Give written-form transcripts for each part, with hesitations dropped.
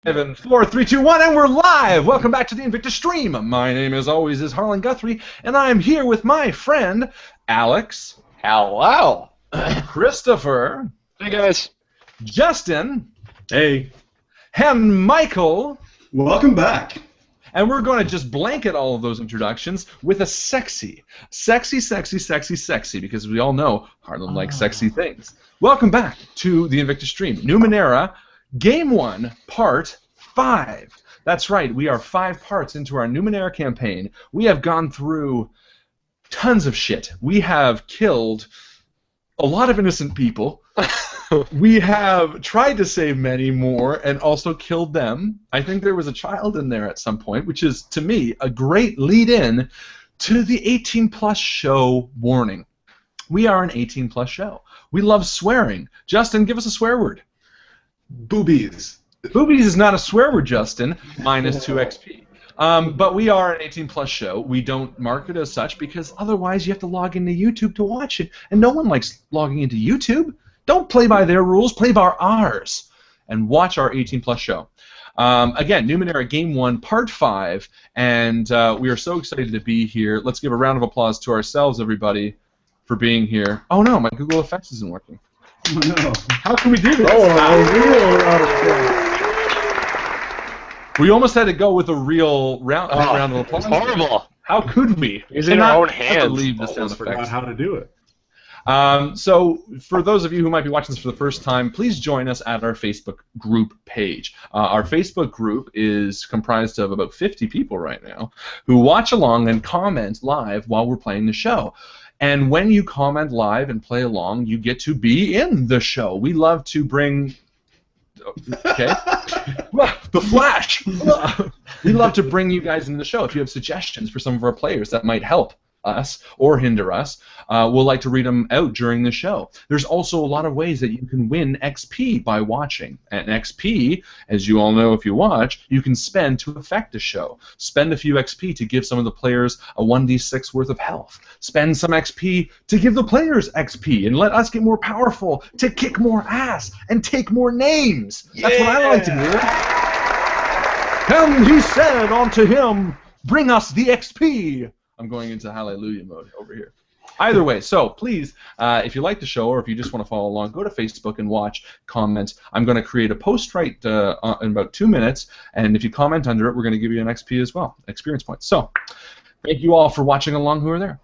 7, 4, 3, 2, 1, and we're live! Welcome back to the INVICTUS Stream. My name, as always, is Harlan Guthrie, and I'm here with my friend, Alex. Hello! Christopher. Hey, guys. Justin. Hey. And Michael. Welcome back. And we're going to just blanket all of those introductions with a sexy, because we all know Harlan likes sexy things. Welcome back to the INVICTUS Stream. Numenera, Game 1, Part 5. That's right, we are 5 parts into our Numenera campaign. We have gone through tons of shit. We have killed a lot of innocent people. We have tried to save many more and also killed them. I think there was a child in there at some point, which is, to me, a great lead-in to the 18-plus show warning. We are an 18-plus show. We love swearing. Justin, give us a swear word. Boobies. Boobies is not a swear word, Justin, minus 2 XP. But we are an 18-plus show. We don't mark it as such because otherwise you have to log into YouTube to watch it, and no one likes logging into YouTube. Don't play by their rules, play by ours, and watch our 18-plus show. Again, Numenera Game 1, Part 5, and we are so excited to be here. Let's give a round of applause to ourselves, everybody, for being here. Oh no, my Google Effects isn't working. Oh, no. How can we do this? We almost had to go with a real round of applause. It's horrible. How could we? Using our own hands. Leave the sound Almost forgot effects. how to do it. So, for those of you who might be watching this for the first time, please join us at our Facebook group page. Our Facebook group is comprised of about 50 people right now who watch along and comment live while we're playing the show. And when you comment live and play along, you get to be in the show. We love to bring... Okay? The Flash! We love to bring you guys into the show. If you have suggestions for some of our players that might help us or hinder us, we'll like to read them out during the show. There's also a lot of ways that you can win XP by watching. And XP, as you all know if you watch, you can spend to affect a show. Spend a few XP to give some of the players a 1d6 worth of health. Spend some XP to give the players XP and let us get more powerful to kick more ass and take more names. That's what I like to hear. And he said unto him, bring us the XP. I'm going into hallelujah mode over here. Either way, so please, if you like the show or if you just want to follow along, go to Facebook and watch, comment. I'm going to create a post right in about 2 minutes, and if you comment under it, we're going to give you an XP as well, experience points. So, thank you all for watching along who are there.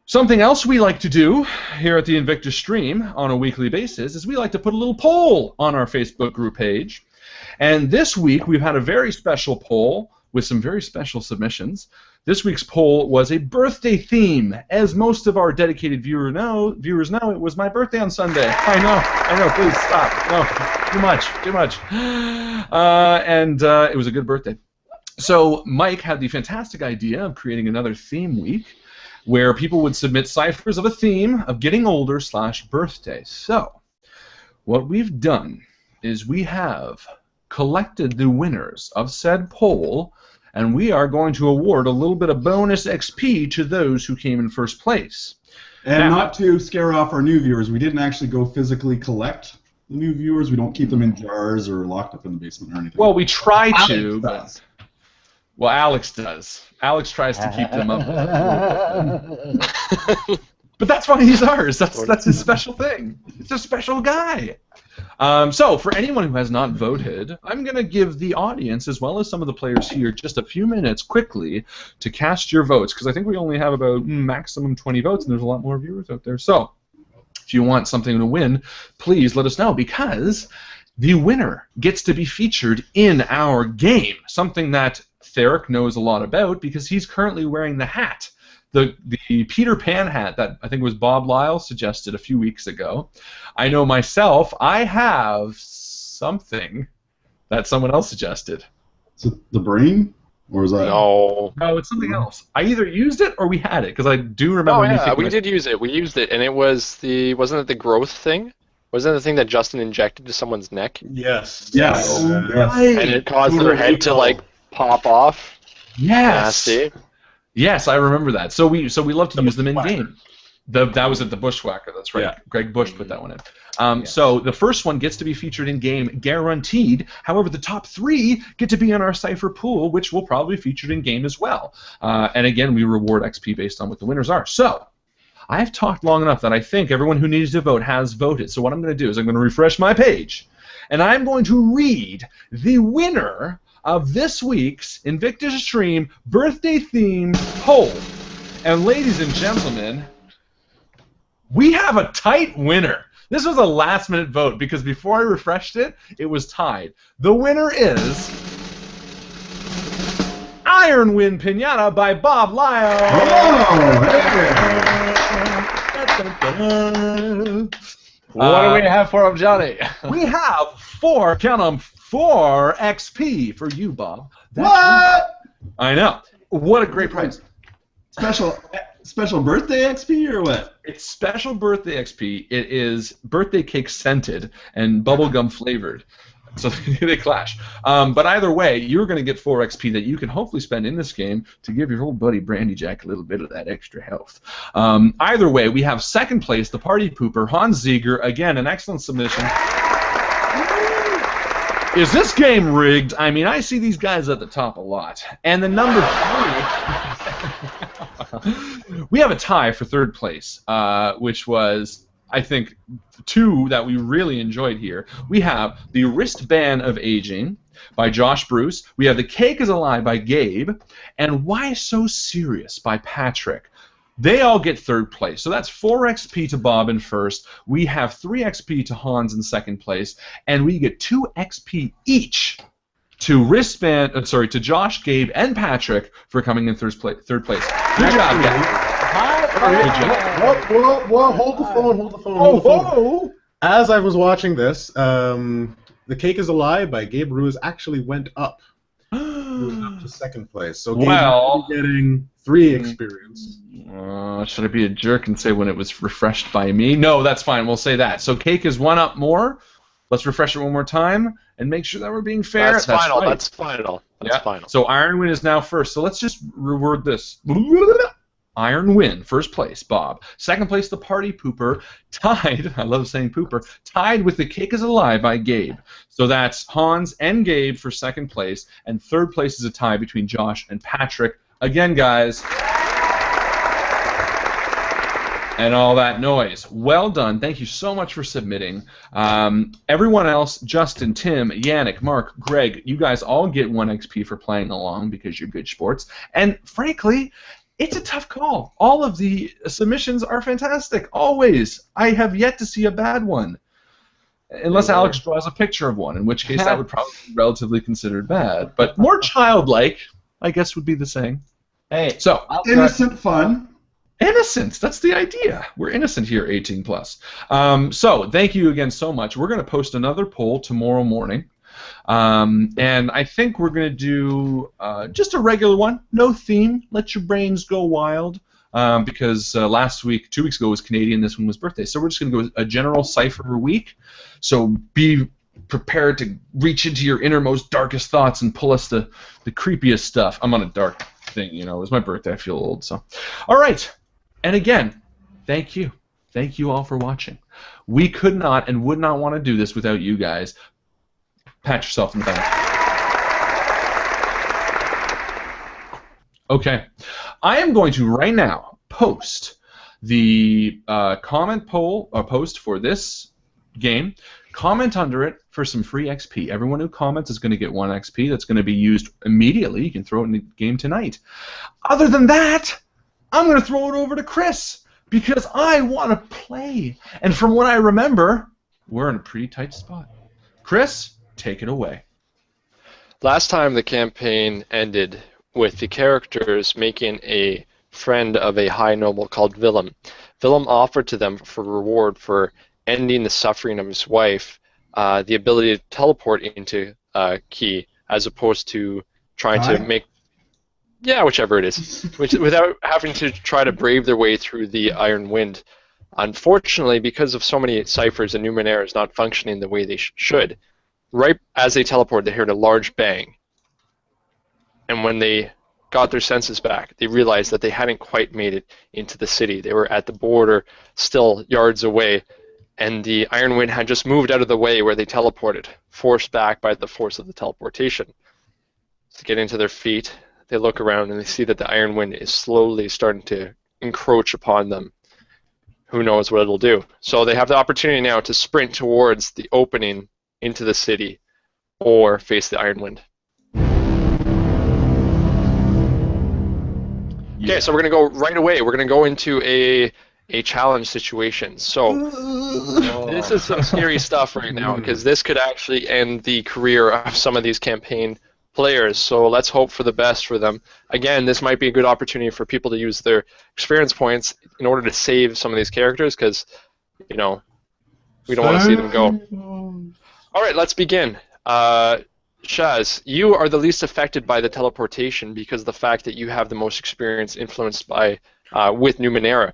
Something else we like to do here at the INVICTUS Stream on a weekly basis is we like to put a little poll on our Facebook group page. And this week, we've had a very special poll with some very special submissions. This week's poll was a birthday theme. As most of our dedicated viewers know, it was my birthday on Sunday. I know, please stop. No, too much. And it was a good birthday. So Mike had the fantastic idea of creating another theme week where people would submit ciphers of a theme of getting older / birthday. So what we've done is we have collected the winners of said poll, and we are going to award a little bit of bonus XP to those who came in first place. And now, not to scare off our new viewers, we didn't actually go physically collect the new viewers. We don't keep them in jars or locked up in the basement or anything. well, we try to, Alex does. well, Alex does. Alex tries to keep them up. But that's why he's ours. That's his special thing. It's a special guy. So, for anyone who has not voted, I'm going to give the audience, as well as some of the players here, just a few minutes quickly to cast your votes, because I think we only have about maximum 20 votes, and there's a lot more viewers out there. So, if you want something to win, please let us know, because the winner gets to be featured in our game, something that Thic knows a lot about, because he's currently wearing the hat. The Peter Pan hat that I think was Bob Lyle suggested a few weeks ago. I know myself, I have something that someone else suggested. Is it the brain? Or is that... No, it's something else. I either used it or we had it, because I do remember... Oh, yeah, we did use it. We used it, and it was the... Wasn't it the growth thing? Wasn't it the thing that Justin injected to someone's neck? Yes. Yes. Yes. And it caused their head to, like, pop off? Yes. Nasty. Yes, I remember that. So we love to use them in game. That was at the Bushwhacker, that's right. Yeah. Greg Bush put that one in. So the first one gets to be featured in-game, guaranteed. However, the top 3 get to be on our Cypher pool, which will probably be featured in-game as well. And again, we reward XP based on what the winners are. So I've talked long enough that I think everyone who needs to vote has voted. So what I'm going to do is I'm going to refresh my page, and I'm going to read the winner of this week's Invictus Stream birthday-themed poll. And ladies and gentlemen, we have a tight winner. This was a last-minute vote because before I refreshed it, it was tied. The winner is Iron Wind Pinata by Bob Lyle. Oh, what do we have for him, Johnny? We have 4, count 'em, 4 XP for you, Bob. What? I know. What a great prize. Special birthday XP or what? It's special birthday XP. It is birthday cake scented and bubblegum flavored. So they clash. But either way, you're going to get 4 XP that you can hopefully spend in this game to give your old buddy Brandy Jack a little bit of that extra health. Either way, we have second place, the party pooper, Hans Ziegler. Again, an excellent submission. Is this game rigged? I mean, I see these guys at the top a lot. And the number 3, we have a tie for third place, which was, I think, 2 that we really enjoyed here. We have The Wristband of Aging by Josh Bruce. We have The Cake is a Lie by Gabe. And Why So Serious by Patrick. They all get third place. So that's 4 XP to Bob in first. We have 3 XP to Hans in second place. And we get 2 XP each to Josh, Gabe, and Patrick for coming in third place. Good job, guys. Whoa, hold the phone. As I was watching this, The Cake is a Lie by Gabe Ruiz actually went up. Moved up to second place. So Gabe will be getting 3 experience. Should I be a jerk and say when it was refreshed by me? No, that's fine. We'll say that. So Cake is 1 up more. Let's refresh it one more time and make sure that we're being fair. That's final. Right. That's final. That's final. So Iron Wind is now first. So let's just reword this. Iron Wind, first place, Bob. Second place, the Party Pooper. Tied, I love saying pooper, tied with The Cake is a Lie by Gabe. So that's Hans and Gabe for second place. And third place is a tie between Josh and Patrick. Again, guys. And all that noise. Well done. Thank you so much for submitting. Everyone else, Justin, Tim, Yannick, Mark, Greg, you guys all get 1 XP for playing along because you're good sports. And frankly, it's a tough call. All of the submissions are fantastic, always. I have yet to see a bad one. Unless Alex draws a picture of one, in which case that would probably be relatively considered bad. But more childlike, I guess, would be the saying. Hey, so innocent fun. Innocence, that's the idea. We're innocent here, 18 plus. So thank you again so much. We're going to post another poll tomorrow morning. And I think we're going to do just a regular one, no theme. Let your brains go wild. Because last week, 2 weeks ago, was Canadian. This one was birthday. So we're just going to go a general Cypher week. So be prepared to reach into your innermost, darkest thoughts and pull us the creepiest stuff. I'm on a dark thing, you know. It was my birthday. I feel old. So, all right. And again, thank you. Thank you all for watching. We could not and would not want to do this without you guys. Pat yourself in the back. Okay. I am going to right now post the comment poll or post for this game. Comment under it for some free XP. Everyone who comments is going to get 1 XP that's going to be used immediately. You can throw it in the game tonight. Other than that, I'm going to throw it over to Chris because I want to play. And from what I remember, we're in a pretty tight spot. Chris, take it away. Last time the campaign ended with the characters making a friend of a high noble called Willem. Willem offered to them for reward for ending the suffering of his wife the ability to teleport into Key, as opposed to trying to make... Yeah, whichever it is. Without having to try to brave their way through the Iron Wind. Unfortunately, because of so many ciphers and Numenera is not functioning the way they should, right as they teleport, they heard a large bang. And when they got their senses back, they realized that they hadn't quite made it into the city. They were at the border, still yards away, and the Iron Wind had just moved out of the way where they teleported, forced back by the force of the teleportation. To get into their feet, they look around and they see that the Iron Wind is slowly starting to encroach upon them. Who knows what it'll do? So they have the opportunity now to sprint towards the opening into the city or face the Iron Wind. Okay, so we're going to go right away. We're going to go into a challenge situation. So this is some scary stuff right now, because this could actually end the career of some of these campaign players. So let's hope for the best for them. Again, this might be a good opportunity for people to use their experience points in order to save some of these characters, because, you know, we don't want to see them go. All right, let's begin. Shaz, you are the least affected by the teleportation because of the fact that you have the most experience influenced by with Numenera.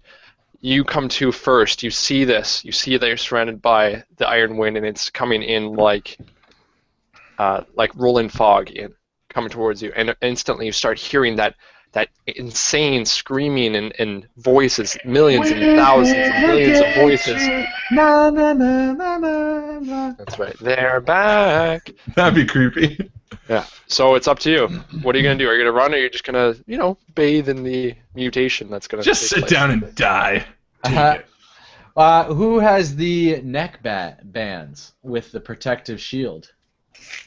You come to first. You see this. You see that you're surrounded by the Iron Wind, and it's coming in like rolling fog coming towards you, and instantly you start hearing that insane screaming and voices, millions and thousands and millions of voices. Na, na, na, na, na, na. That's right. They're back. That'd be creepy. Yeah. So it's up to you. What are you gonna do? Are you gonna run, or are you just gonna, you know, bathe in the mutation that's gonna Just take sit place? down and die. Take it. Who has the neck bands with the protective shield?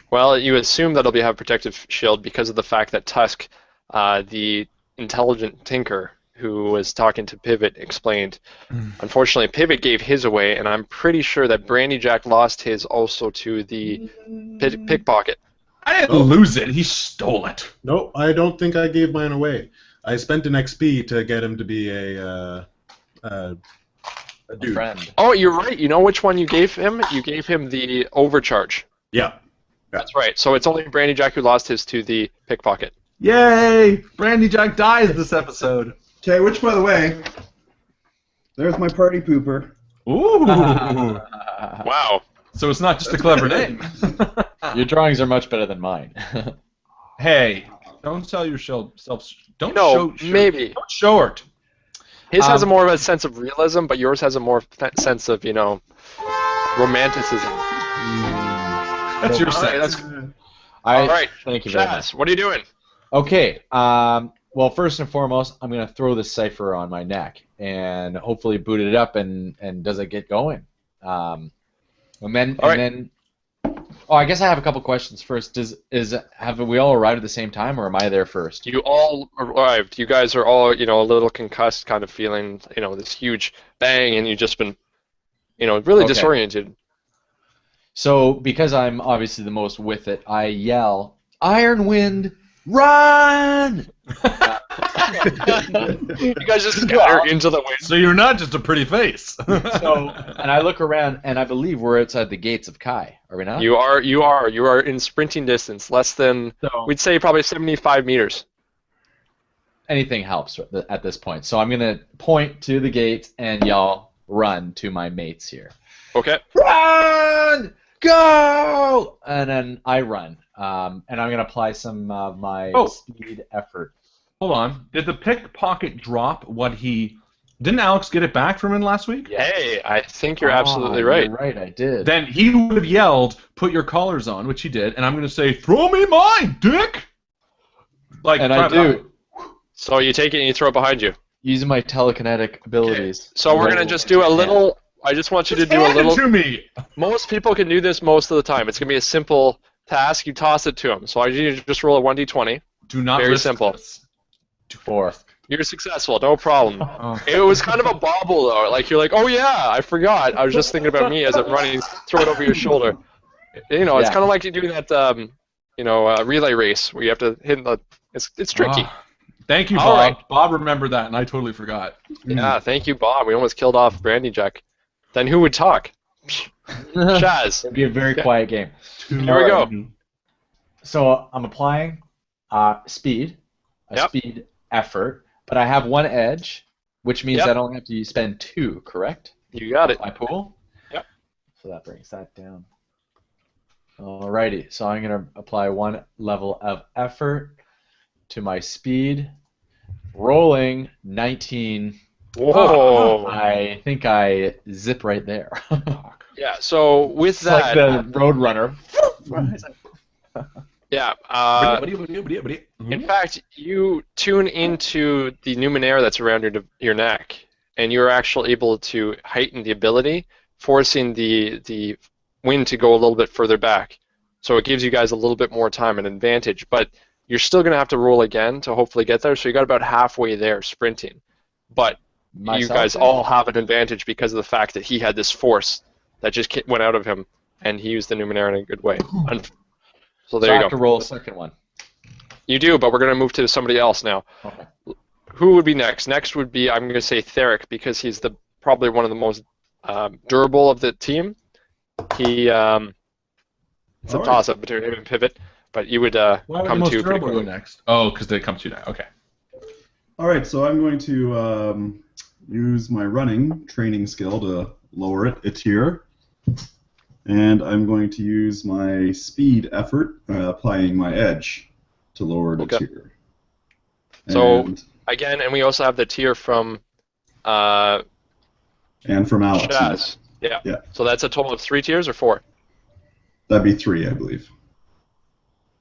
Well, you assume that it'll have a protective shield because of the fact that Tusk, the intelligent tinker who was talking to Pivot, explained. Unfortunately, Pivot gave his away, and I'm pretty sure that Brandy Jack lost his also to the pickpocket. I didn't lose it. He stole it. No, I don't think I gave mine away. I spent an XP to get him to be a dude. Friend. Oh, you're right. You know which one you gave him? You gave him the overcharge. Yeah. That's right. So it's only Brandy Jack who lost his to the pickpocket. Yay! Brandy Jack dies this episode. Okay, which, by the way, there's my party pooper. Ooh. Wow. So it's not just a clever name. Your drawings are much better than mine. Hey, don't sell your self. Don't No, show. maybe. Don't show it. His has a more of a sense of realism, but yours has a more sense of, you know, romanticism. That's your All right, sense. All right. Thank you very much. Chaz, what are you doing? Okay. Well, first and foremost, I'm gonna throw the cipher on my neck and hopefully boot it up and does it get going? And then. Oh, I guess I have a couple questions first. Have we all arrived at the same time, or am I there first? You all arrived. You guys are all, you know, a little concussed, kind of feeling, you know, this huge bang, and you've just been, you know, really Okay. disoriented. So, because I'm obviously the most with it, I yell, "Iron Wind, run!" You guys just scatter into the wind. So you're not just a pretty face. And I look around, and I believe we're outside the gates of Kai. Are we not? You are in sprinting distance, less than, we'd say probably 75 meters. Anything helps at this point. So I'm gonna point to the gates and yell, "Run!" to my mates here. Okay. Run! Go! And then I run. And I'm gonna apply some of my speed effort. Hold on. Did the pickpocket drop what he... Didn't Alex get it back from him last week? Hey, I think you're absolutely right. You're right, I did. Then he would have yelled, "Put your collars on," which he did, and I'm going to say, "Throw me mine, dick!" Like, And I do. So you take it and you throw it behind you. Using my telekinetic abilities. So we're going to just do a little... I just want you to do a Hand it little... to me! Most people can do this most of the time. It's going to be a simple task. You toss it to them. So I need you to just roll a 1d20. Do not Very risk simple. this. 4. You're successful, no problem. Oh. It was kind of a bobble, though. Like, you're like, oh, yeah, I forgot. I was just thinking about me as I'm running, throw it over your shoulder. You know, it's Yeah. kind of like you doing that, relay race where you have to hit the... It's tricky. Ah. Thank you, All Bob. right. Bob remembered that, and I totally forgot. Yeah, thank you, Bob. We almost killed off Brandy Jack. Then who would talk? Shaz. It'd be a very quiet game. Here we go. So I'm applying speed, Yep. speed effort, but I have one edge, which means Yep. I don't have to spend 2, correct? You got it. My pool? Yep. So that brings that down. Alrighty, so I'm going to apply 1 level of effort, to my speed. Rolling 19. Whoa. I think I zip right there. Yeah, so with It's like that... the Roadrunner. Yeah. In fact, you tune into the Numenera that's around your neck, and you're actually able to heighten the ability, forcing the wind to go a little bit further back. So it gives you guys a little bit more time and advantage, but you're still going to have to roll again to hopefully get there, so you got about halfway there sprinting. But you guys all have an advantage because of the fact that he had this force that just went out of him, and he used the Numenera in a good way. So there I you have go. to roll a second one. You do, but we're going to move to somebody else now. Okay. Who would be next? Next would be, I'm going to say Thic, because he's probably one of the most durable of the team. It's a toss-up between him and Pivot, but you would come to pretty quickly. Next? Oh, because they come to you now. Okay. All right, so I'm going to use my running training skill to lower it a tier. And I'm going to use my speed effort, applying my edge to lower it a tier. So, again, and we also have the tier from... and from Alex. Chaz. Yeah. So that's a total of 3 tiers or 4? That'd be 3, I believe.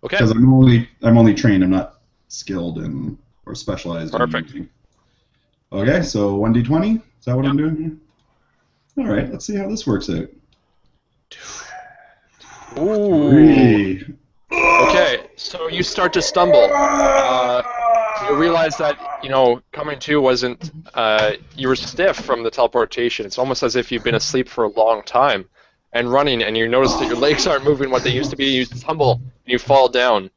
Okay. Because I'm only trained. I'm not skilled in or specialized in anything. Okay, so 1d20. Is that what I'm doing here? All right. Let's see how this works out. Ooh. 3. Okay, so you start to stumble. You realize that, coming to wasn't, you were stiff from the teleportation. It's almost as if you've been asleep for a long time and running, and you notice that your legs aren't moving what they used to be. You stumble, and you fall down,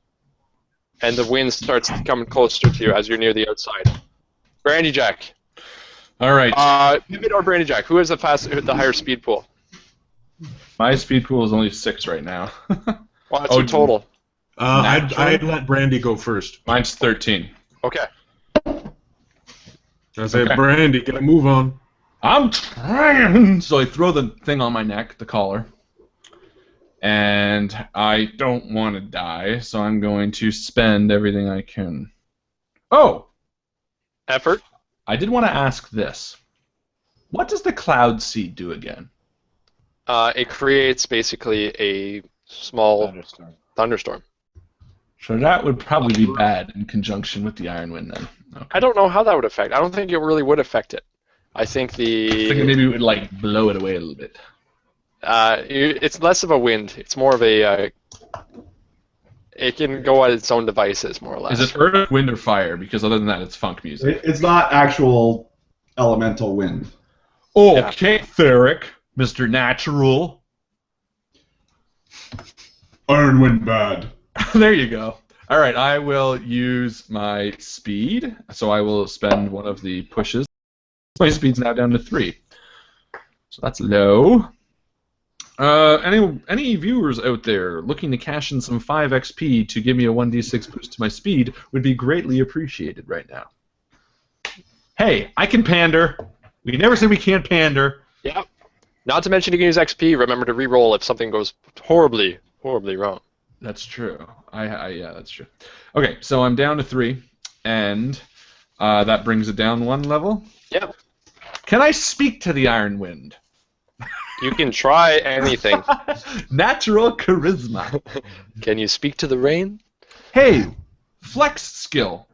and the wind starts coming closer to you as you're near the outside. Brandy Jack. All right. Pivot or Brandy Jack? Who has the higher speed pool? My speed pool is only 6 right now. Well, that's your total. I'd let Brandy go first. Mine's 13. Okay. I say, Brandy, get a move on. I'm trying. So I throw the thing on my neck, the collar, and I don't want to die, so I'm going to spend everything I can. Oh! Effort? I did want to ask this. What does the cloud seed do again? It creates basically a small thunderstorm. So that would probably be bad in conjunction with the Iron Wind then. Okay. I don't know how that would affect. I don't think it really would affect it. I think maybe it would blow it away a little bit. It's less of a wind. It's more of a. It can go at its own devices, more or less. Is it earth, wind, or fire? Because other than that, it's funk music. It's not actual elemental wind. Okay, Thic, Mr. Natural. Iron Wind bad. There you go. All right, I will use my speed, so I will spend one of the pushes. My speed's now down to 3, so that's low. Any viewers out there looking to cash in some 5 XP to give me a 1d6 boost to my speed would be greatly appreciated right now. Hey, I can pander. We never say we can't pander. Yeah. Not to mention you can use XP. Remember to re-roll if something goes horribly, horribly wrong. That's true. Yeah, that's true. Okay, so I'm down to 3, and that brings it down 1 level. Yep. Can I speak to the Iron Wind? You can try anything. Natural charisma. Can you speak to the rain? Hey, flex skill.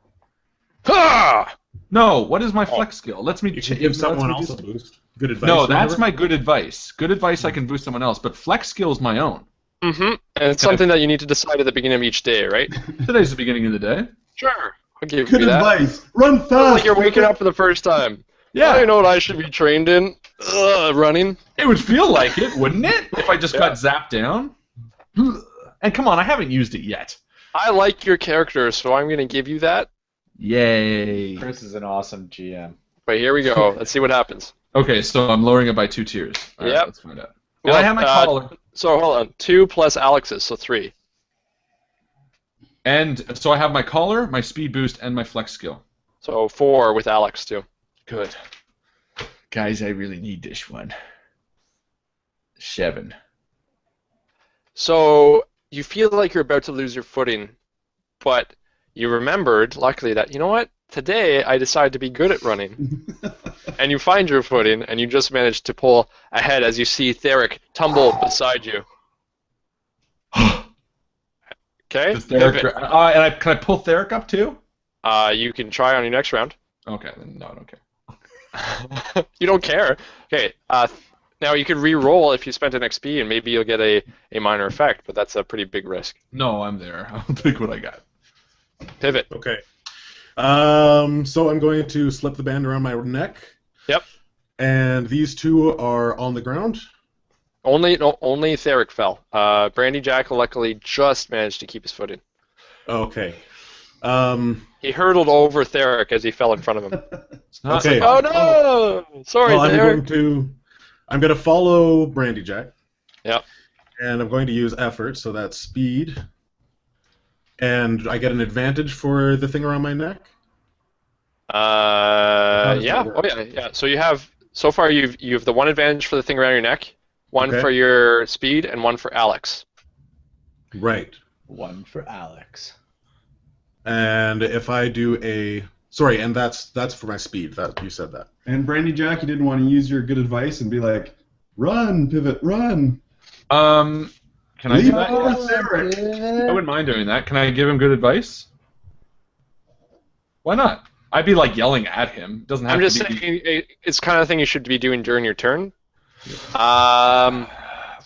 Ha! No, what is my flex skill? Let's me give someone else a boost. Good advice. No, that's my good advice. Good advice I can boost someone else, but flex skill is my own. Mm-hmm. And it's something that you need to decide at the beginning of each day, right? Today's the beginning of the day. Sure. I'll give Good you that. advice. Run fast. Like you're waking up for the first time. Yeah. I don't know what I should be trained in. Running. It would feel like it, wouldn't it? If I just got zapped down. And come on, I haven't used it yet. I like your character, so I'm going to give you that. Yay. Chris is an awesome GM. But here we go. Let's see what happens. Okay, so I'm lowering it by 2 tiers. All right, Yep. let's find out. Well, I have my collar. So hold on. 2 plus Alex's, so 3. And so I have my collar, my speed boost, and my flex skill. So 4 with Alex, too. Good. Guys, I really need this one. 7. So you feel like you're about to lose your footing, but you remembered, luckily, that, you know what? Today I decided to be good at running. And you find your footing, and you just managed to pull ahead as you see Thic tumble beside you. Okay? Can I pull Thic up too? You can try on your next round. Okay, then no, I don't care. You don't care. Okay. Now you could re-roll if you spent an XP, and maybe you'll get a minor effect, but that's a pretty big risk. No, I'm there. I'll take what I got. Pivot. Okay. So I'm going to slip the band around my neck. Yep. And these two are on the ground. Only Thic fell. Brandy Jack luckily just managed to keep his footing. Okay. He hurtled over Thic as he fell in front of him. Okay. Oh no! Sorry, well, Thic. I'm going to follow Brandy Jack. Yep. And I'm going to use effort, so that's speed. And I get an advantage for the thing around my neck? Yeah. Oh yeah. So you have so far you have the one advantage for the thing around your neck, one for your speed, and one for Alex. Right. One for Alex. And if I do and that's for my speed. That you said that. And Brandy Jack, you didn't want to use your good advice and be like, "Run, pivot, run." Can I do that? Thic. I wouldn't mind doing that. Can I give him good advice? Why not? I'd be like yelling at him. It doesn't have I'm to just be. saying it's kind of thing you should be doing during your turn. Fine.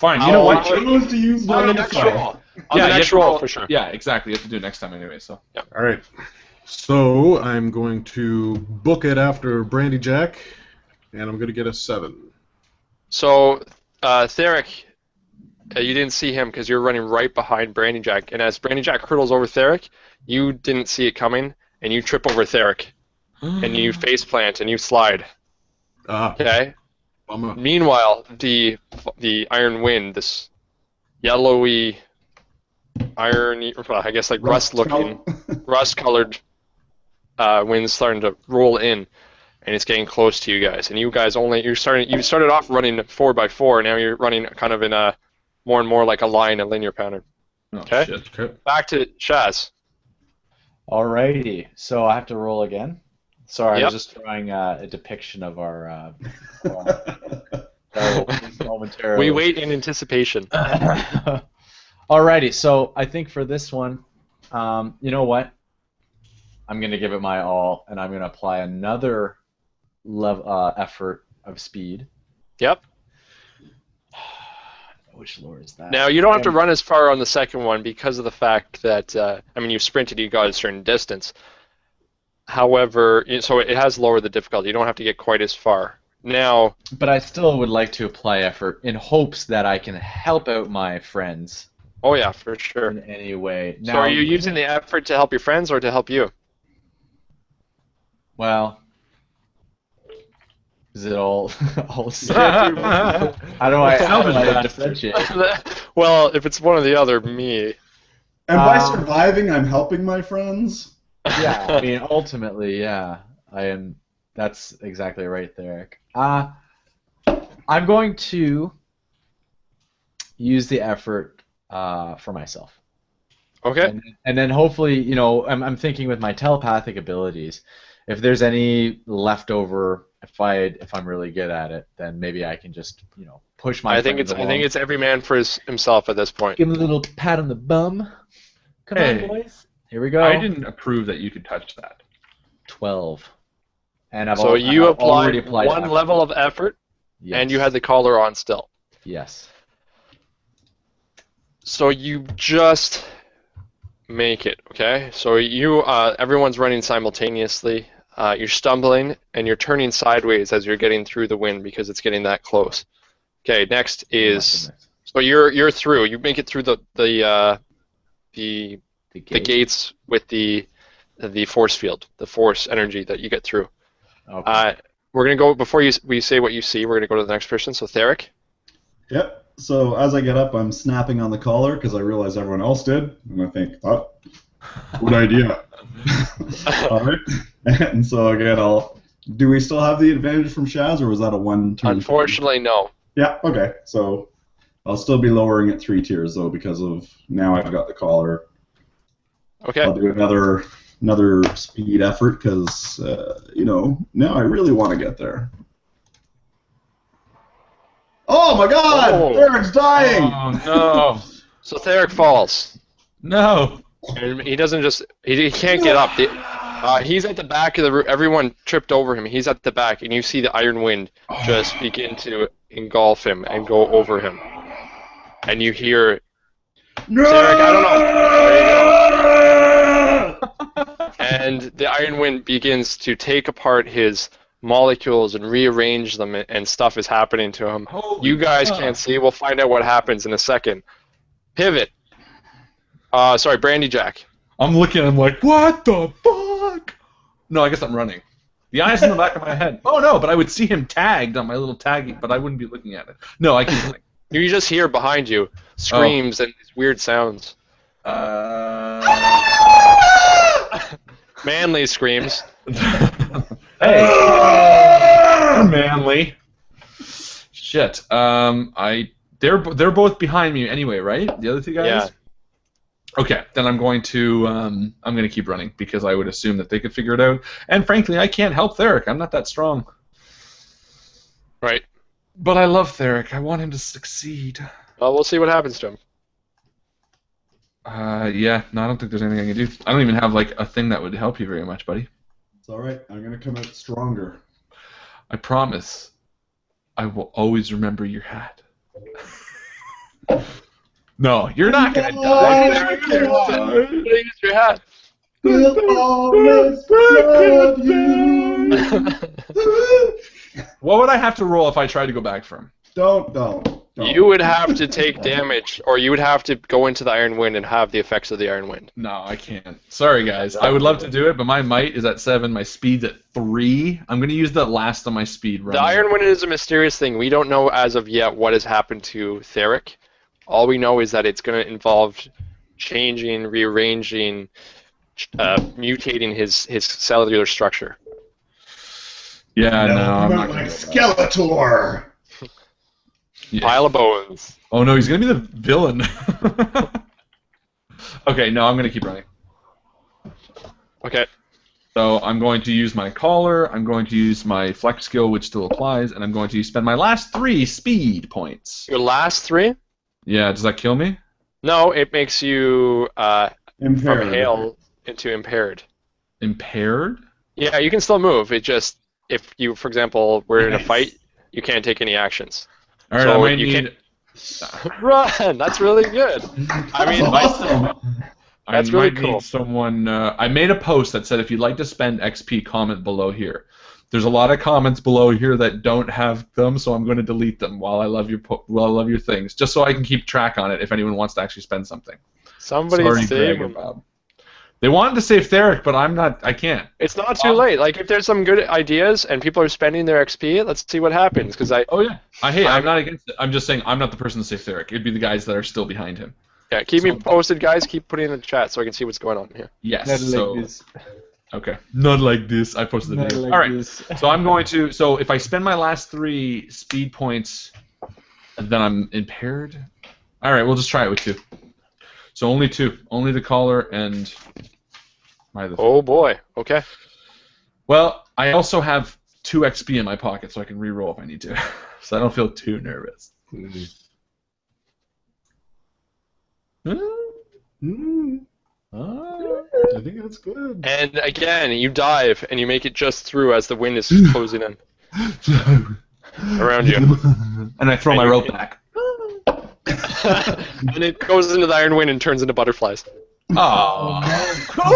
You know what? I chose to use On the my next side. roll. On the next roll for sure. Yeah, exactly. You have to do it next time anyway. So. Yep. All right. So I'm going to book it after Brandy Jack, and I'm going to get a 7. So, Thic, you didn't see him because you're running right behind Brandy Jack, and as Brandy Jack hurdles over Thic, you didn't see it coming, and you trip over Thic, and you face plant and you slide. Okay. Meanwhile, the iron wind, this yellowy, irony, I guess like rust-looking, rust-colored wind's starting to roll in, and it's getting close to you guys. And you guys you started off running 4x4, now you're running kind of in a more and more like a line, a linear pattern. Okay. Shit. Okay. Back to Shaz. Alrighty. So I have to roll again. Sorry, Yep. I was just drawing a depiction of our momentarily. We wait in anticipation. Alrighty, so I think for this one, you know what? I'm going to give it my all, and I'm going to apply another effort of speed. Yep. Which lore is that? Now, you don't have to run as far on the second one because of the fact that, you sprinted, you got a certain distance. However, so it has lowered the difficulty. You don't have to get quite as far. Now... But I still would like to apply effort in hopes that I can help out my friends. Oh, yeah, for sure. In any way. Now, so are you using the effort to help your friends or to help you? Well... Is it all How do I differentiate? Well, if it's one or the other, me. And by surviving, I'm helping my friends? Yeah, I mean, ultimately, yeah. I am. That's exactly right, Thic. I'm going to use the effort for myself. Okay. And then hopefully, I'm thinking with my telepathic abilities, if there's any leftover, if I'm really good at it, then maybe I can just, push my. I think it's every man for himself at this point. Give him a little pat on the bum. Come on, boys. Here we go. I didn't approve that you could touch that. 12. And I've you already applied one level of effort, yes. And you had the collar on still. Yes. So you just make it, okay? So everyone's running simultaneously. You're stumbling and you're turning sideways as you're getting through the wind because it's getting that close. Okay, next is so you're through. You make it through the gates with the force field, the force energy that you get through. Okay. We're gonna go before we say what you see. We're gonna go to the next person. So Thic. Yep. So as I get up, I'm snapping on the collar because I realize everyone else did, and I think, oh, good idea. All right. And so again, do we still have the advantage from Shaz, or was that a one-turn? Unfortunately, no. Yeah. Okay. So I'll still be lowering it 3 tiers though because of now I've got the collar. Okay. I'll do another speed effort because now I really want to get there. Oh my God! Oh. Eric's dying. Oh no! So Thic falls. No! And he doesn't just... He can't get up. He's at the back of the room. Everyone tripped over him. He's at the back, and you see the iron wind just begin to engulf him and go over him. And you hear... No! Thic, I don't know. There you go. And the iron wind begins to take apart his molecules and rearrange them, and stuff is happening to him. Holy You guys fuck. can't see. We'll find out what happens in a second. Pivot. Sorry, Brandy Jack. I'm looking, I'm like, what the fuck? No, I guess I'm running. The eye's in the back of my head. Oh no, but I would see him tagged on my little tagging, but I wouldn't be looking at it. No, I keep running. You just hear behind you screams and these weird sounds. Manly screams. Hey, manly. Shit. They're both behind me anyway, right? The other two guys. Yeah. Okay, then I'm going to keep running because I would assume that they could figure it out. And frankly, I can't help Thic. I'm not that strong. Right. But I love Thic. I want him to succeed. Well, we'll see what happens to him. Yeah. No, I don't think there's anything I can do. I don't even have like a thing that would help you very much, buddy. It's all right. I'm gonna come out stronger. I promise. I will always remember your hat. No, you're not gonna die. Use your hat. We'll always love you. What would I have to roll if I tried to go back for him? Don't. You would have to take damage, or you would have to go into the iron wind and have the effects of the iron wind. No, I can't. Sorry, guys. I would love to do it, but my might is at 7. My speed's at 3. I'm going to use the last of my speed. The iron wind is a mysterious thing. We don't know as of yet what has happened to Thic. All we know is that it's going to involve changing, rearranging, mutating his cellular structure. Yeah, no, I'm not like going to Skeletor. Yeah. Pile of bones. Oh no, he's going to be the villain. Okay, no, I'm going to keep running. Okay. So I'm going to use my collar, I'm going to use my flex skill, which still applies, and I'm going to spend my last 3 speed points. Your last 3? Yeah, does that kill me? No, it makes you from Impaired. hale into impaired. Impaired? Yeah, you can still move. It just, if you, for example, were in a Nice. fight, you can't take any actions. Alright, So I might you need... Run! That's really good. I mean, awesome. That's I really might cool. need someone... I made a post that said if you'd like to spend XP, comment below here. There's a lot of comments below here that don't have them, so I'm going to delete them while I love your things, just so I can keep track on it if anyone wants to actually spend something. somebody Sorry, save Greg, him. about. They wanted to save Thic, but I can't. It's not too late. Like, if there's some good ideas and people are spending their XP, let's see what happens. Because Oh yeah. I'm not against it. I'm just saying I'm not the person to save Thic. It'd be the guys that are still behind him. yeah, keep me posted, guys. Keep putting in the chat so I can see what's going on here. Yes. Not so like this. okay. Not like this. I posted the Not video. like All right. this. So I'm going to. So if I spend my last 3 speed points, then I'm impaired. All right. We'll just try it with 2. So only 2. Only the collar and my other. Oh boy. Okay. Well, I also have 2 XP in my pocket, so I can re-roll if I need to. So I don't feel too nervous. I think that's good. And again, you dive and you make it just through as the wind is closing in around you. And I throw my rope back. And it goes into the iron wind and turns into butterflies. Oh, cool!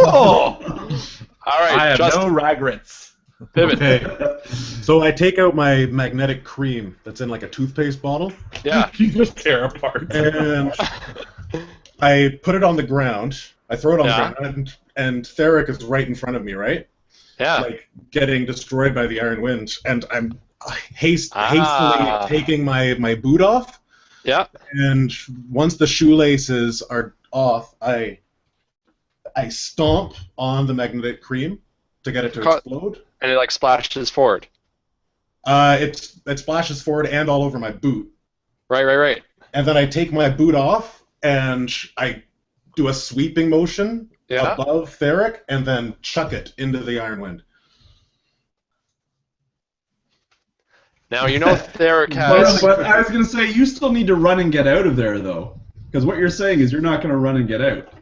All right, I have Justin, no regrets. pivot. Okay. So I take out my magnetic cream that's in like a toothpaste bottle, Yeah. You just tear apart. and I put it on the ground. I throw it on Yeah. the ground, and Thic is right in front of me, right? Yeah. Like getting destroyed by the iron wind, and I'm hastily Ah. taking my boot off. Yeah. And once the shoelaces are off, I stomp on the magnetic cream to get it to explode. And it like splashes forward. It splashes forward and all over my boot. Right. And then I take my boot off and I do a sweeping motion Yeah. above Thic and then chuck it into the Iron Wind. Now you know Thic has. But I was going to say, you still need to run and get out of there, though. Because what you're saying is you're not going to run and get out.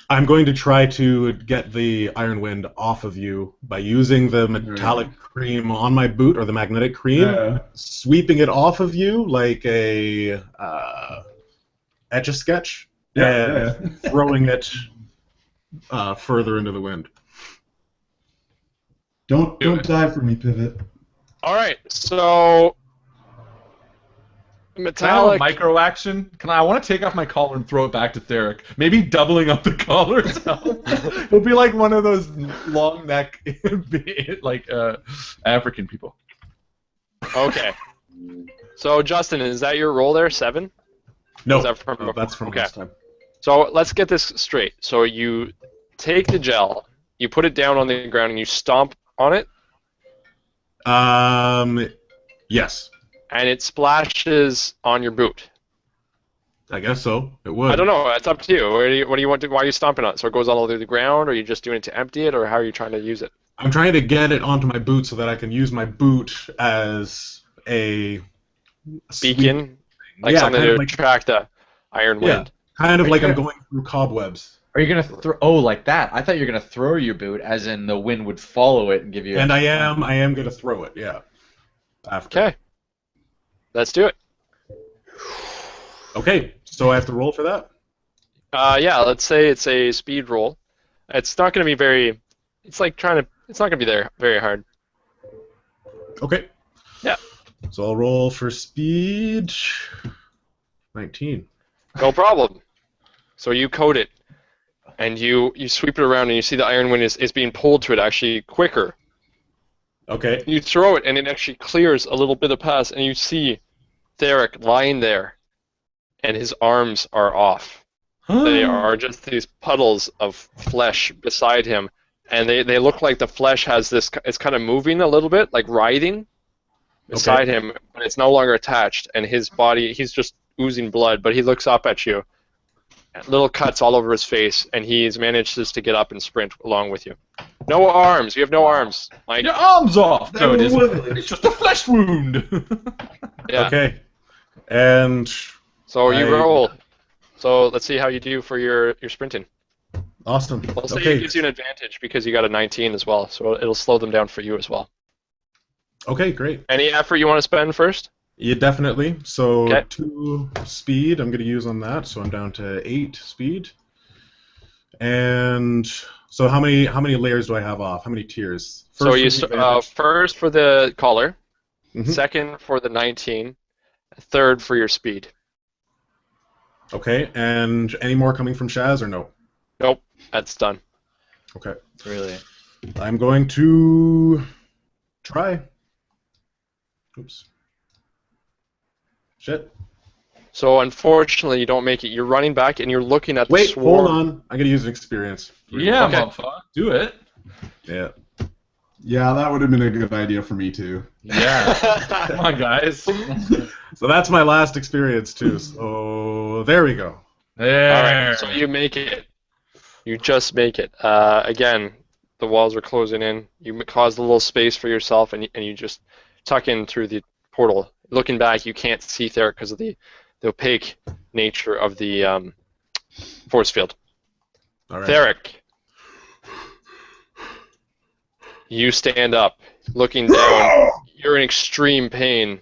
I'm going to try to get the Iron Wind off of you by using the metallic cream on my boot, or the magnetic cream, sweeping it off of you like a Etch-a-Sketch, and throwing it further into the wind. Don't die for me, Pivot. All right, so metallic micro action. I want to take off my collar and throw it back to Thic. Maybe doubling up the collar. It'll be like one of those long neck, like African people. Okay. So Justin, is that your roll there? 7? No, Is that from, no, that's from last time. So let's get this straight. So you take the gel, you put it down on the ground, and you stomp on it. Yes. And it splashes on your boot. I guess so. It would. I don't know. It's up to you. What do you want to? Why are you stomping on it? So it goes all over the ground, or are you just doing it to empty it, or how are you trying to use it? I'm trying to get it onto my boot so that I can use my boot as a beacon, like something to attract the iron wind. Kind of like I'm going through cobwebs. Are you gonna throw? Oh, like that? I thought you were gonna throw your boot, as in the wind would follow it and give you. And I am gonna throw it. Yeah. After. Okay. Let's do it. Okay, so I have to roll for that? Yeah, let's say it's a speed roll. It's not going to be very... It's like trying to... It's not going to be there very hard. Okay. Yeah. So I'll roll for speed... 19. No problem. So you coat it, and you sweep it around, and you see the iron wind is being pulled to it actually quicker. Okay. You throw it, and it actually clears a little bit of pass, and you see Thic lying there, and his arms are off. They are just these puddles of flesh beside him, and they look like the flesh has this. It's kind of moving a little bit, like writhing beside him, but it's no longer attached. And his body, he's just oozing blood, but he looks up at you. Little cuts all over his face, and he's managed just to get up and sprint along with you. No arms. You have no arms. Like, your arms off. No, it isn't. It's just a flesh wound. Yeah. Okay. And so you roll. So let's see how you do for your sprinting. Awesome. I'll say it gives you an advantage because you got a 19 as well, so it'll slow them down for you as well. Okay, great. Any effort you want to spend first? Yeah, definitely. So 2 speed I'm going to use on that, so I'm down to 8 speed. And so how many layers do I have off? How many tiers? First so you first for the collar, Mm-hmm. second for the 19, third for your speed. Okay, and any more coming from Shaz or no? Nope, that's done. Okay. Really? I'm going to try. Oops. Shit. So unfortunately, you don't make it. You're running back and you're looking at the Wait, swarm. hold on. I gotta use an experience. Yeah, motherfucker. Do it. Yeah. Yeah, that would have been a good idea for me too. Yeah. Come on, guys. So that's my last experience too. So there we go. There. All right. So you make it. You just make it. Again, the walls are closing in. You cause a little space for yourself, and you just tuck in through the portal. Looking back, you can't see Thic because of the opaque nature of the force field. All right. Thic, you stand up, looking down. You're in extreme pain.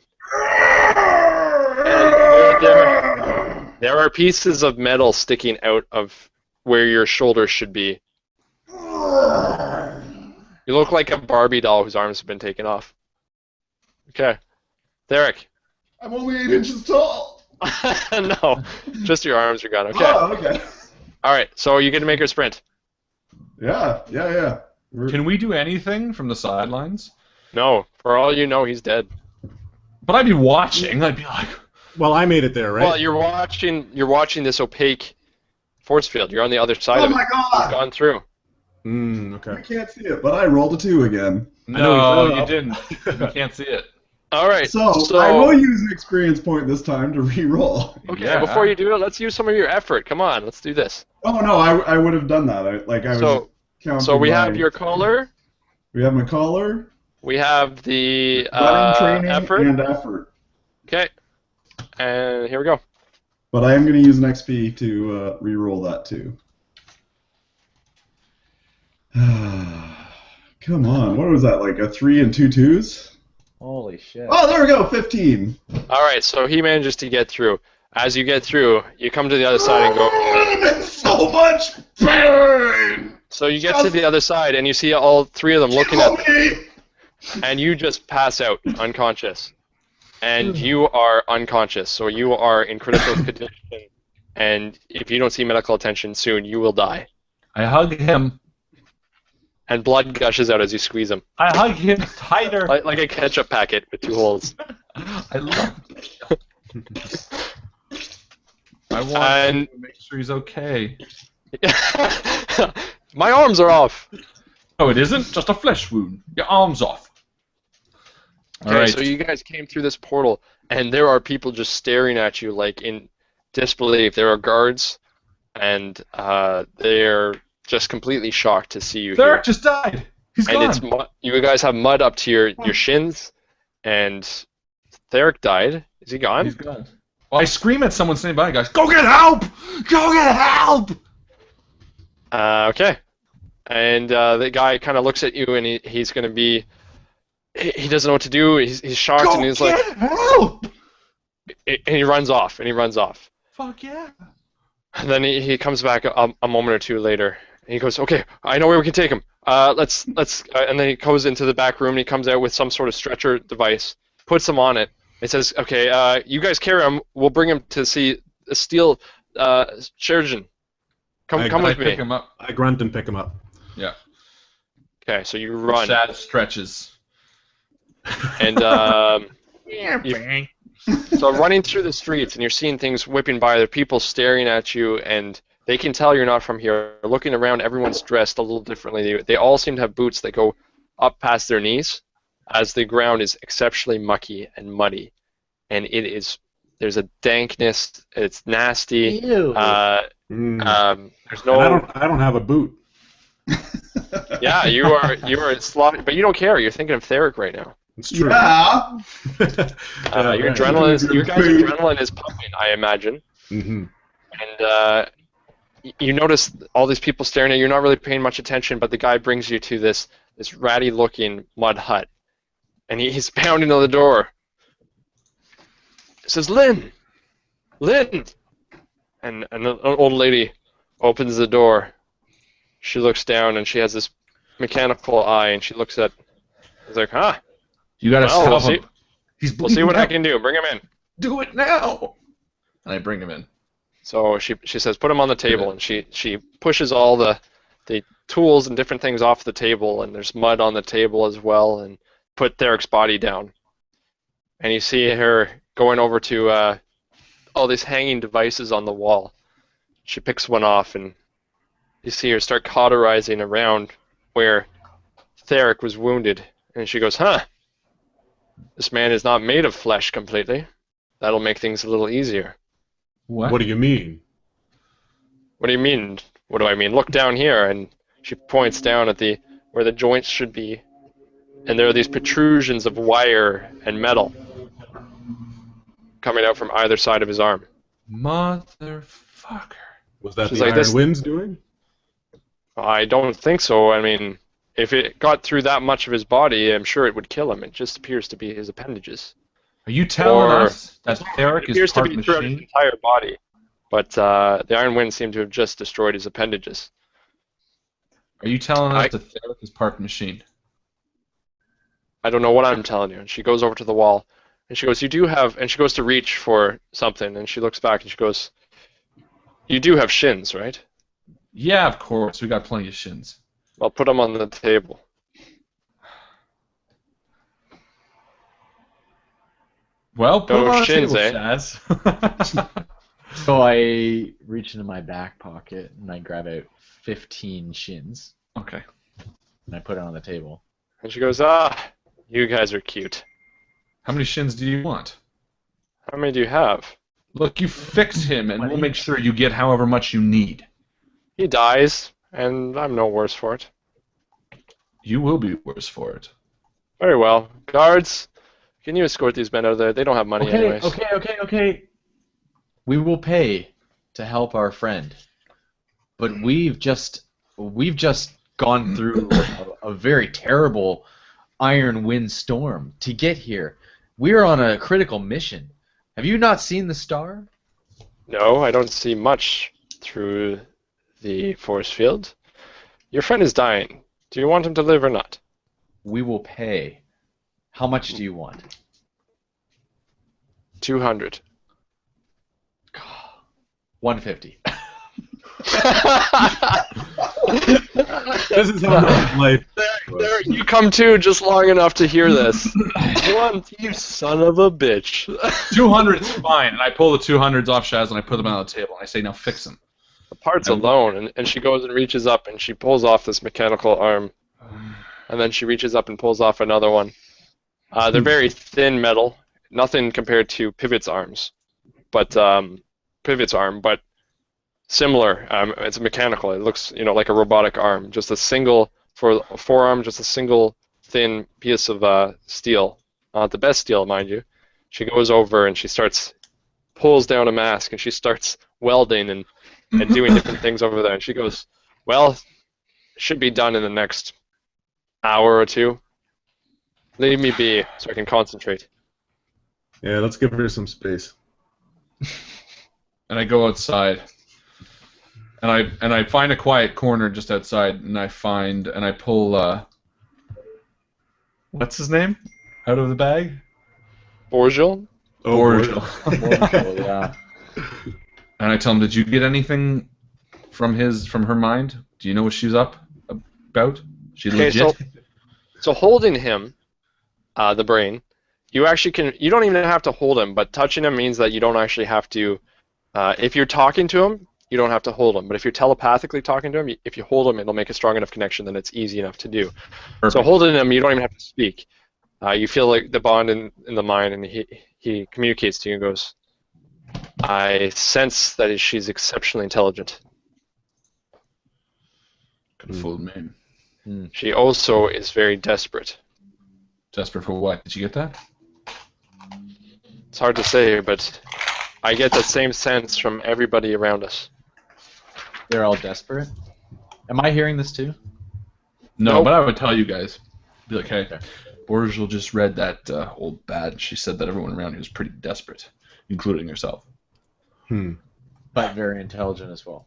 And there are pieces of metal sticking out of where your shoulders should be. You look like a Barbie doll whose arms have been taken off. Okay. Thic. I'm only 8 inches tall. No, just your arms are gone. Okay. Oh, okay. All right. So you get to make your sprint. Yeah. Can we do anything from the sidelines? No. For all you know, he's dead. But I'd be watching. I'd be like, Well, I made it there, right? Well, you're watching this opaque force field. You're on the other side Oh of it. my He's god! gone through. Okay. I can't see it, but I rolled a 2 again. no, you didn't. You can't see it. All right. So I will use an experience point this time to re-roll. Okay, Yeah. before you do it, let's use some of your effort. Come on, let's do this. Oh no, I would have done that. I was counting. So we have your collar. We have my collar. We have the Running training effort. and effort. Okay. And here we go. But I am going to use an XP to re-roll that too. Come on, what was that? Like a 3 and 2 2s? Holy shit. Oh, there we go, 15. All right, so he manages to get through. As you get through, you come to the other side and go. It's so much pain. So you get to the other side and you see all three of them looking at me. and you just pass out unconscious. And you are unconscious, so you are in critical condition. And if you don't see medical attention soon, you will die. I hug him. And blood gushes out as you squeeze him. I hug him tighter. Like a ketchup packet with 2 holes. I love it. I want to make sure he's okay. My arms are off. No, it isn't. Just a flesh wound. Your arm's off. Okay, All right. so you guys came through this portal, and there are people just staring at you like in disbelief. There are guards, and they're just completely shocked to see you here. Thic just died. He's And gone. you guys have mud up to your shins, and Thic died. Is he gone? He's gone. Well, I scream at someone standing by, guys. Go get help! Go get help! Okay. And the guy kind of looks at you, and he's going to be... He doesn't know what to do. He's shocked, Go and he's get like... help! And he runs off, Fuck yeah. And then he comes back a moment or two later, and he goes, "Okay, I know where we can take him. Let's." And then he goes into the back room, and he comes out with some sort of stretcher device, puts him on it. He says, "Okay, you guys carry him. We'll bring him to see a steel surgeon. Come with me." Pick him up. I grunt and pick him up. Yeah. Okay, so you run, Shad stretches. and so running through the streets, and you're seeing things whipping by. There are people staring at you, and they can tell you're not from here. Looking around, everyone's dressed a little differently. They all seem to have boots that go up past their knees, as the ground is exceptionally mucky and muddy, and there's a dankness. It's nasty. Ew. There's no. I don't have a boot. Yeah, you are slotted, but you don't care. You're thinking of Thic right now. It's true. Yeah. Your guys' adrenaline is pumping, I imagine. Mm-hmm. And you notice all these people staring at you. You're not really paying much attention, but the guy brings you to this ratty-looking mud hut, and he's pounding on the door. He says, "Lynn, Lynn," and an old lady opens the door. She looks down, and she has this mechanical eye, and she looks at. He's like, "Huh." You gotta Well, stop him. He's We'll see what I can do. Bring him in. Do it now. And I bring him in. So she says, "Put him on the table," and she pushes all the tools and different things off the table, and there's mud on the table as well, and put Thic's body down. And you see her going over to all these hanging devices on the wall. She picks one off, and you see her start cauterizing around where Thic was wounded, and she goes, "Huh, this man is not made of flesh completely. That'll make things a little easier." What do you mean? "What do you mean? What do I mean? Look down here," and she points down at where the joints should be, and there are these protrusions of wire and metal coming out from either side of his arm. Motherfucker. Was that She's the like, Iron "This- Wind's doing? I don't think so. I mean, if it got through that much of his body, I'm sure it would kill him. It just appears to be his appendages. Are you telling Or- us that Thic It is appears to part be throughout his machine? entire body, but the Iron Wind seemed to have just destroyed his appendages. Are you telling us I- that Thic is part machine? I don't know what I'm telling you. And she goes over to the wall, and she goes, "You do have," and she goes to reach for something, and she looks back, and she goes, "You do have shins, right? Yeah, of course. We got plenty of shins. I'll put them on the table." Well, put No them on the shins, table, eh? Shaz. So I reach into my back pocket and I grab out 15 shins Okay. and I put it on the table. And she goes, "You guys are cute." How many shins do you want? How many do you have? Look, you fix him, and we'll make sure you get however much you need. He dies, and I'm no worse for it. You will be worse for it. Very well. Guards, can you escort these men out of there? They don't have money anyways. Okay. We will pay to help our friend, but we've just gone through a very terrible iron wind storm to get here. We're on a critical mission. Have you not seen the star? No, I don't see much through the force field. Your friend is dying. Do you want him to live or not? We will pay. How much do you want? 200. 150. This is how life. There, you come to just long enough to hear this. You son of a bitch. 200's fine, and I pull the 200s off Shaz and I put them on the table. And I say, now fix them. The part's alone, and she goes and reaches up and she pulls off this mechanical arm, and then she reaches up and pulls off another one. They're very thin metal, nothing compared to Pivot's arms, but Pivot's arm, but similar. It's mechanical. It looks, like a robotic arm, just a single for a forearm, just a single thin piece of steel, the best steel, mind you. She goes over and she pulls down a mask and she starts welding and doing different things over there. And she goes, well, it should be done in the next hour or two. Leave me be so I can concentrate. Yeah, let's give her some space. And I go outside. And I find a quiet corner just outside, and I pull what's his name out of the bag? Borgil? Oh, Borgil. Wonderful, yeah. And I tell him, did you get anything from her mind? Do you know what she's up about? She legit? So holding him, the brain, you don't even have to hold him, but touching him means that you don't actually have to, if you're talking to him, you don't have to hold him. But if you're telepathically talking to him, if you hold him, it'll make a strong enough connection that it's easy enough to do. Perfect. So holding him, you don't even have to speak. You feel like the bond in the mind, and he communicates to you and goes, I sense that she's exceptionally intelligent. Could have fooled me. She also is very desperate. Desperate for what? Did you get that? It's hard to say, but I get that same sense from everybody around us. They're all desperate? Am I hearing this too? No, Nope. but I would tell you guys. Be like, hey, Borgil just read that old bat. She said that everyone around here was pretty desperate, including herself. But very intelligent as well.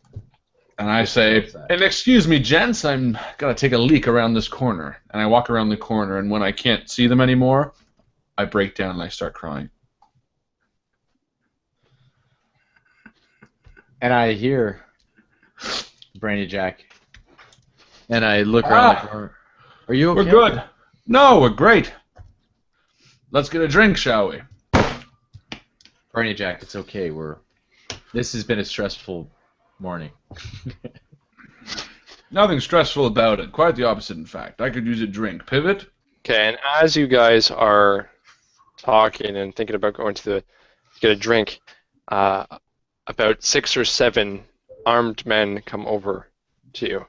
And I say, and excuse me, gents, I'm gonna take a leak around this corner. And I walk around the corner, and when I can't see them anymore, I break down and I start crying. And I hear Brandy Jack, and I look around the corner. Are you okay? We're good. No, we're great. Let's get a drink, shall we? Brandy Jack, it's okay. This has been a stressful morning. Nothing stressful about it. Quite the opposite, in fact. I could use a drink. Pivot? Okay, and as you guys are talking and thinking about going to get a drink, about 6 or 7 armed men come over to you.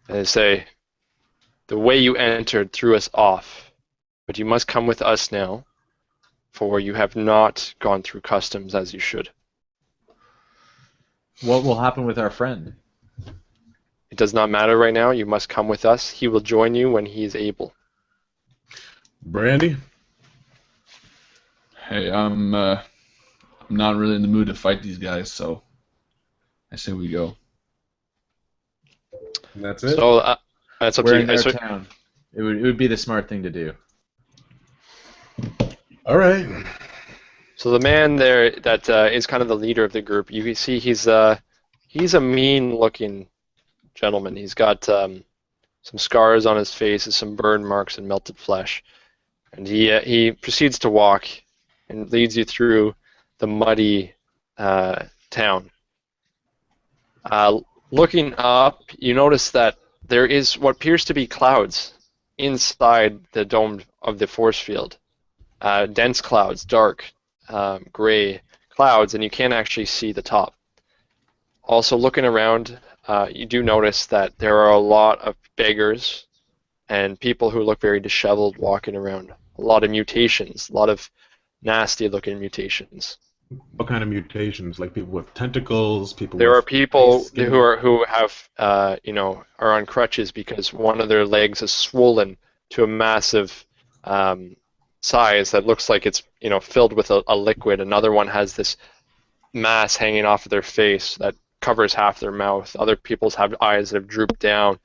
And they say, the way you entered threw us off, but you must come with us now, for you have not gone through customs as you should. What will happen with our friend? It does not matter right now. You must come with us. He will join you when he is able. Brandy? Hey, I'm not really in the mood to fight these guys, so I say we go. And that's it? So that's up We're to in you. their town. It would be the smart thing to do. All right. So the man there that is kind of the leader of the group, you can see he's a mean-looking gentleman. He's got some scars on his face, and some burn marks and melted flesh, and he proceeds to walk and leads you through the muddy town. Looking up, you notice that there is what appears to be clouds inside the dome of the force field. dense clouds, dark, gray clouds, and you can't actually see the top. Also, looking around, you do notice that there are a lot of beggars and people who look very disheveled walking around. A lot of mutations, a lot of nasty-looking mutations. What kind of mutations? Like people with tentacles, people There with are people skin? who have are on crutches because one of their legs is swollen to a massive size that looks like it's filled with a liquid. Another one has this mass hanging off of their face that covers half their mouth. Other people's have eyes that have drooped down.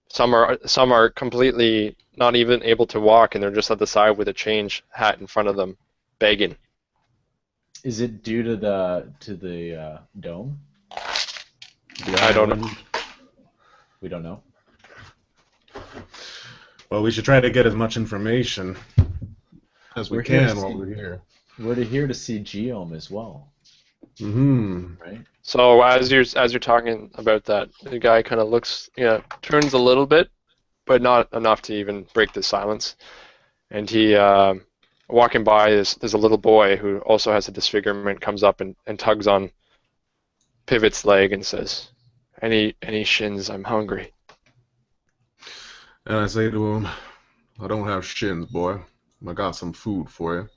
Some are completely not even able to walk, and they're just at the side with a change hat in front of them, begging. Is it due to the dome? I don't know. We don't know. Well, we should try to get as much information as we can while we're here. We're here to see Giam as well. Mm-hmm. Right. So as you're talking about that, the guy kind of looks, turns a little bit, but not enough to even break the silence. And he, walking by, there's a little boy who also has a disfigurement, comes up and tugs on Pivot's leg and says, "Any shins? I'm hungry." And I say to him, "I don't have shins, boy. I got some food for you."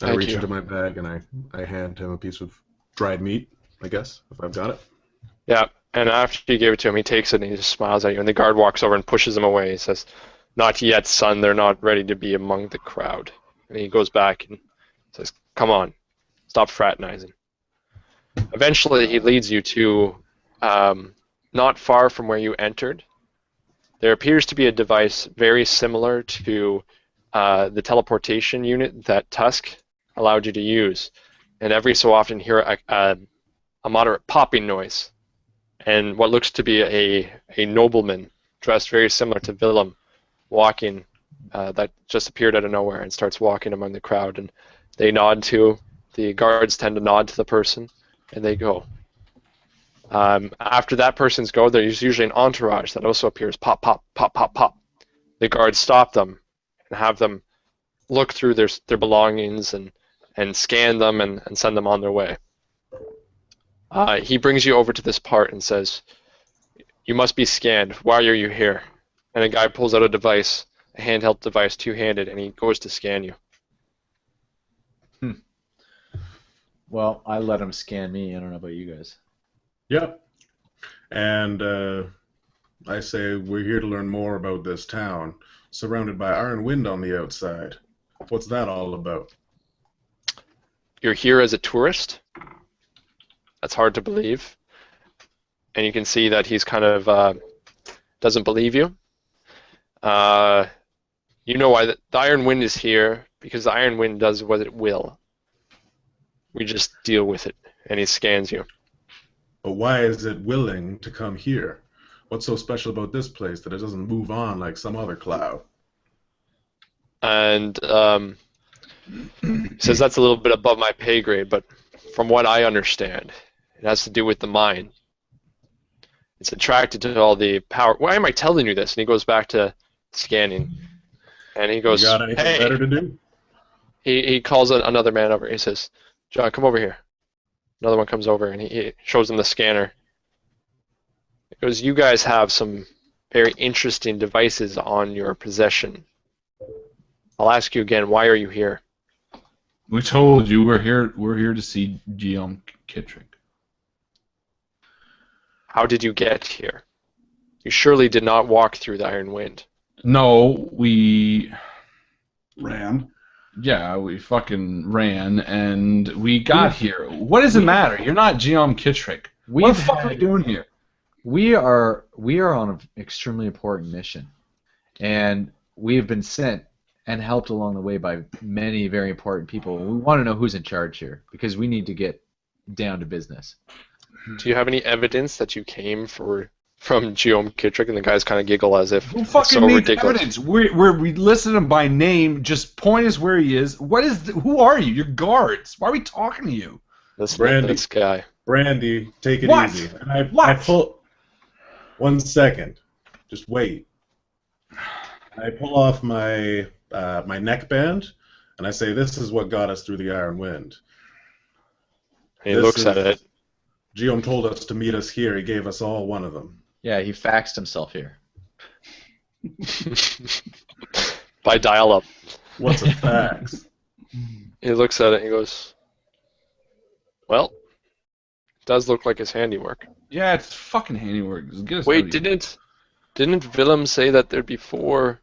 I Thank reach you. into my bag and I hand him a piece of dried meat, I guess, if I've got it. Yeah, and after you give it to him, he takes it and he just smiles at you. And the guard walks over and pushes him away. He says, "Not yet, son. They're not ready to be among the crowd." And he goes back and says, "Come on, stop fraternizing." Eventually, he leads you to not far from where you entered. There appears to be a device very similar to the teleportation unit that Tusk allowed you to use. And every so often you hear a moderate popping noise. And what looks to be a nobleman dressed very similar to Willem walking that just appeared out of nowhere and starts walking among the crowd. And they nod to, the guards tend to nod to the person, and they go. After that person's go, there's usually an entourage that also appears. Pop, pop, pop, pop, pop. The guards stop them and have them look through their belongings and scan them and send them on their way. He brings you over to this part and says, "You must be scanned. Why are you here?" And a guy pulls out a device, a handheld device, two-handed, and he goes to scan you. Well, I let him scan me. I don't know about you guys. Yep. And I say, we're here to learn more about this town, surrounded by iron wind on the outside. What's that all about? You're here as a tourist. That's hard to believe. And you can see that he's kind of doesn't believe you. You know why the iron wind is here, because the iron wind does what it will. We just deal with it, and he scans you. But why is it willing to come here? What's so special about this place that it doesn't move on like some other cloud? And he says that's a little bit above my pay grade, but from what I understand, it has to do with the mind. It's attracted to all the power. Why am I telling you this? And he goes back to scanning, and he goes, You got anything "Hey." better to do? He calls another man over. He says, "John, come over here." Another one comes over, and he shows him the scanner. He goes, "You guys have some very interesting devices on your possession. I'll ask you again, why are you here?" We told you we're here to see Giam Kitrick. "How did you get here? You surely did not walk through the iron wind." No, we Ran. Yeah, we fucking ran and we got here. What does it matter? You're not Giam Kitrick. What the fuck are we doing here? We are on an extremely important mission, and we have been sent and helped along the way by many very important people. We want to know who's in charge here because we need to get down to business. Do you have any evidence that you came from Giam Kitrick? And the guys kind of giggle as if Who it's fucking so needs ridiculous. evidence? We listed him by name. Just point us where he is. Who are you? You're guards. Why are we talking to you? This Brandy. guy. Brandy, take it What? easy. And I What? pull. 1 second. Just wait. I pull off my my neckband, and I say, "This is what got us through the Iron Wind." He looks at it. Giam told us to meet us here. He gave us all one of them. Yeah, he faxed himself here. By dial-up. What's a fax? He looks at it and he goes, well, it does look like his handiwork. Yeah, it's fucking handiwork. Get us Wait, out of here. didn't Willem say that there'd be 4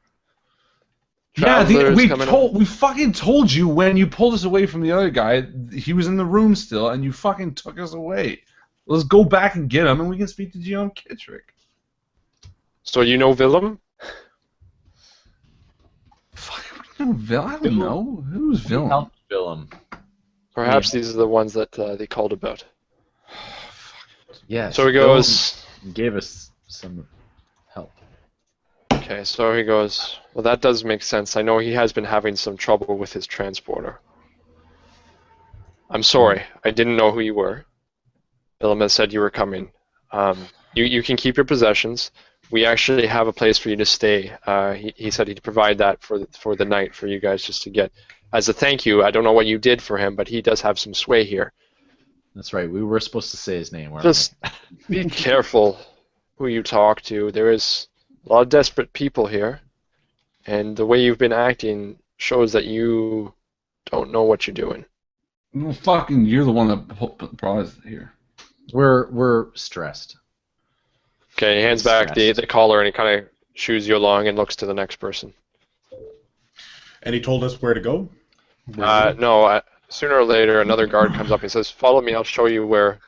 Yeah, travelers coming up? we fucking told you when you pulled us away from the other guy. He was in the room still, and you fucking took us away. Let's go back and get him, and we can speak to Giam Kitrick. So you know Willem? Fuck, I don't know. Who's Willem? Willem. Perhaps these are the ones that they called about. Yes. So he goes, Willem gave us some help. okay, so he goes, well, that does make sense. I know he has been having some trouble with his transporter. I'm sorry, I didn't know who you were. Willem has said you were coming. You can keep your possessions. We actually have a place for you to stay. He said he'd provide that for the night for you guys just to get. As a thank you, I don't know what you did for him, but he does have some sway here. That's right. We were supposed to say his name, weren't Just be careful who you talk to. There is a lot of desperate people here, and the way you've been acting shows that you don't know what you're doing. Well, fucking, you're the one that brought us here. we? We're stressed. Okay, he hands back the collar and he kind of shoos you along and looks to the next person. And he told us where to go? No, sooner or later another guard comes up and says, follow me, I'll show you where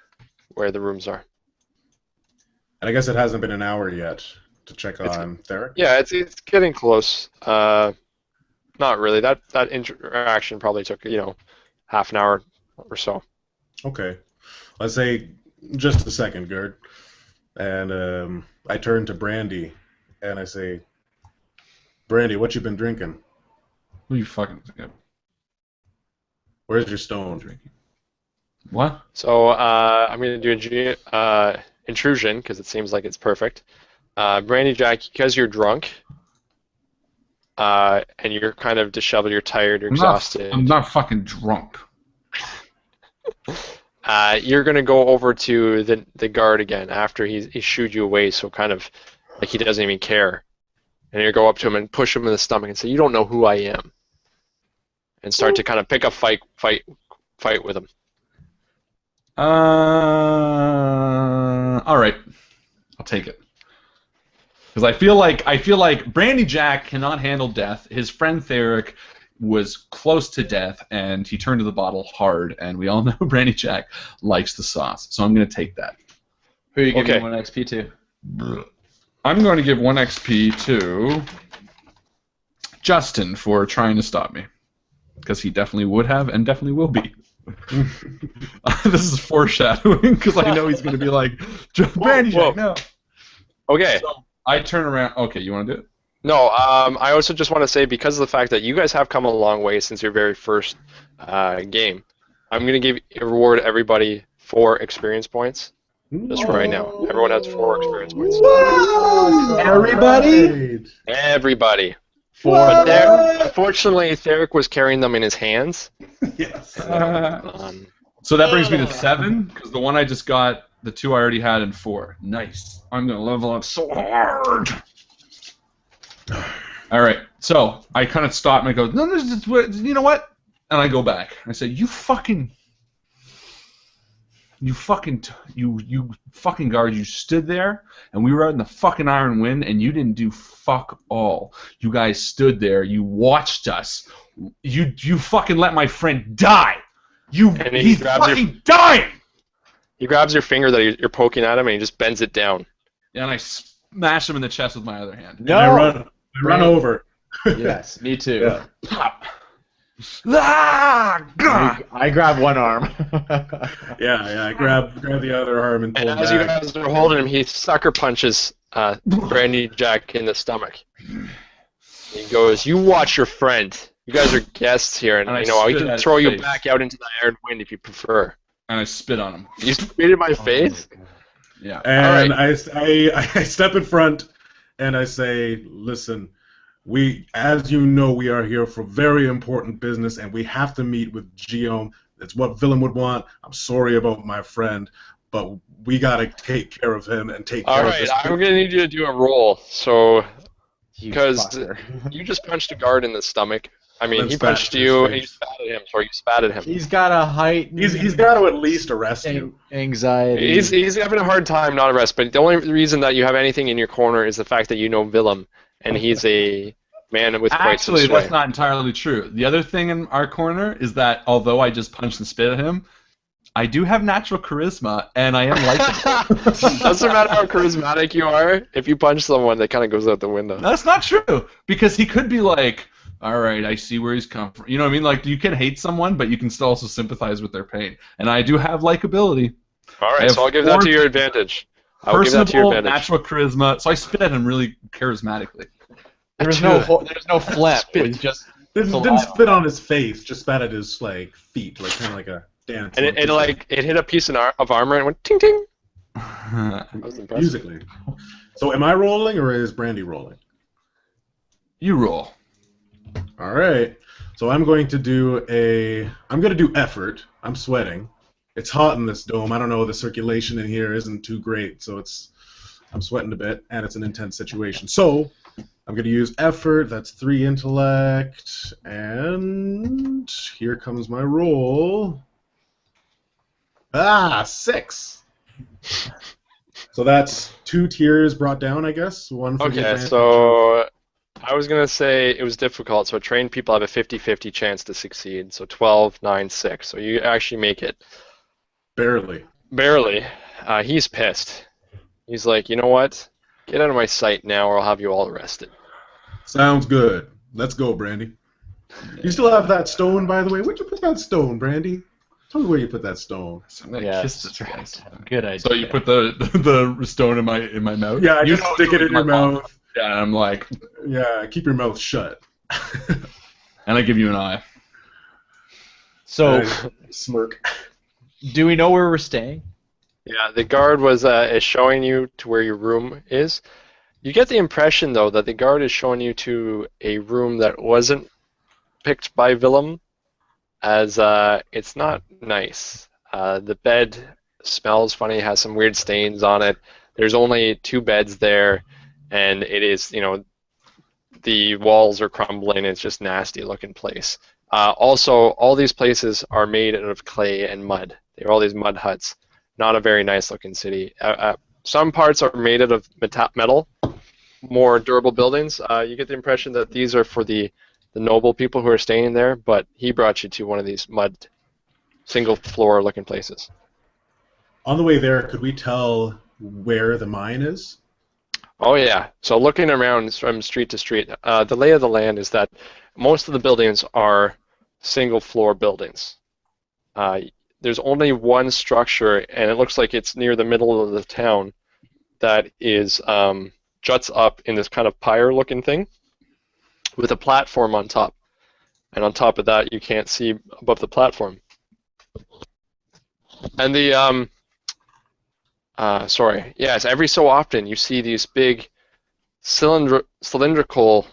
the rooms are. And I guess it hasn't been an hour yet to check on Thic? Yeah, it's getting close. Not really. That interaction probably took, half an hour or so. Okay. Let's say just a second, Gerd. And I turn to Brandy and I say, Brandy, what you been drinking? Who you fucking think of? Where's your stone? Drinking. What? So I'm going to do a intrusion because it seems like it's perfect. Brandy Jack, because you're drunk and you're kind of disheveled, you're tired, you're exhausted. I'm not fucking drunk. You're going to go over to the guard again after he shooed you away, so kind of like he doesn't even care. And you go up to him and push him in the stomach and say, you don't know who I am. And start to kind of pick a fight with him. All right, I'll take it. Because I feel like Brandy Jack cannot handle death. His friend Thic was close to death, and he turned to the bottle hard. And we all know Brandy Jack likes the sauce, so I'm going to take that. Who are you giving Okay. 1 XP to? I'm going to give 1 XP to Justin for trying to stop me, because he definitely would have and definitely will be. This is foreshadowing because I know he's going to be like, Brandy Jack, no. Okay. So I turn around. Okay, you want to do it? No, I also just want to say, because of the fact that you guys have come a long way since your very first game, I'm going to reward everybody 4 experience points. Just for right now. Everyone has 4 experience points. Everybody? Everybody. But unfortunately, Thic was carrying them in his hands. Yes. So that brings me to 7, because the one I just got, the 2 I already had, and 4. Nice. I'm going to level up so hard. All right. So I kind of stop and I go, no, you know what? And I go back. I say, you fucking guard, you stood there, and we were out in the fucking Iron Wind, and you didn't do fuck all. You guys stood there, you watched us. You fucking let my friend die. He's fucking dying. He grabs your finger that you're poking at him, and he just bends it down. And I smash him in the chest with my other hand. No! I run over. Yes, me too. Yeah. Pop. Ah, God. I grab one arm. Yeah, I grab the other arm and pull And him as you back. guys are holding him, he sucker punches Brandy Jack in the stomach. He goes, you watch your friend. You guys are guests here, and And I I spit can at throw his you face. back out into the Iron Wind if you prefer. And I spit on him. You spit in my face? Yeah. And All I step in front and I say, listen, As you know, we are here for very important business, and we have to meet with Giam. That's what Willem would want. I'm sorry about my friend, but we gotta take care of him and take care of this. I'm gonna need you to do a roll. So, You because fucker. you just punched a guard in the stomach. I mean, Then he spat punched in his you, face. and you spat at him. Sorry, you spat at him. He's got a heightened He's got to at least arrest you. anxiety. He's having a hard time not arrest, but the only reason that you have anything in your corner is the fact that you know Willem, and he's a man with quite some Actually, sway. that's not entirely true. The other thing in our corner is that although I just punched and spit at him, I do have natural charisma, and I am likable. Doesn't matter how charismatic you are. If you punch someone, that kind of goes out the window. That's not true, because he could be like, all right, I see where he's come from. You know what I mean? Like, you can hate someone, but you can still also sympathize with their pain. And I do have likability. All right, so I'll give that to your advantage. I'll give that to your Personable, advantage. natural charisma. So I spit at him really charismatically. There's no phlegm. Spit. It was just Didn't spit on his face, just spat at his feet, like kind of like a dance. And it hit a piece of armor and went ting ting. That was impressive. musically. So am I rolling or is Brandy rolling? You roll. All right. So I'm going to do effort. I'm sweating. It's hot in this dome. I don't know. The circulation in here isn't too great, so I'm sweating a bit, and it's an intense situation. So I'm going to use effort. That's 3 intellect, and here comes my roll. 6. So that's 2 tiers brought down, I guess. One for the Okay, advantage. so I was going to say it was difficult, so trained people have a 50-50 chance to succeed. So 12, 9, 6. So you actually make it. Barely. Barely. He's pissed. He's like, you know what? Get out of my sight now or I'll have you all arrested. Sounds good. Let's go, Brandy. You still have that stone, by the way? Where'd you put that stone, Brandy? Tell me where you put that stone. So I'm gonna Yeah, kiss this that's guy. right. Good idea. So you put the stone in my mouth? Yeah, You just know stick it in your mouth. Yeah, and I'm like, Yeah, keep your mouth shut. and I give you an eye. So, Smirk. do we know where we're staying? Yeah, the guard is showing you to where your room is. You get the impression, though, that the guard is showing you to a room that wasn't picked by Willem, as it's not nice. The bed smells funny, has some weird stains on it. There's only 2 beds there, and it is, the walls are crumbling. It's just nasty looking place. Also, all these places are made out of clay and mud. They're all these mud huts. Not a very nice looking city. Some parts are made out of metal, more durable buildings. You get the impression that these are for the noble people who are staying there, but he brought you to one of these mud, single floor looking places. On the way there, could we tell where the mine is? Oh yeah. So looking around from street to street, the lay of the land is that most of the buildings are single floor buildings. There's only one structure, and it looks like it's near the middle of the town, that is juts up in this kind of pyre-looking thing with a platform on top. And on top of that, you can't see above the platform. And the yes, every so often you see these big cylindrical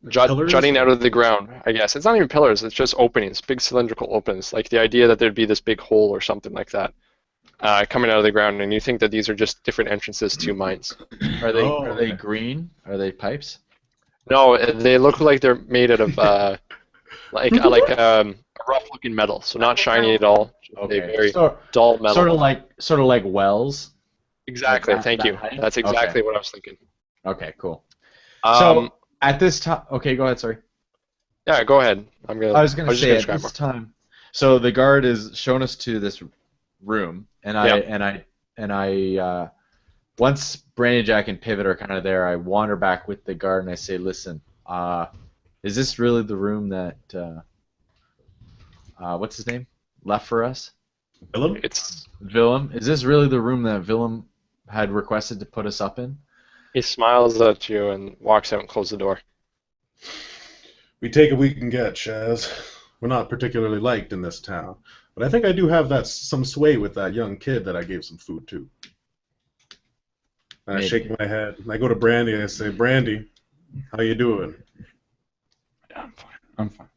jutting out of the ground, I guess. It's not even pillars, it's just openings, big cylindrical openings, like the idea that there'd be this big hole or something like that coming out of the ground, and you think that these are just different entrances to mines. Are they green? Are they pipes? No, they look like they're made out of like rough-looking metal, so not shiny at all. Okay. They very dull metal. Sort of like wells. Exactly. Like that- Thank that you. height? That's exactly Okay. what I was thinking. Okay, cool. So at this time, okay, go ahead. Sorry. Yeah, go ahead. I was going to say at this time. So the guard is showing us to this room, and I once Brandy Jack and Pivot are kind of there, I wander back with the guard and I say, "Listen, is this really the room that what's his name left for us? Willem? It's Willem. Is this really the room that Willem had requested to put us up in?" He smiles at you and walks out and closes the door. We take what we can get, Shaz. We're not particularly liked in this town, but I think I do have some sway with that young kid that I gave some food to. I shake my head. I go to Brandy and I say, Brandy, how you doing? Yeah, I'm fine.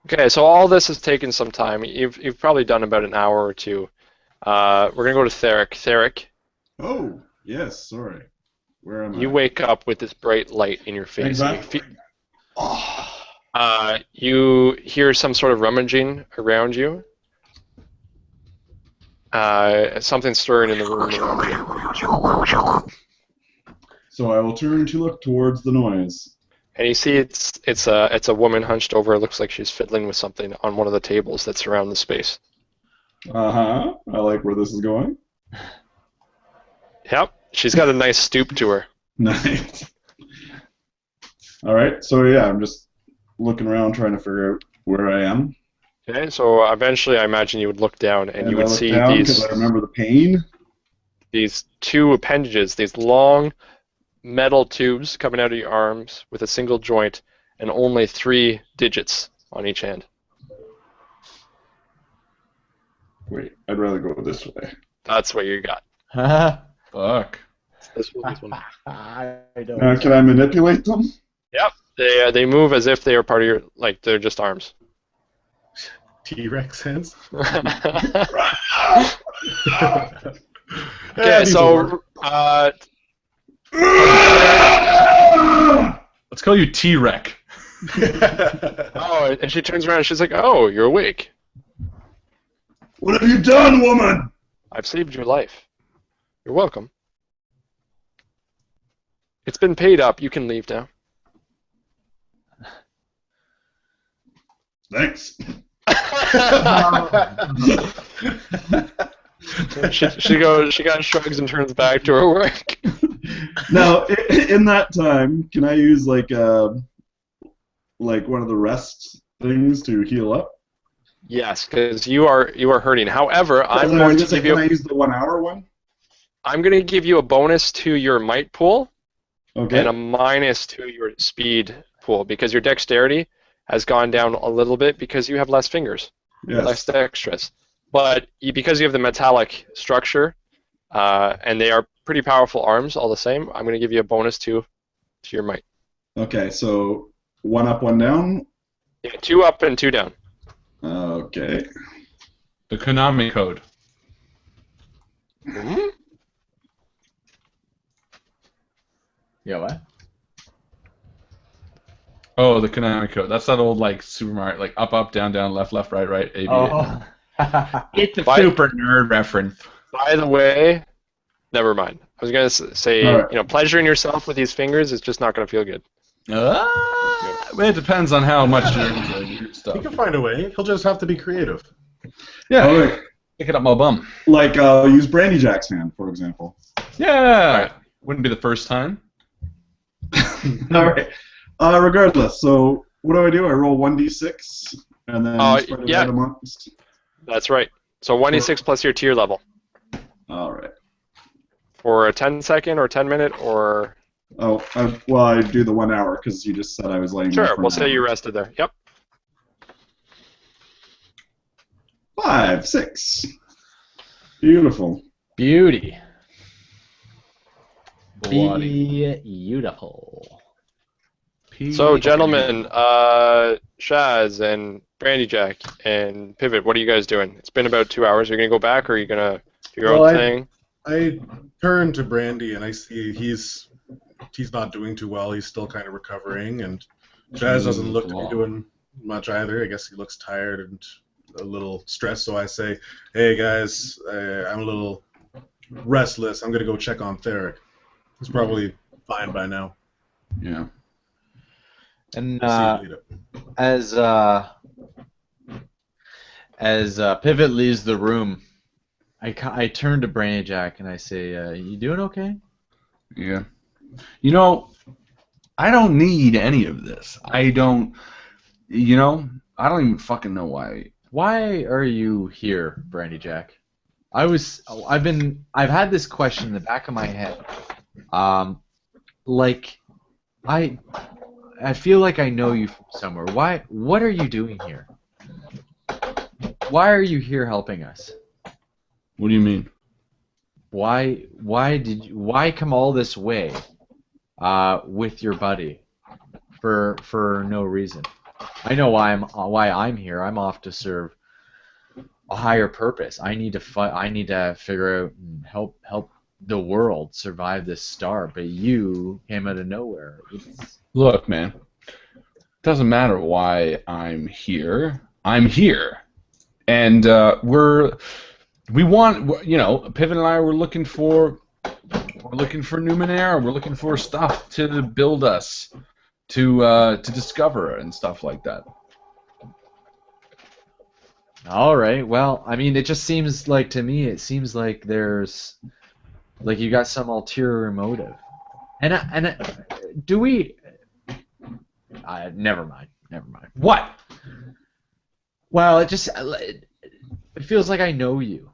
Okay, so all this has taken some time. You've probably done about an hour or two. We're gonna go to Thic. Thic, Oh, yes, sorry. Where am I? you wake up with this bright light in your face. Exactly. You hear some sort of rummaging around you. Something stirring in the room around you. So I will turn to look towards the noise. And you see it's a woman hunched over. It looks like she's fiddling with something on one of the tables that surround the space. Uh-huh. I like where this is going. Yep, she's got a nice stoop to her. Nice. All right, so yeah, I'm just looking around trying to figure out where I am. Okay, so eventually I imagine you would look down and you would see because I remember the pain. these two appendages, these long metal tubes coming out of your arms with a single joint and only 3 digits on each hand. Wait, I'd rather go this way. That's what you got. Fuck. This one. I don't Now, can I manipulate them? Yep, they move as if they are part of your, like they're just arms. T-Rex hands? Okay, so Let's call you T-Rex. oh, and she turns around and she's like, "Oh, you're awake. What have you done, woman? I've saved your life. You're welcome. It's been paid up. You can leave now." Thanks. she kind of shrugs and turns back to her work. Now, in that time, can I use like one of the rest things to heal up? Yes, because you are hurting. However, I'm going to give you. Can I use the 1 hour one? I'm going to give you a bonus to your might pool Okay. and a minus to your speed pool because your dexterity has gone down a little bit because you have less fingers, less dexterous. But because you have the metallic structure, and they are pretty powerful arms all the same, I'm going to give you a bonus to your might. Okay, so 1 up, 1 down. Yeah, 2 up and 2 down. Okay. The Konami code. Mm-hmm. Yeah, what? Oh, the Konami code. That's that old like Super Mario, like up, up, down, down, left, left, right, right, A, B, Oh. It's a super nerd reference. By the way, never mind. I was going to say, right. Pleasuring yourself with these fingers is just not going to feel good. It depends on how much you're into your stuff. He can find a way. He'll just have to be creative. Yeah. All right. Pick it up my bum. Like use Brandy Jack's hand, for example. Yeah. Right. Wouldn't be the first time. All right. Regardless, so what do? I roll 1d6 and then spread it out amongst. That's right. So 1d6 plus your tier level. All right. For a 10-second or 10-minute or... Oh, I do the 1 hour because you just said I was laying there Sure, for we'll an say hour. you rested there. Yep. 5, 6. Beautiful. Beauty. Bloody. Beautiful. So, gentlemen, Shaz and Brandy Jack and Pivot, what are you guys doing? It's been about 2 hours. Are you going to go back or are you going to do your own thing? I turn to Brandy and I see he's not doing too well. He's still kind of recovering, and Shaz doesn't look to be doing much either. I guess he looks tired and a little stressed. So I say, "Hey guys, I'm a little restless. I'm gonna go check on Thic. He's probably fine by now." Yeah. And See you later. as Pivot leaves the room, I turn to Brandy Jack and I say, "You doing okay?" Yeah. I don't need any of this. I don't even fucking know why. Why are you here, Brandy Jack? I've had this question in the back of my head. I feel like I know you from somewhere. What are you doing here? Why are you here helping us? What do you mean? why come all this way with your buddy for no reason? I know why I'm here. I'm off to serve a higher purpose. I need to figure out and help the world survive this star. But you came out of nowhere. Look, man. Doesn't matter why I'm here. I'm here, and we want, you know, Pivot and I were looking for Numenera. We're looking for stuff to build us, to discover and stuff like that. All right. Well, I mean, it just seems like to me, it seems like there's like you got some ulterior motive, and do we? Never mind. What? Well, it feels like I know you.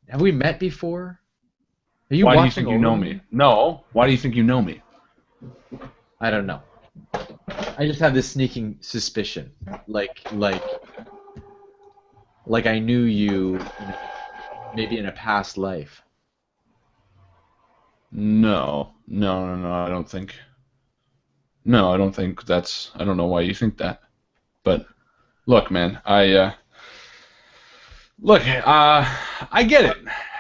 Have we met before? Are you Why do you watching think you know over me? No. Why do you think you know me? I don't know. I just have this sneaking suspicion, like I knew you, maybe in a past life. No, I don't think. No, I don't think that's. I don't know why you think that, but look, man, I get it.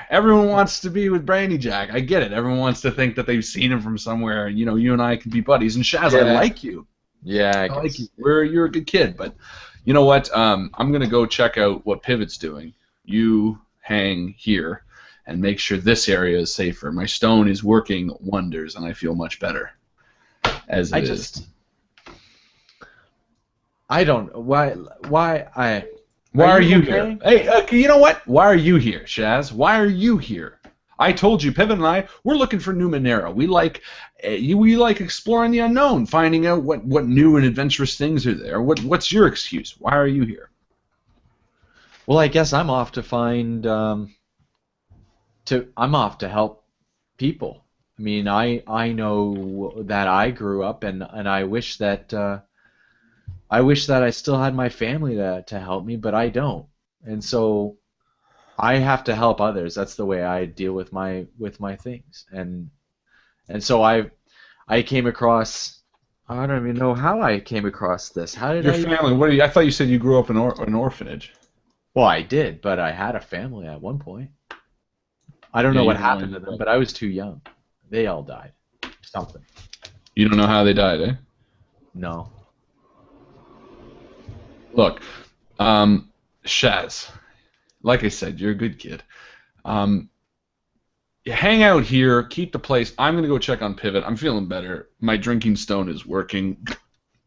Everyone wants to be with Brandy Jack. I get it. Everyone wants to think that they've seen him from somewhere. You know, you and I can be buddies. And Shaz, I like you. Yeah, I like you. You're a good kid, but you know what? I'm gonna go check out what Pivot's doing. You hang here and make sure this area is safer. My stone is working wonders, and I feel much better. As it is. I don't. Why are you here? Hey, you know what? Why are you here, Shaz? Why are you here? I told you, Pivot and I, we're looking for Numenera. We like exploring the unknown, finding out what new and adventurous things are there. What's your excuse? Why are you here? Well, I guess I'm off to find. I'm off to help people. I mean, I know that I grew up, and I wish that I still had my family to help me, but I don't, and so I have to help others. That's the way I deal with my things, and so I came across. I don't even know how I came across this. How did your family? What? I thought you said you grew up in an orphanage. Well, I did, but I had a family at one point. I don't know what happened to them, but I was too young. They all died. Something. You don't know how they died, eh? No. Look, Shaz, like I said, you're a good kid. You hang out here, keep the place. I'm going to go check on Pivot. I'm feeling better. My drinking stone is working.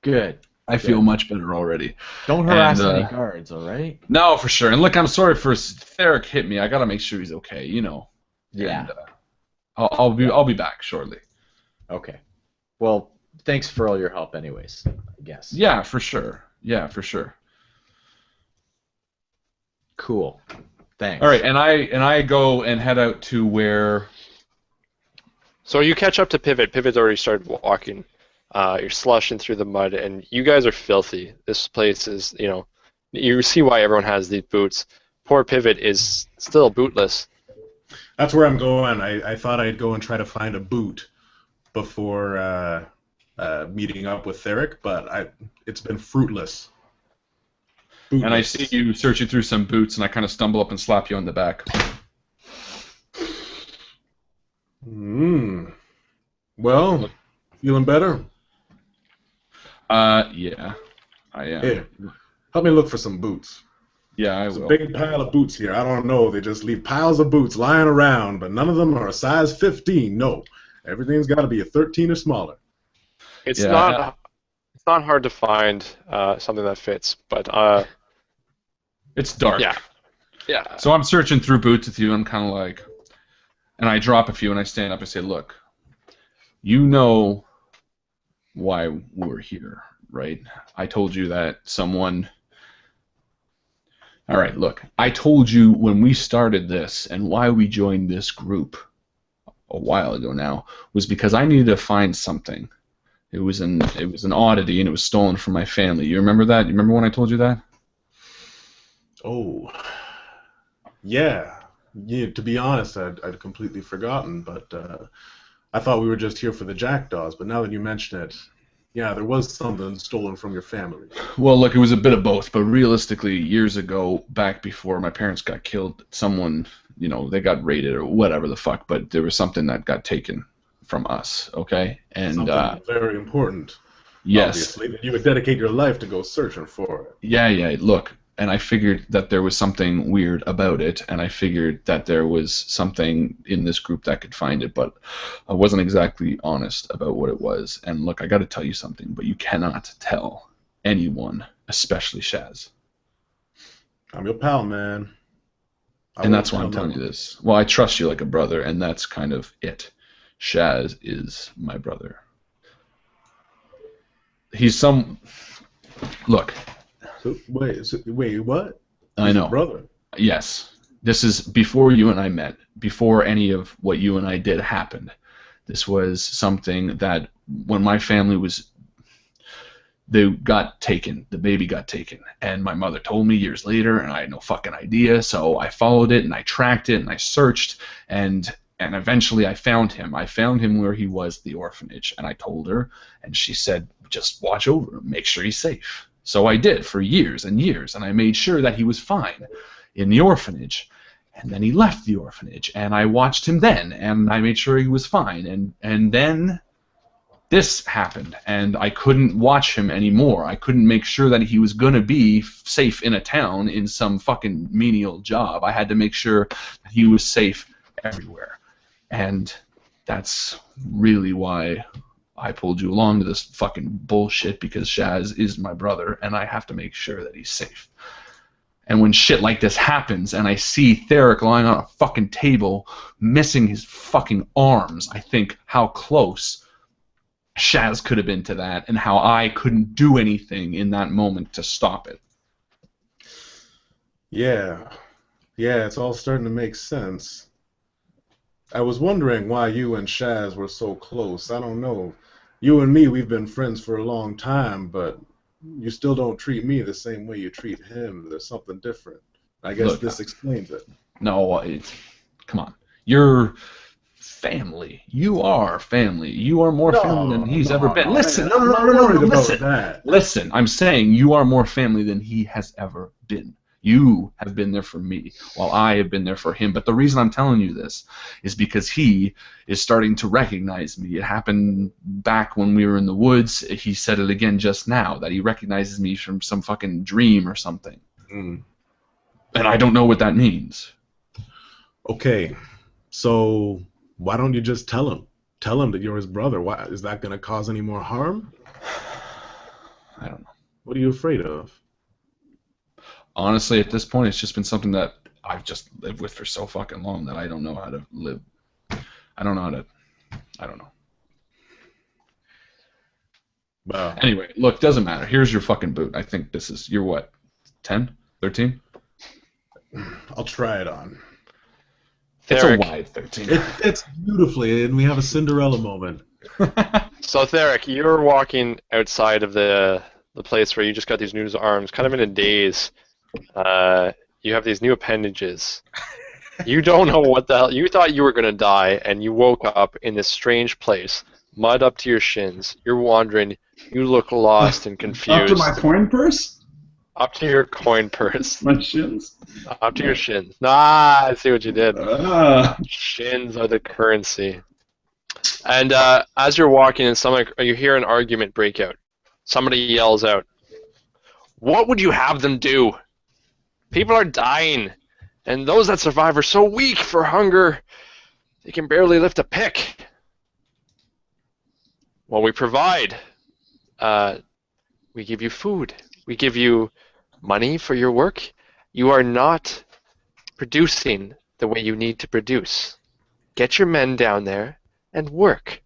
Good. I feel much better already. Don't harass any guards, all right? No, for sure. And look, I'm sorry for Thic hit me. I got to make sure he's okay, you know. Yeah. And, I'll be back shortly. Okay. Well, thanks for all your help anyways, I guess. Yeah, for sure. Cool. Thanks. All right, and I go and head out to where. So you catch up to Pivot. Pivot's already started walking. You're slushing through the mud, and you guys are filthy. This place is, you see why everyone has these boots. Poor Pivot is still bootless. That's where I'm going. I thought I'd go and try to find a boot before meeting up with Thic, but it's been fruitless. Bootless. And I see you searching through some boots, and I kind of stumble up and slap you on the back. Well, feeling better? Yeah, I am. Here, help me look for some boots. Yeah, I There's will. a big pile of boots here. I don't know. They just leave piles of boots lying around, but none of them are a size 15. No, everything's got to be a 13 or smaller. It's not hard to find something that fits, but it's dark. Yeah. So I'm searching through boots with you. I'm kind of like, and I drop a few, and I stand up and say, "Look, you know why we're here, right? I told you that someone." All right, look, I told you when we started this and why we joined this group a while ago now was because I needed to find something. It was an oddity, and it was stolen from my family. You remember that? You remember when I told you that? Oh, yeah. Yeah, to be honest, I'd completely forgotten, but I thought we were just here for the jackdaws. But now that you mention it, yeah, there was something stolen from your family. Well, look, it was a bit of both, but realistically, years ago, back before my parents got killed, someone, they got raided or whatever the fuck, but there was something that got taken from us, okay? And Something very important. yes, Obviously, that you would dedicate your life to go searching for it. yeah, look, and I figured that there was something weird about it, and I figured that there was something in this group that could find it, but I wasn't exactly honest about what it was. And look, I got to tell you something, but you cannot tell anyone, especially Shaz. I'm your pal, man. And that's why I'm telling you this. Well, I trust you like a brother, and that's kind of it. Shaz is my brother. He's some... Look. Wait, what? I know. Brother. Yes. This is before you and I met, before any of what you and I did happened. This was something that when my family was... They got taken. The baby got taken. And my mother told me years later, and I had no fucking idea, so I followed it, and I tracked it, and I searched, and eventually I found him. I found him where he was, the orphanage, and I told her, and she said, just watch over him, make sure he's safe. So I did for years and years, and I made sure that he was fine in the orphanage. And then he left the orphanage, and I watched him then, and I made sure he was fine. And then this happened, and I couldn't watch him anymore. I couldn't make sure that he was going to be safe in a town in some fucking menial job. I had to make sure that he was safe everywhere. And that's really why I pulled you along to this fucking bullshit, because Shaz is my brother, and I have to make sure that he's safe. And when shit like this happens, and I see Thic lying on a fucking table, missing his fucking arms, I think how close Shaz could have been to that, and how I couldn't do anything in that moment to stop it. Yeah, it's all starting to make sense. I was wondering why you and Shaz were so close. I don't know. You and me, we've been friends for a long time, but you still don't treat me the same way you treat him. There's something different. I guess this explains it. No, come on. You're family. You are family. You are more family than he's ever been. Listen, Listen, I'm saying you are more family than he has ever been. You have been there for me, while I have been there for him. But the reason I'm telling you this is because he is starting to recognize me. It happened back when we were in the woods. He said it again just now, that he recognizes me from some fucking dream or something. And I don't know what that means. Okay, so why don't you just tell him? Tell him that you're his brother. Why, is that going to cause any more harm? I don't know. What are you afraid of? Honestly, at this point, it's just been something that I've just lived with for so fucking long that I don't know how to live. I don't know. Well, anyway, look, doesn't matter. Here's your fucking boot. I think this is, you're what, 10? 13? I'll try it on. It's a wide 13. It's beautifully, and we have a Cinderella moment. So, Thic, you're walking outside of the place where you just got these new arms, kind of in a daze. You have these new appendages. You don't know what the hell. You thought you were going to die, and you woke up in this strange place, mud up to your shins. You're wandering. You look lost and confused. Up to my coin purse? Up to your coin purse. My shins? Up to your shins. Ah, I see what you did. Shins are the currency. And as you're walking, you hear an argument break out. Somebody yells out, "What would you have them do? People are dying, and those that survive are so weak for hunger, they can barely lift a pick." Well, we provide. We give you food. We give you money for your work. You are not producing the way you need to produce. Get your men down there and work.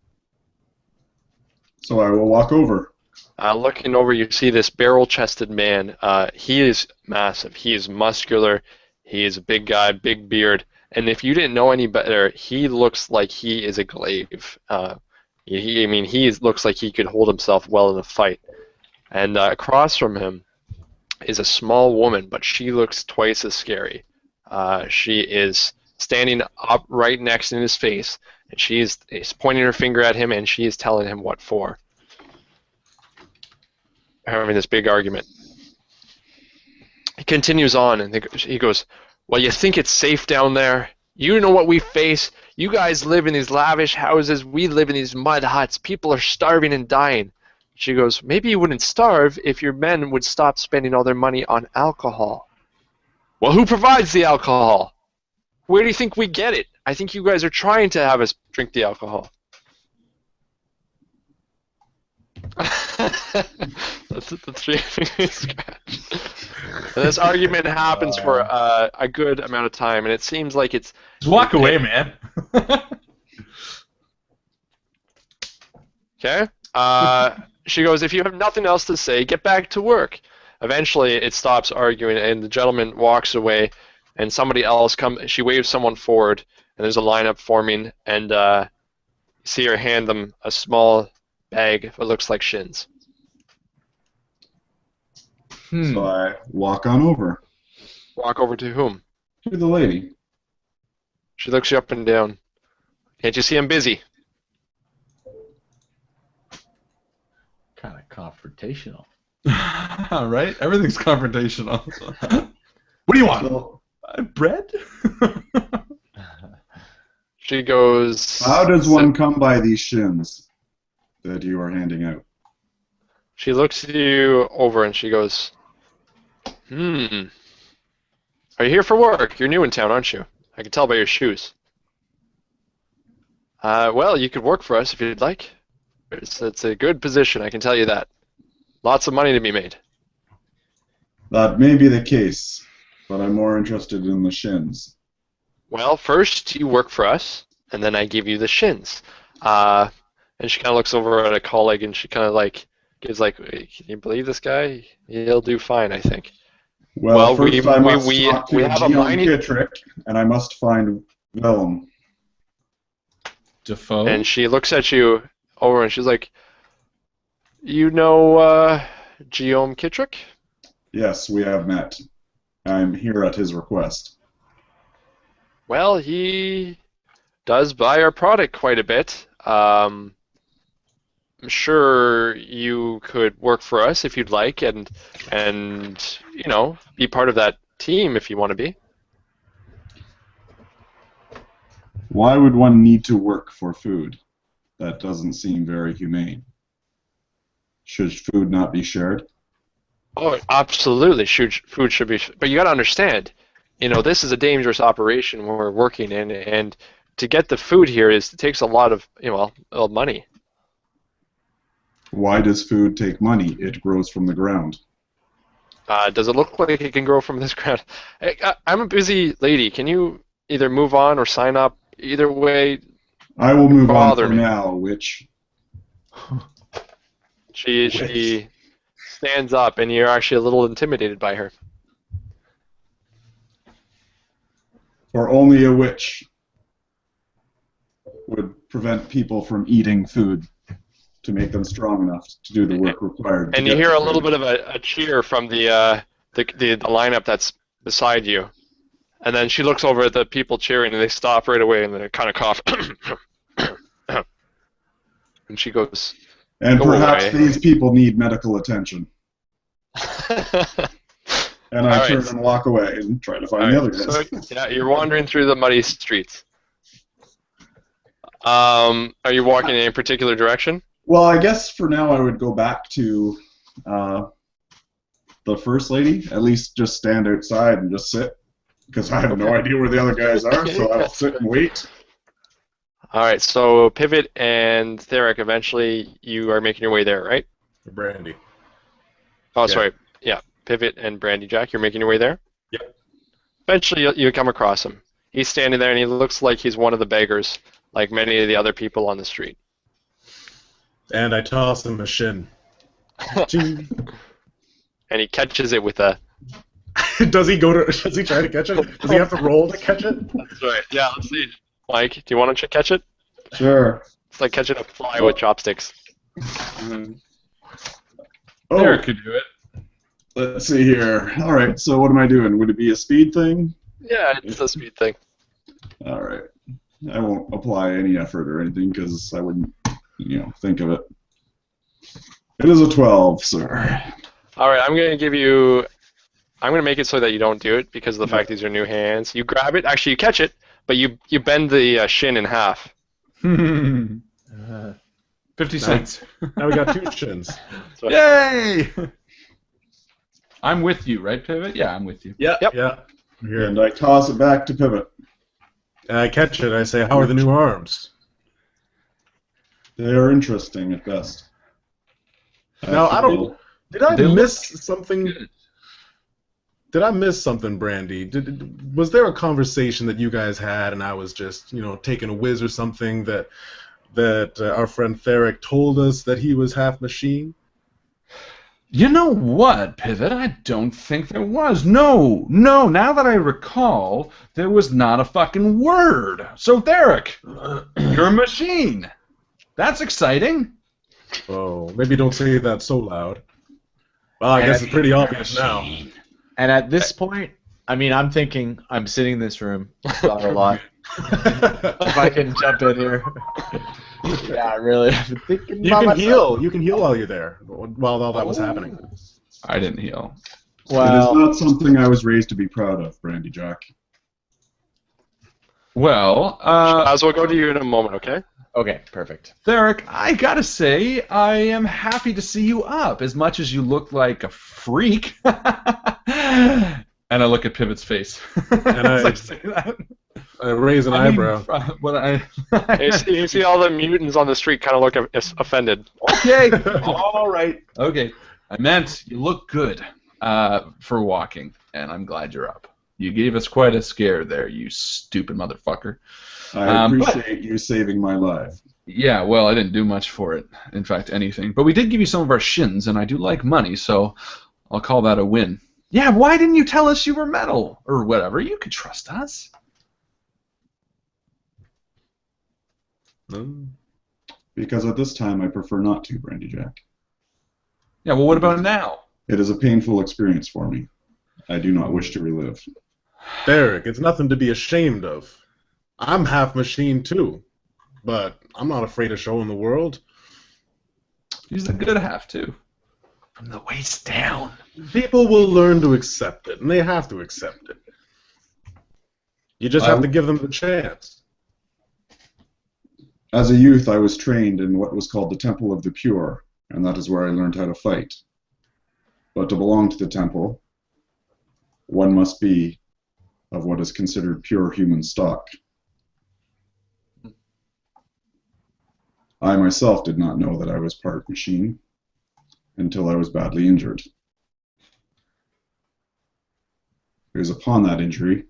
So I will walk over. Looking over, you see this barrel-chested man. He is massive. He is muscular. He is a big guy, big beard. And if you didn't know any better, he looks like he is a glaive. He looks like he could hold himself well in a fight. And across from him is a small woman, but she looks twice as scary. She is standing up right next in his face, and she's pointing her finger at him, and she is telling him what for. Having this big argument. He continues on, and he goes, well, you think it's safe down there? You know what we face. You guys live in these lavish houses. We live in these mud huts. People are starving and dying. She goes, maybe you wouldn't starve if your men would stop spending all their money on alcohol. Well, who provides the alcohol? Where do you think we get it? I think you guys are trying to have us drink the alcohol. That's the three finger scratch. And this argument happens for a good amount of time, and it seems like it's... Just walk away, man. Okay? She goes, if you have nothing else to say, get back to work. Eventually, it stops arguing, and the gentleman walks away, and somebody else comes. She waves someone forward, and there's a lineup forming, and you see her hand them a small bag that looks like shins. So I walk on over. Walk over to whom? To the lady. She looks you up and down. Can't you see I'm busy? Kind of confrontational. Right? Everything's confrontational. What do you want? So, Bread? She goes... how does one come by these shins that you are handing out? She looks you over and she goes, Are you here for work? You're new in town, aren't you? I can tell by your shoes. Well, you could work for us if you'd like. It's a good position, I can tell you that. Lots of money to be made. That may be the case, but I'm more interested in the shins. Well, first you work for us, and then I give you the shins. And she kind of looks over at a colleague, and she kind of like gives like, can you believe this guy? He'll do fine, I think. Well, first we I must talk to have a Giam mining... Kitrick, and I must find Willem. Defoe? And she looks at you over, and she's like, you know Giam Kitrick? Yes, we have met. I'm here at his request. Well, he does buy our product quite a bit. I'm sure you could work for us if you'd like, and you know, be part of that team if you want to be. Why would one need to work for food? That doesn't seem very humane. Should food not be shared? Oh, absolutely. Food should be, but you got to understand, you know, this is a dangerous operation we're working in, and to get the food here it takes a lot of, you know, money. Why does food take money? It grows from the ground. Does it look like it can grow from this ground? I'm a busy lady. Can you either move on or sign up? Either way. I will move on for now, witch. She stands up, and you're actually a little intimidated by her. For only a witch would prevent people from eating food to make them strong enough to do the work required. And you hear a little bit of a cheer from the lineup that's beside you. And then she looks over at the people cheering, and they stop right away, and they kind of cough. And she goes, and perhaps away. These people need medical attention. And I turn and walk away and try to find the other guys. So, yeah, you're wandering through the muddy streets. Are you walking in any particular direction? Well, I guess for now I would go back to the first lady. At least just stand outside and just sit, because I have no idea where the other guys are, so I'll sit and wait. Alright, so Pivot and Thic, eventually you are making your way there, right? Brandy. Oh, yeah. Sorry. Yeah, Pivot and Brandy Jack, you're making your way there? Yep. Eventually you come across him. He's standing there, and he looks like he's one of the beggars, like many of the other people on the street. And I toss him a shin. And he catches it with a... Does he try to catch it? Does he have to roll to catch it? That's right. Yeah, let's see. Mike, do you want to catch it? Sure. It's like catching a fly with chopsticks. Oh, Thic could do it. Let's see here. All right, so what am I doing? Would it be a speed thing? Yeah, it's a speed thing. All right. I won't apply any effort or anything because I wouldn't, think of it. It is a 12, sir. All right, I'm gonna make it so that you don't do it because of the fact these are new hands. You grab it, actually you catch it, but you bend the shin in half. 50 cents. Now we got 2 shins. Yay! I'm with you, right, Pivot? Yeah, I'm with you. Yeah. Yep. Yeah. Here. And I toss it back to Pivot. I catch it. I say, "How are the new arms?" They are interesting at best. Now I don't. Did I They miss look something? good. Did I miss something, Brandy? Was there a conversation that you guys had, and I was just, taking a whiz or something that our friend Thic told us that he was half machine? You know what, Pivot? I don't think there was. No, now that I recall, there was not a fucking word. So, Thic, you're a machine. That's exciting. Oh, maybe don't say that so loud. Well, I guess it's pretty obvious now. And at this point, I mean, I'm thinking I'm sitting in this room, thought a lot. If I can jump in here. Yeah, really. I've been thinking You about can myself. heal. You can heal while you're there, while all that was happening. I didn't heal. It is Well, not something I was raised to be proud of, Brandy Jack. Well, As we'll go to you in a moment, okay? okay, perfect. Thic, I gotta say, I am happy to see you up, as much as you look like a freak. And I look at Pivot's face. And As I say that. I raise an eyebrow. You see all the mutants on the street kind of look offended. Okay, all right. Okay, I meant you look good for walking, and I'm glad you're up. You gave us quite a scare there, you stupid motherfucker. I appreciate you saving my life. Yeah, well, I didn't do much for it. In fact, anything. But we did give you some of our shins, and I do like money, so I'll call that a win. Yeah, why didn't you tell us you were metal? Or whatever, you could trust us. Because at this time I prefer not to, Brandy Jack. Yeah, well, what about now? It is a painful experience for me. I do not wish to relive. Thic, it's nothing to be ashamed of. I'm half machine too, but I'm not afraid of showing the world. He's the good half, too. From the waist down. People will learn to accept it, and they have to accept it. You just have to give them the chance. As a youth, I was trained in what was called the Temple of the Pure, and that is where I learned how to fight. But to belong to the temple, one must be of what is considered pure human stock. I myself did not know that I was part machine until I was badly injured. It was upon that injury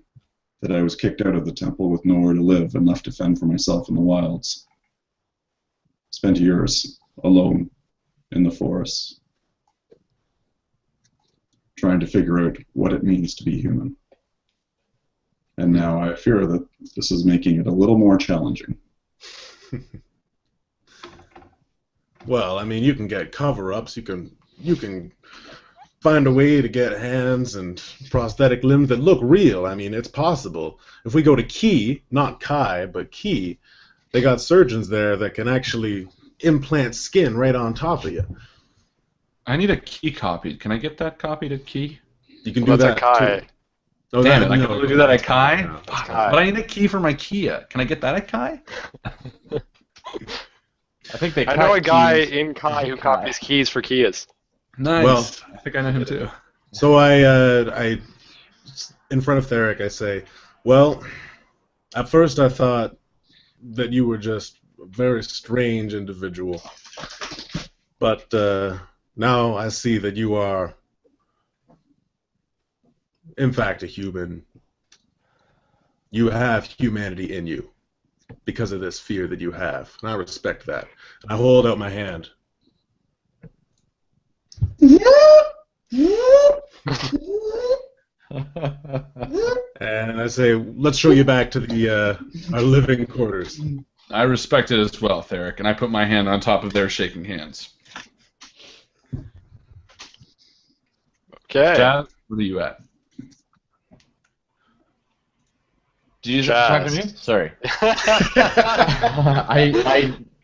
that I was kicked out of the temple with nowhere to live and left to fend for myself in the wilds. Spent years alone in the forests, trying to figure out what it means to be human. And now I fear that this is making it a little more challenging. Well, I mean, you can get cover-ups. You can find a way to get hands and prosthetic limbs that look real. I mean, it's possible. If we go to Key, not Kai, but Key, they got surgeons there that can actually implant skin right on top of you. I need a key copied. Can I get that copied at Key? You can Well, do that's that a Kai. too. Oh, Damn that- it, I no, can only do that at Kai? no, that's Kai. But I need a key for my Kia. Can I get that at Kai? I think they I know a cut guy keys. in Kai who Kai. copies keys for Kias. Nice. Well- I think I know him too. So I, in front of Thic, I say, well, at first I thought that you were just a very strange individual, but now I see that you are, in fact, a human. You have humanity in you because of this fear that you have, and I respect that. And I hold out my hand. And I say, let's show you back to the our living quarters. I respect it as well, Thic, and I put my hand on top of their shaking hands. Okay. Jazz, where are you at? Did you just talk to me? Sorry.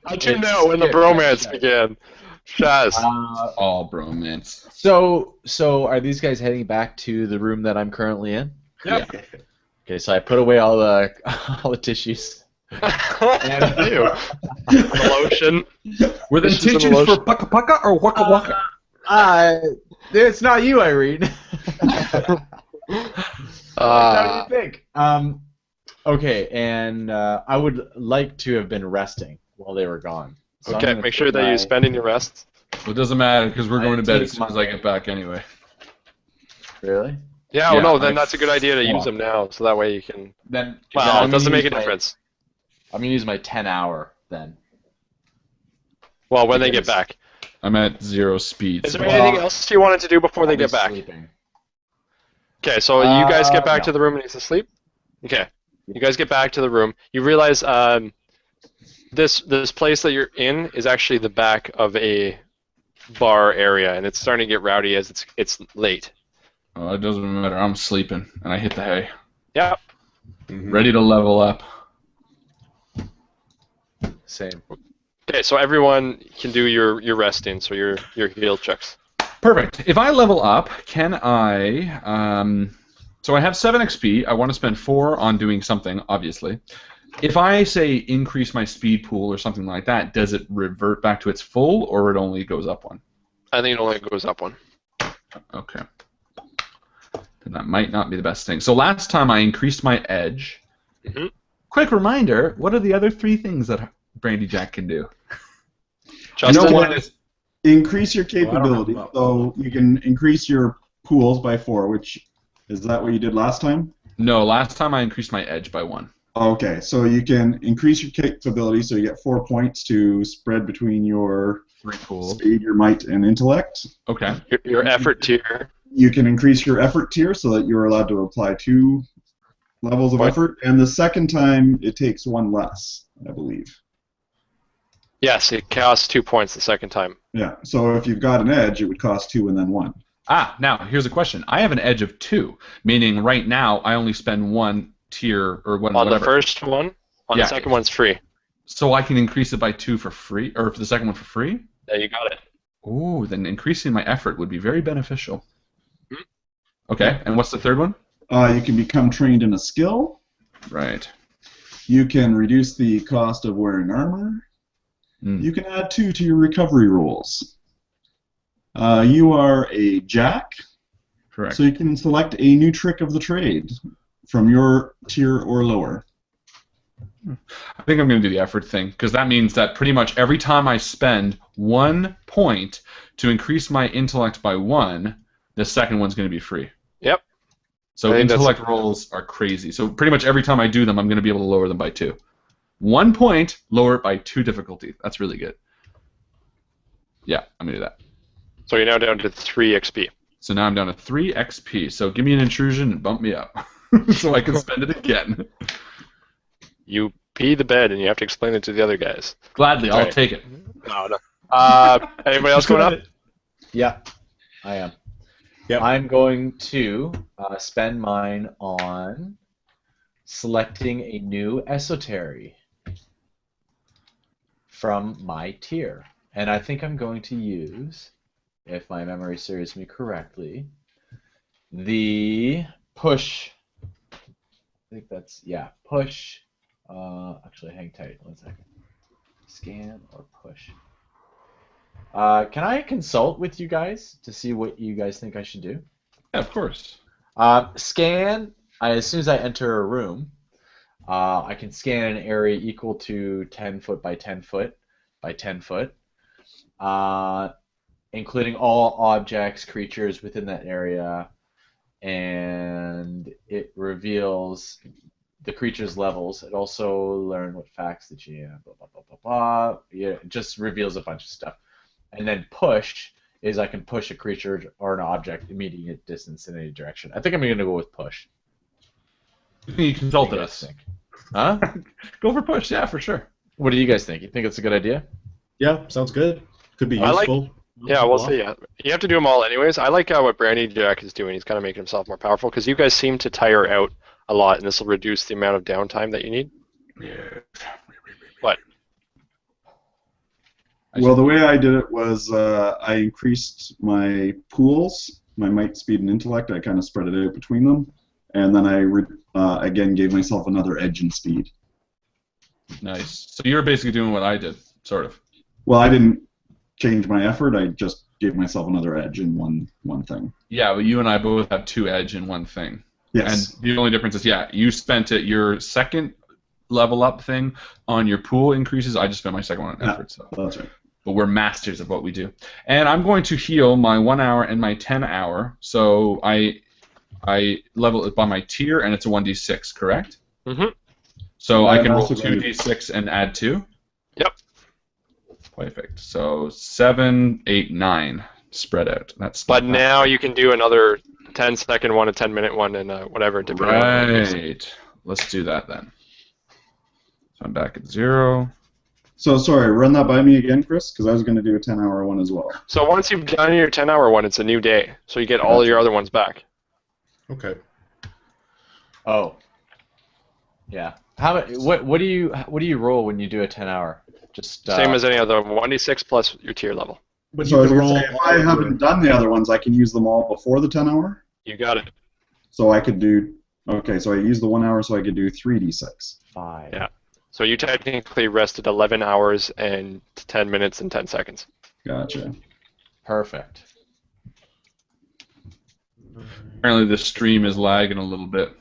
How'd you know when the bromance began? Shaz. All bromance. So are these guys heading back to the room that I'm currently in? Yeah. Okay, so I put away all the tissues. And the lotion. Were the Tissues and tissues for lotion. pucka pucka or waka waka? It's not you, Irene. How do you think? Okay, and I would like to have been resting while they were gone. So Okay, make sure that you're spending your rests. Well, it doesn't matter because we're going to bed take as soon as I get back anyway. Really? Yeah, Yeah, well, no, then I- that's a good idea to use them now, so that way you can. Then Well, I'm it doesn't gonna make a use my- difference. I'm gonna use my 10-hour then. Well, when they get Because- back. I'm at 0 speed. Is so- there anything else you wanted to do before they I'll be get back? sleeping. Okay, so you guys get back No. to the room and he's asleep? Okay. You guys get back to the room. You realize this place that you're in is actually the back of a bar area, and it's starting to get rowdy as it's late. Oh, it doesn't matter. I'm sleeping, and I hit the hay. Yeah. Ready to level up. Same. Okay, so everyone can do your resting, so your heal checks. Perfect. If I level up, can I... so I have 7 XP. I want to spend 4 on doing something, obviously. If I, say, increase my speed pool or something like that, does it revert back to its full, or it only goes up 1? I think it only goes up 1. Okay. Then that might not be the best thing. So last time I increased my edge. Mhm. Quick reminder, what are the other 3 things that Brandy Jack can do? Justin? You know what is... Increase your I don't capability, have that. so you can increase your pools by 4, which is that what you did last time? No, last time I increased my edge by 1. Okay, so you can increase your capability, so you get 4 points to spread between your 3 pools. speed, your might, and intellect. Okay. Your effort tier. You can increase your effort tier so that you're allowed to apply 2 levels of What? effort, and the second time it takes 1 less, I believe. Yes, it costs 2 points the second time. Yeah, so if you've got an edge, it would cost 2 and then 1. Now, here's a question. I have an edge of 2, meaning right now I only spend 1 tier, or 1 On whatever. the first one, on Yeah. the second one's free. So I can increase it by 2 for free, or for the second one for free? Yeah, you got it. Ooh, then increasing my effort would be very beneficial. Mhm. Okay, and what's the third one? You can become trained in a skill. Right. You can reduce the cost of wearing armor. Mm. You can add 2 to your recovery rolls. You are a jack, Correct. so you can select a new trick of the trade from your tier or lower. I think I'm going to do the effort thing, because that means that pretty much every time I spend 1 point to increase my intellect by 1, the second one's going to be free. Yep. So I think that's- intellect rolls are crazy. So pretty much every time I do them, I'm going to be able to lower them by 2. 1 point, lower it by 2 difficulty. That's really good. Yeah, I'm going to do that. So you're now down to 3 XP. So now I'm down to 3 XP. So give me an intrusion and bump me up, so I can spend it again. You pee the bed and you have to explain it to the other guys. Gladly, I'll Right. take it. No. Anybody else going up? Yeah, I am. Yep. I'm going to spend mine on selecting a new esotery from my tier. And I think I'm going to use, if my memory serves me correctly, the push. I think that's, yeah, push. Actually, hang tight. 1 second. Scan or push. Can I consult with you guys to see what you guys think I should do? Yeah, of course. Scan. As soon as I enter a room, I can scan an area equal to 10 foot by 10 foot by 10 foot, including all objects, creatures within that area, and it reveals the creature's levels. It also learns what facts the GM, blah, blah, blah, blah, blah. Yeah, it just reveals a bunch of stuff. And then push is I can push a creature or an object immediate distance in any direction. I think I'm going to go with push. You consulted What do you guys us. think? Huh? Go for push, yeah, for sure. What do you guys think? You think it's a good idea? Yeah, sounds good. Could be I like- useful. Yeah, we'll see. Yeah. You have to do them all anyways. I like what Brandy Jack is doing. He's kind of making himself more powerful because you guys seem to tire out a lot, and this will reduce the amount of downtime that you need. What? Well, the way I did it was I increased my pools, my might, speed, and intellect. I kind of spread it out between them, and then I again gave myself another edge in speed. Nice. So you're basically doing what I did, sort of. Well, I didn't change my effort. I just gave myself another edge in one thing. Yeah, but you and I both have 2 edge in one thing. Yes. And the only difference is, yeah, you spent it your second level up thing on your pool increases. I just spent my second one on effort. So. That's right. But we're masters of what we do. And I'm going to heal my 1 hour and my 10 hour. So I level it by my tier, and it's a 1d6, correct? Mm-hmm. So And I can roll also 2d6 and add 2? Yep. Perfect. So 7, 8, 9 spread out. That's But now you can do another 10-second one, a 10-minute one, and whatever. Depending on what it is. Right. Let's do that then. So I'm back at 0. So sorry, run that by me again, Chris, because I was going to do a 10-hour one as well. So once you've done your 10-hour one, it's a new day. So you get all your other ones back. Okay. Oh. Yeah. What do you roll when you do a 10-hour? Just Same as any other 1d6 plus your tier level. But So I you was can going to roll. say, if I haven't done the other ones, I can use them all before the 10-hour? You got it. So I could do... Okay, so I used the 1 hour, so I could do 3d6. 5. Yeah. So you technically rested 11 hours and 10 minutes and 10 seconds. Gotcha. Perfect. Apparently the stream is lagging a little bit.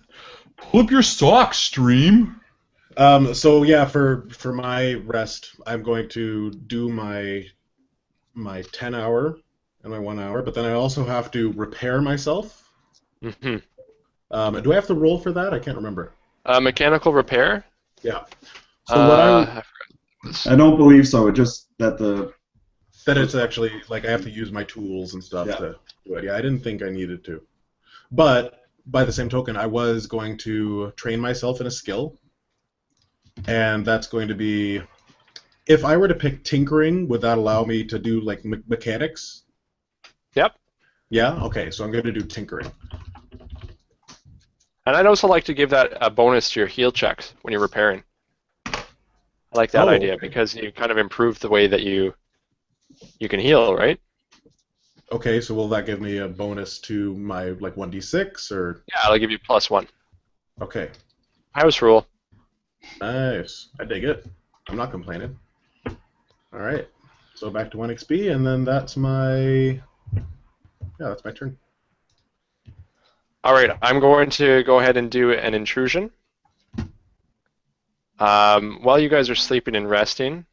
Pull up your socks, stream. So yeah, for my rest, I'm going to do my 10-hour and my 1 hour, but then I also have to repair myself. Mm-hmm. Do I have to roll for that? I can't remember. Mechanical repair? Yeah. So what I don't believe so. It just that that it's actually like I have to use my tools and stuff to do it. Yeah, I didn't think I needed to. But by the same token, I was going to train myself in a skill, and that's going to be, if I were to pick tinkering, would that allow me to do like mechanics? Yep. Yeah. Okay. So I'm going to do tinkering. And I'd also like to give that a bonus to your heal checks when you're repairing. I like that idea because you kind of improve the way that you can heal, right? Okay, so will that give me a bonus to my like 1d6 or? Yeah, I'll give you +1. Okay. House rule. Nice. I dig it. I'm not complaining. All right. So back to 1 XP, and then that's my turn. All right, I'm going to go ahead and do an intrusion. While you guys are sleeping and resting.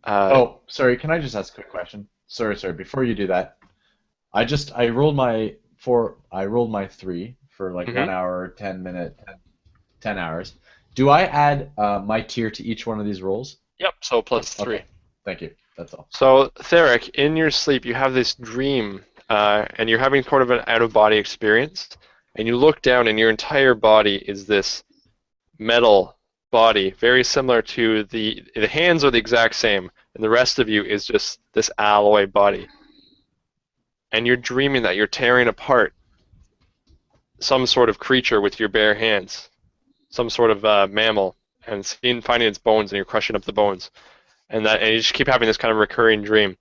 Sorry. Can I just ask a quick question? Sorry. Before you do that, I rolled my 3 for like 1 hour, 10 minute, 10 hours. Do I add my tier to each one of these rolls? Yep. So +3. Okay. Thank you. That's all. So Thic, in your sleep, you have this dream, and you're having sort of an out-of-body experience, and you look down, and your entire body is this metal body, very similar to the hands are the exact same, and the rest of you is just this alloy body. And you're dreaming that you're tearing apart some sort of creature with your bare hands, some sort of mammal, and finding its bones, and you're crushing up the bones, and you just keep having this kind of recurring dream.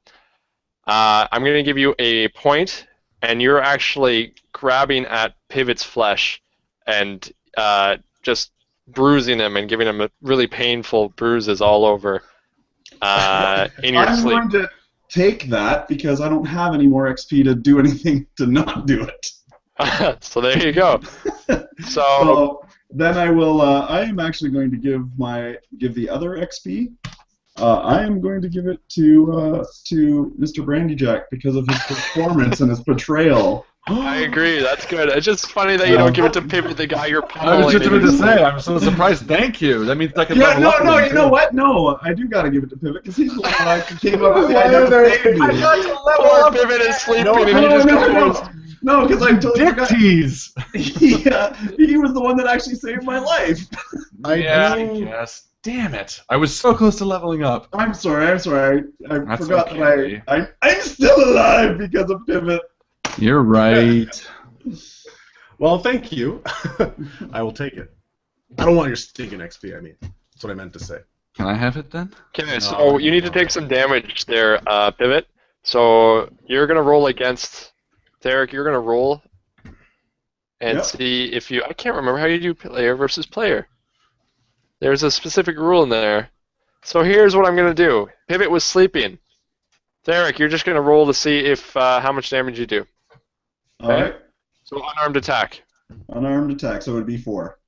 I'm going to give you a point, and you're actually grabbing at Pivot's flesh and just bruising him and giving him really painful bruises all over in your sleep. I'm going to take that because I don't have any more XP to do anything to not do it. So there you go. So then I will. I am actually going to give the other XP. I am going to give it to Mr. Brandyjack because of his performance and his portrayal. I agree. That's good. It's just funny that you don't give it to Pivot, the guy you're pummeling. I was just about to say, I'm so surprised. Thank you. That means I can level up. No, you know what? No, I do got to give it to Pivot because he's the one that came up with the idea to save me. Poor Pivot is sleeping and he just goes. No, because I totally Dick forgot. tease. Yeah, he was the one that actually saved my life. I guess. Damn it! I was so close to leveling up. I'm sorry. I That's forgot okay. that I'm still alive because of Pivot. You're right. Well, thank you. I will take it. I don't want your stinking XP, I mean. That's what I meant to say. Can I have it then? Okay, so you need to take some damage there, Pivot. So you're going to roll against Thic. You're going to roll and see if you... I can't remember how you do player versus player. There's a specific rule in there. So here's what I'm going to do. Pivot was sleeping. Thic, you're just going to roll to see if how much damage you do. All right. So unarmed attack. Unarmed attack, so it would be 4.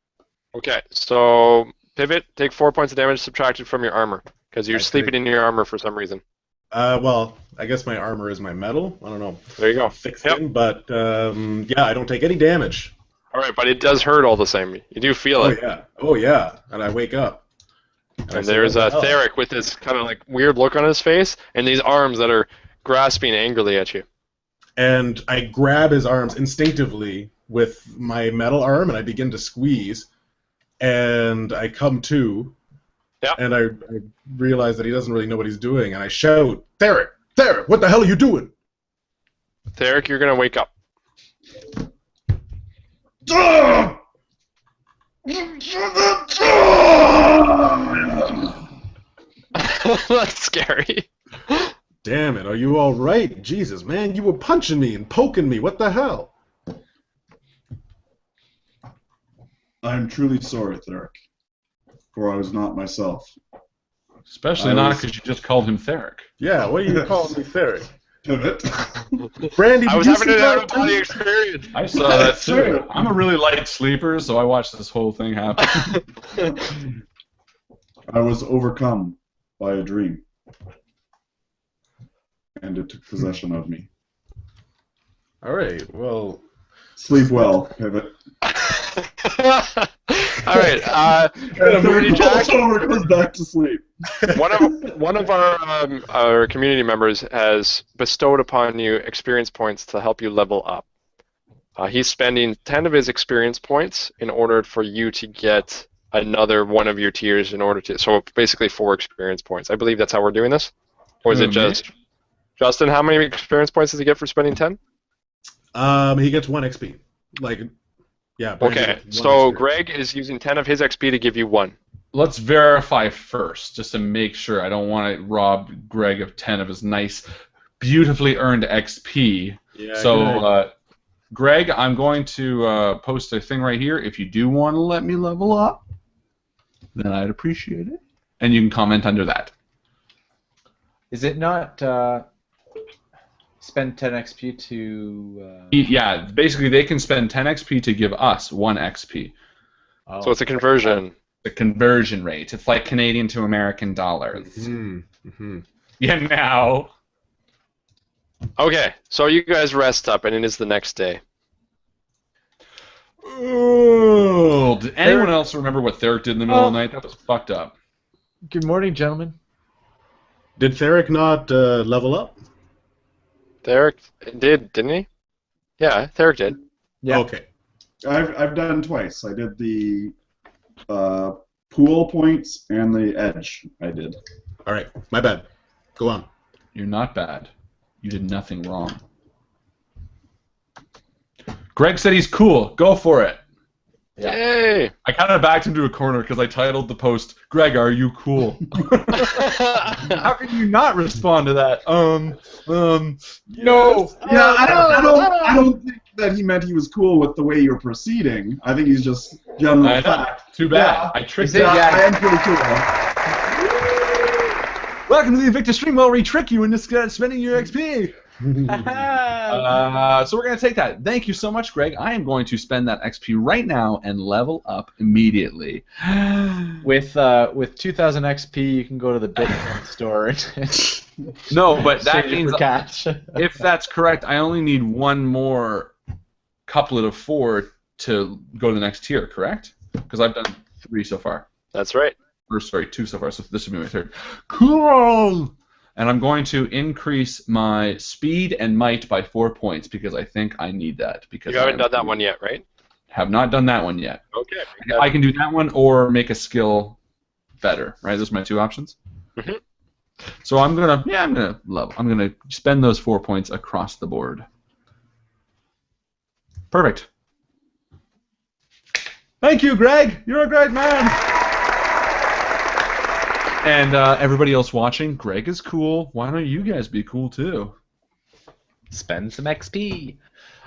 Okay, so Pivot, take 4 points of damage subtracted from your armor, because you're sleeping in your armor for some reason. Well, I guess my armor is my metal. I don't know. There you go. Thick thing, but yeah, I don't take any damage. All right, but it does hurt all the same. You do feel it. Yeah. Oh yeah, and I wake up. And there's Thic with this kind of like weird look on his face, and these arms that are grasping angrily at you. And I grab his arms instinctively with my metal arm, and I begin to squeeze. And I come to, and I realize that he doesn't really know what he's doing, and I shout, Thic, what the hell are you doing? Thic, you're going to wake up. That's scary. Damn it, are you all right? Jesus, man, you were punching me and poking me. What the hell? I'm truly sorry, Thic, for I was not myself. Especially not because you just called him Thic. Yeah, what are you calling me, Thic? Pivot. Brandy, I was did you having see an that? out-of-body experience. I saw that too. I'm a really light sleeper, so I watched this whole thing happen. I was overcome by a dream, and it took possession of me. All right, well... Sleep well, Pivot. All right, When Jack over, goes back to sleep. one of our community members has bestowed upon you experience points to help you level up. He's spending 10 of his experience points in order for you to get another one of your tiers in order to... So basically 4 experience points. I believe that's how we're doing this? Or is it just... Justin, how many experience points does he get for spending 10? He gets 1 XP. Like, yeah. Okay, so Greg is using 10 of his XP to give you 1. Let's verify first, just to make sure. I don't want to rob Greg of 10 of his nice, beautifully earned XP. Yeah, so, Greg, I'm going to post a thing right here. If you do want to let me level up, then I'd appreciate it. And you can comment under that. Is it not spend 10 XP to... Yeah, basically they can spend 10 XP to give us 1 XP. Oh. So it's a conversion. The conversion rate. It's like Canadian to American dollars. Yeah, now. Okay, so you guys rest up, and it is the next day. Ooh, did anyone else remember what Thic did in the middle of the night? That was fucked up. Good morning, gentlemen. Did Thic not level up? Thic did, didn't he? Yeah, Thic did. Yeah. Okay. I've done twice. I did the pool points and the edge. I did. All right, my bad. Go on. You're not bad. You did nothing wrong. Greg said he's cool. Go for it. Yeah. Yay! I kind of backed him to a corner because I titled the post, Greg, are you cool? How can you not respond to that? No. Yeah, I don't think that he meant he was cool with the way you're proceeding. I think he's just general fact. Too bad. Yeah. I tricked Yeah, him. I am pretty cool. Welcome to the INVICTUS Stream where we trick you into spending your XP. So we're going to take that. Thank you so much, Greg. I am going to spend that XP right now and level up immediately. With 2,000 XP, you can go to the Bitcoin store and No, but that exchange it means for cash. if that's correct, I only need 1 more couplet of 4 to go to the next tier, correct? Because I've done 3 so far. That's right. Or, sorry, 2 so far, so this will be my 3rd. Cool! And I'm going to increase my speed and might by 4 points because I think I need that. Because You haven't done that one yet, right? Have not done that one yet. Okay. I can do that one or make a skill better, right? Those are my 2 options. Mhm. So I'm gonna level. I'm gonna spend those 4 points across the board. Perfect. Thank you, Greg. You're a great man. And everybody else watching, Greg is cool. Why don't you guys be cool too? Spend some XP.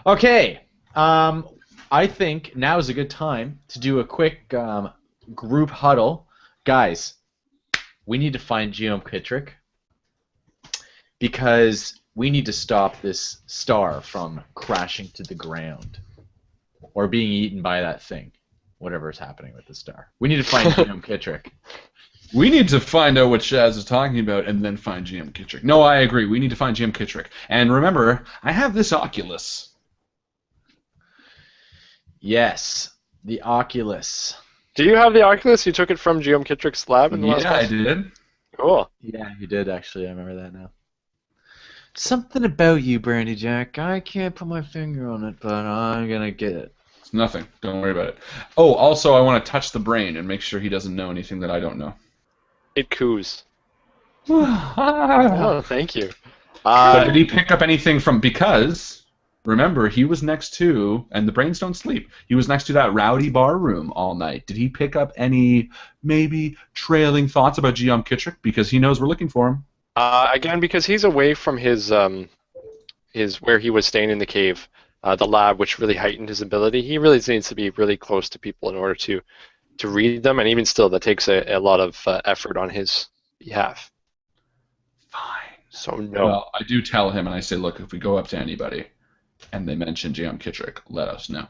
Okay. I think now is a good time to do a quick group huddle. Guys, we need to find Giam Kitrick because we need to stop this star from crashing to the ground or being eaten by that thing, whatever is happening with the star. We need to find Giam Kitrick. We need to find out what Shaz is talking about and then find Giam Kitrick. No, I agree. We need to find Giam Kitrick. And remember, I have this Oculus. Yes, the Oculus. Do you have the Oculus? You took it from Giam Kitrick's lab in the last Yeah, class? I did. Cool. Yeah, you did actually. I remember that now. Something about you, Brandy Jack. I can't put my finger on it, but I'm gonna get it. It's nothing. Don't worry about it. Oh, also, I want to touch the brain and make sure he doesn't know anything that I don't know. It coos. Oh, thank you. But did he pick up anything from... Because, remember, he was next to... And the brains don't sleep. He was next to that rowdy bar room all night. Did he pick up any, maybe, trailing thoughts about Giam Kitrick? Because he knows we're looking for him. Again, because he's away from his where he was staying in the cave, the lab, which really heightened his ability. He really needs to be really close to people in order to read them, and even still, that takes a lot of effort on his behalf. Fine. So no. Well, I do tell him, and I say, look, if we go up to anybody and they mention Giam Kitrick, let us know.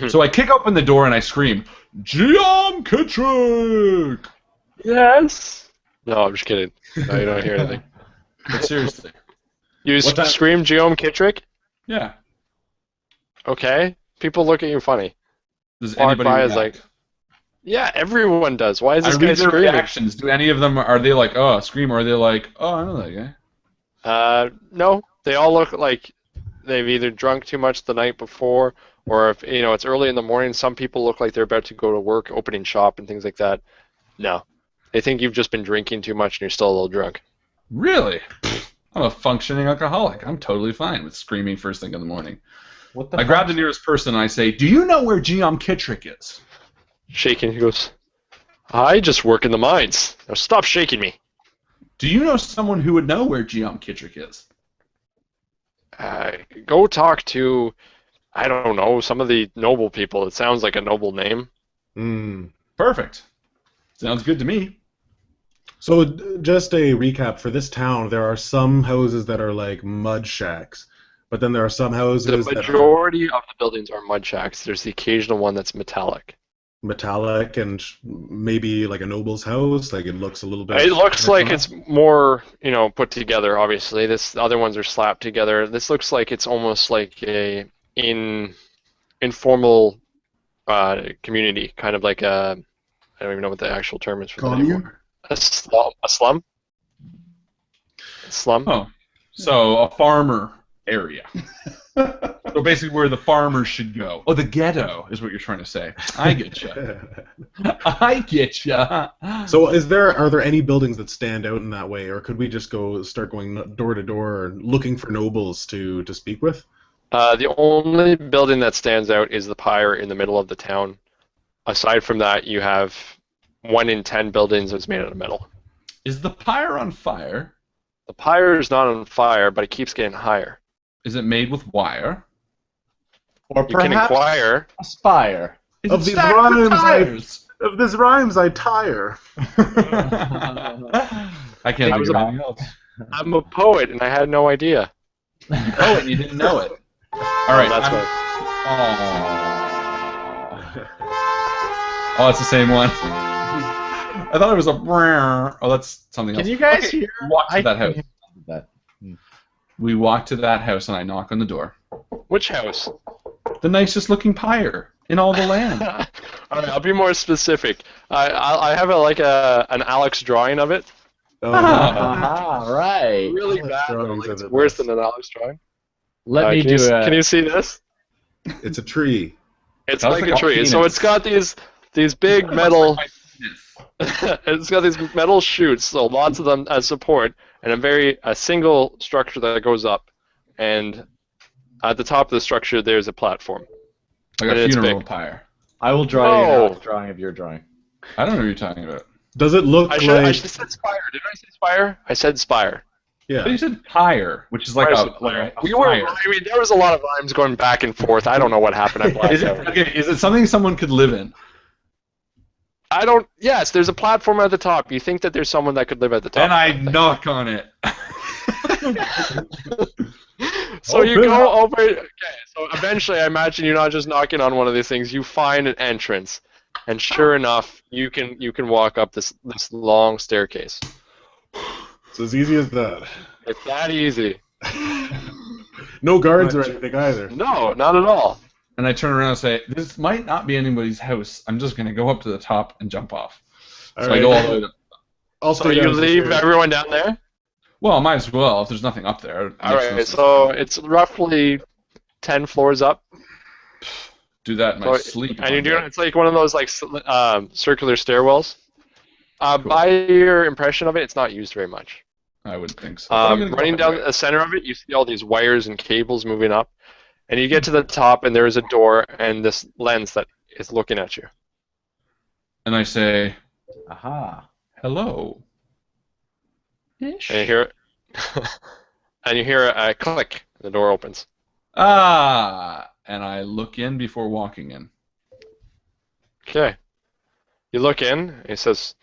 So I kick open the door and I scream, Giam Kitrick! Yes. No, I'm just kidding. No, you don't hear anything. But seriously. You scream Giam Kitrick? Yeah. Okay. People look at you funny. Does Walk anybody by react? is like, yeah, everyone does. Why is this I guy read their screaming? reactions. Do any of them, are they like, oh, scream, or are they like, oh, I know that guy? No. They all look like they've either drunk too much the night before, or if it's early in the morning. Some people look like they're about to go to work, opening shop, and things like that. No. They think you've just been drinking too much and you're still a little drunk. Really? I'm a functioning alcoholic. I'm totally fine with screaming first thing in the morning. I grab the nearest person and I say, do you know where Giam Kitrick is? Shaking, he goes, I just work in the mines. Now stop shaking me. Do you know someone who would know where Giam Kitrick is? Go talk to, I don't know, some of the noble people. It sounds like a noble name. Perfect. Sounds good to me. So just a recap for this town, there are some houses that are like mud shacks, but then there are some houses The majority of the buildings are mud shacks. There's the occasional one that's metallic. Metallic and maybe like a noble's house, like it looks a little bit... It looks like it's more, put together, obviously. The other ones are slapped together. This looks like it's almost like a informal community, kind of like a... I don't even know what the actual term is for that anymore. A slum? A slum? A slum? Oh, so a farmer area. So basically where the farmers should go. Oh, the ghetto is what you're trying to say. I get you. I get you. So are there any buildings that stand out in that way, or could we just start going door to door and looking for nobles to speak with? The only building that stands out is the pyre in the middle of the town. Aside from that, you have 1 in 10 buildings that's made out of metal. Is the pyre on fire? The pyre is not on fire, but it keeps getting higher. Is it made with wire? Or You can inquire. a spire. Is Of it these stacked with rhymes, tires? Of this rhymes, I tire. I can't think of anything else. I'm a poet, and I had no idea. Oh, and you didn't know it. All right. That's why. Oh, it's the same one. I thought it was a... Oh, that's something else. Can you guys Okay, hear? Walk to that house. That. We walk to that house and I knock on the door. Which house? The nicest looking pyre in all the land. All right, I'll be more specific. I have an Alex drawing of it. Right. Really Alex bad. drawings It's of it. worse than an Alex drawing. Let me can do you, a. Can you see this? It's a tree. It's That was like like a a tree. So penis. it's got these big metal. It's got these metal chutes, so lots of them as support, and a single structure that goes up, and at the top of the structure there's a platform. Like And a it's funeral big. pyre. I will draw you now a drawing of your drawing. I don't know what you're talking about. Does it look I like... should have said spire. Didn't I say spire? I said spire. Yeah. But you said pyre, which is like a fire. I mean, there was a lot of rhymes going back and forth. I don't know what happened. I blacked out. Is it something someone could live in? I don't. Yes, there's a platform at the top. You think that there's someone that could live at the top? And I knock on it. So you go over. Okay, so eventually, I imagine you're not just knocking on one of these things. You find an entrance, and sure enough, you can walk up this long staircase. It's as easy as that. It's that easy. No guards or anything either. No, not at all. And I turn around and say, "This might not be anybody's house. I'm just gonna go up to the top and jump off." All So right. I go all the way up. So you leave everyone down there? Well, might as well if there's nothing up there. All right. So it's roughly 10 floors up. Do that in my sleep. And you're doing it's like one of those like circular stairwells. By your impression of it, it's not used very much. I wouldn't think so. Running down the center of it, you see all these wires and cables moving up, and you get to the top, and there is a door and this lens that is looking at you. And I say, Aha. "Hello." And you hear, and you hear a click. The door opens. Ah! And I look in before walking in. Okay. You look in, and he says,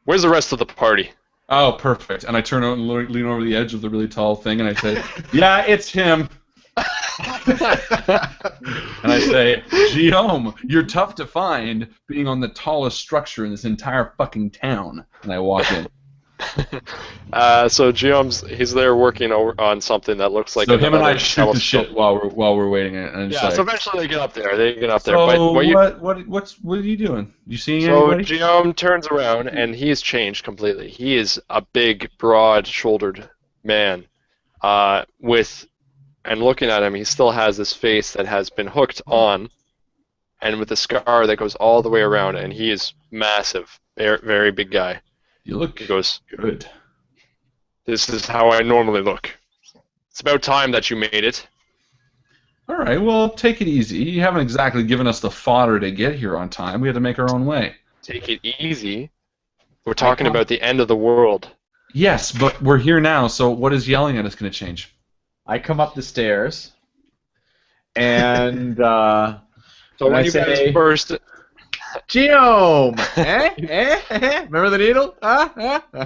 "Where's the rest of the party?" Oh, perfect. And I turn out and lean over the edge of the really tall thing, and I say, "Yeah, it's him." And I say, "Giam, you're tough to find, being on the tallest structure in this entire fucking town." And I walk in. So he's there working on something that looks like. So him and I another shoot the shit while we're waiting. And yeah. So eventually they get up there. So But what are you doing? You seeing so anybody? Giam turns around and he has changed completely. He is a big, broad-shouldered man. And looking at him, he still has this face that has been hooked on, and with a scar that goes all the way around. And he is massive, very, very big guy. You look He goes, good. "This is how I normally look. It's about time that you made it." All right, well, take it easy. You haven't exactly given us the fodder to get here on time. We had to make our own way. Take it easy. We're talking about the end of the world. Yes, but we're here now, so what is yelling at us going to change? I come up the stairs, and So when I you guys say, burst, Giam! Remember the needle?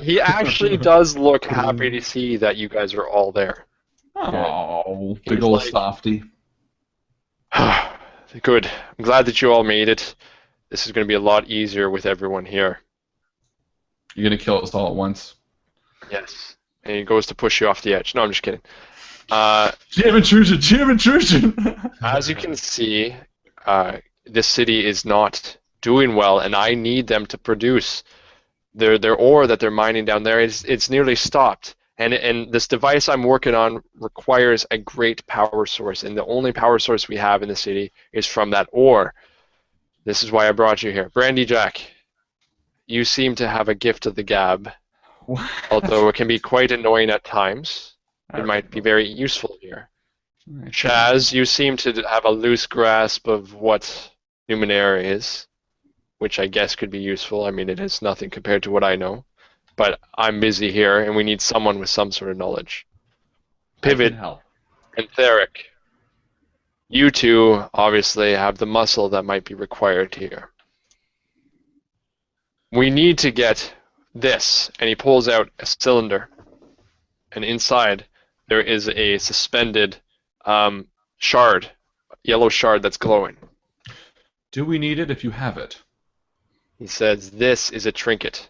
he actually does look happy to see that you guys are all there. Oh, He's big old like- softy. Good. I'm glad that you all made it. This is going to be a lot easier with everyone here. You're going to kill us all at once. Yes. And he goes to push you off the edge. No, I'm just kidding. Giam intrusion! Giam intrusion! As you can see, this city is not doing well, and I need them to produce their ore that they're mining down there. It's nearly stopped, and this device I'm working on requires a great power source, and the only power source we have in the city is from that ore. This is why I brought you here. Brandy Jack, you seem to have a gift of the gab, although it can be quite annoying at times. It might be very useful here. Chaz, you seem to have a loose grasp of what Numenera is, which I guess could be useful. I mean, it is nothing compared to what I know. But I'm busy here, and we need someone with some sort of knowledge. Pivot and Thic, you two obviously have the muscle that might be required here. We need to get this, and he pulls out a cylinder, and inside there is a suspended shard, yellow shard that's glowing. Do we need it if you have it? He says, "This is a trinket.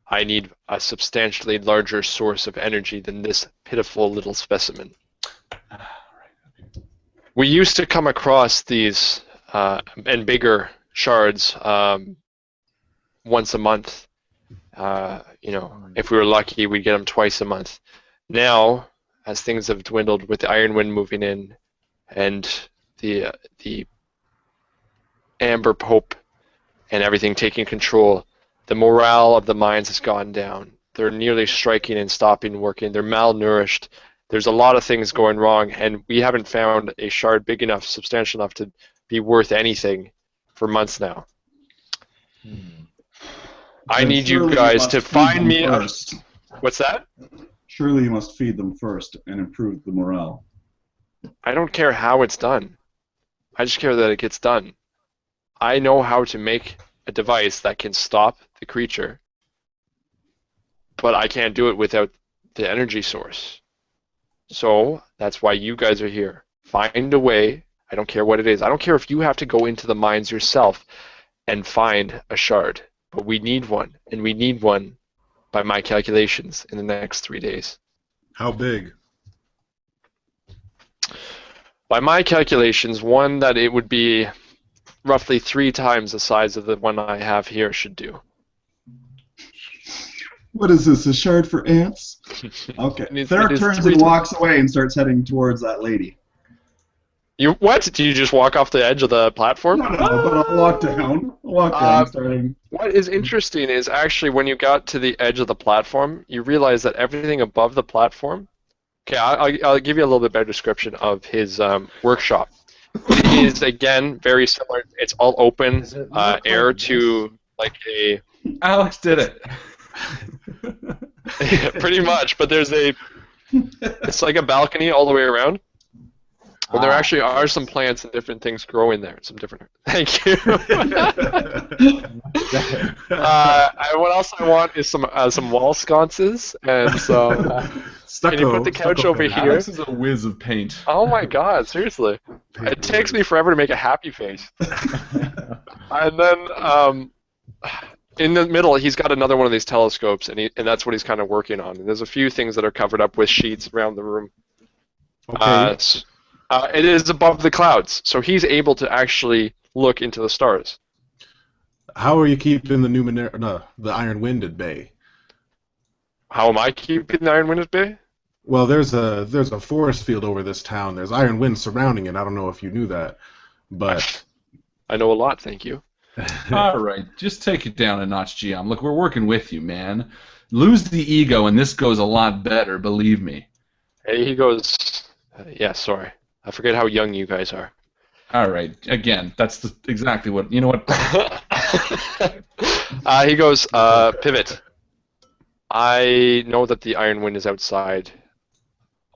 I need a substantially larger source of energy than this pitiful little specimen." We used to come across these and bigger shards once a month. If we were lucky, we'd get them twice a month. Now, as things have dwindled with the Iron Wind moving in and the Amber Pope and everything taking control, the morale of the mines has gone down. They're nearly striking and stopping working. They're malnourished. There's a lot of things going wrong, and we haven't found a shard big enough, substantial enough to be worth anything for months now. I Then need you surely guys must to feed find them me a... first. What's that? Surely you must feed them first and improve the morale. I don't care how it's done. I just care that it gets done. I know how to make a device that can stop the creature, but I can't do it without the energy source. So that's why you guys are here. Find a way. I don't care what it is. I don't care if you have to go into the mines yourself and find a shard. But we need one, and we need one, by my calculations, in the next 3 days. How big? By my calculations, one that it would be roughly 3 times the size of the one I have here should do. What is this, a shard for ants? Okay. Thera turns and walks away and starts heading towards that lady. You what? Do you just walk off the edge of the platform? No, but I'll walk down. Starting. What is interesting is actually when you got to the edge of the platform, you realize that everything above the platform... Okay, I'll give you a little bit better description of his workshop. It is, again, very similar. It's all open, air to like a... Alex did it. Pretty much, but there's a... It's like a balcony all the way around. Well, there actually are some plants and different things growing there. Some different. Thank you. What else I want is some wall sconces and some. Stucco. Can you put the couch over here? Alex is a whiz of paint. Oh my God! Seriously, it takes me forever to make a happy face. And then in the middle, he's got another one of these telescopes, and that's what he's kind of working on. And there's a few things that are covered up with sheets around the room. Okay. It is above the clouds, so he's able to actually look into the stars. How are you keeping the Numenera, no, the Iron Wind at bay? How am I keeping the Iron Wind at bay? Well, there's a forest field over this town. There's Iron Wind surrounding it. I don't know if you knew that, but I know a lot, thank you. All right, just take it down a notch, Giam. Look, we're working with you, man. Lose the ego, and this goes a lot better. Believe me. Hey, he goes. Yeah, sorry. I forget how young you guys are. All right. Again, that's exactly what... You know what? He goes, Pivot. I know that the Iron Wind is outside.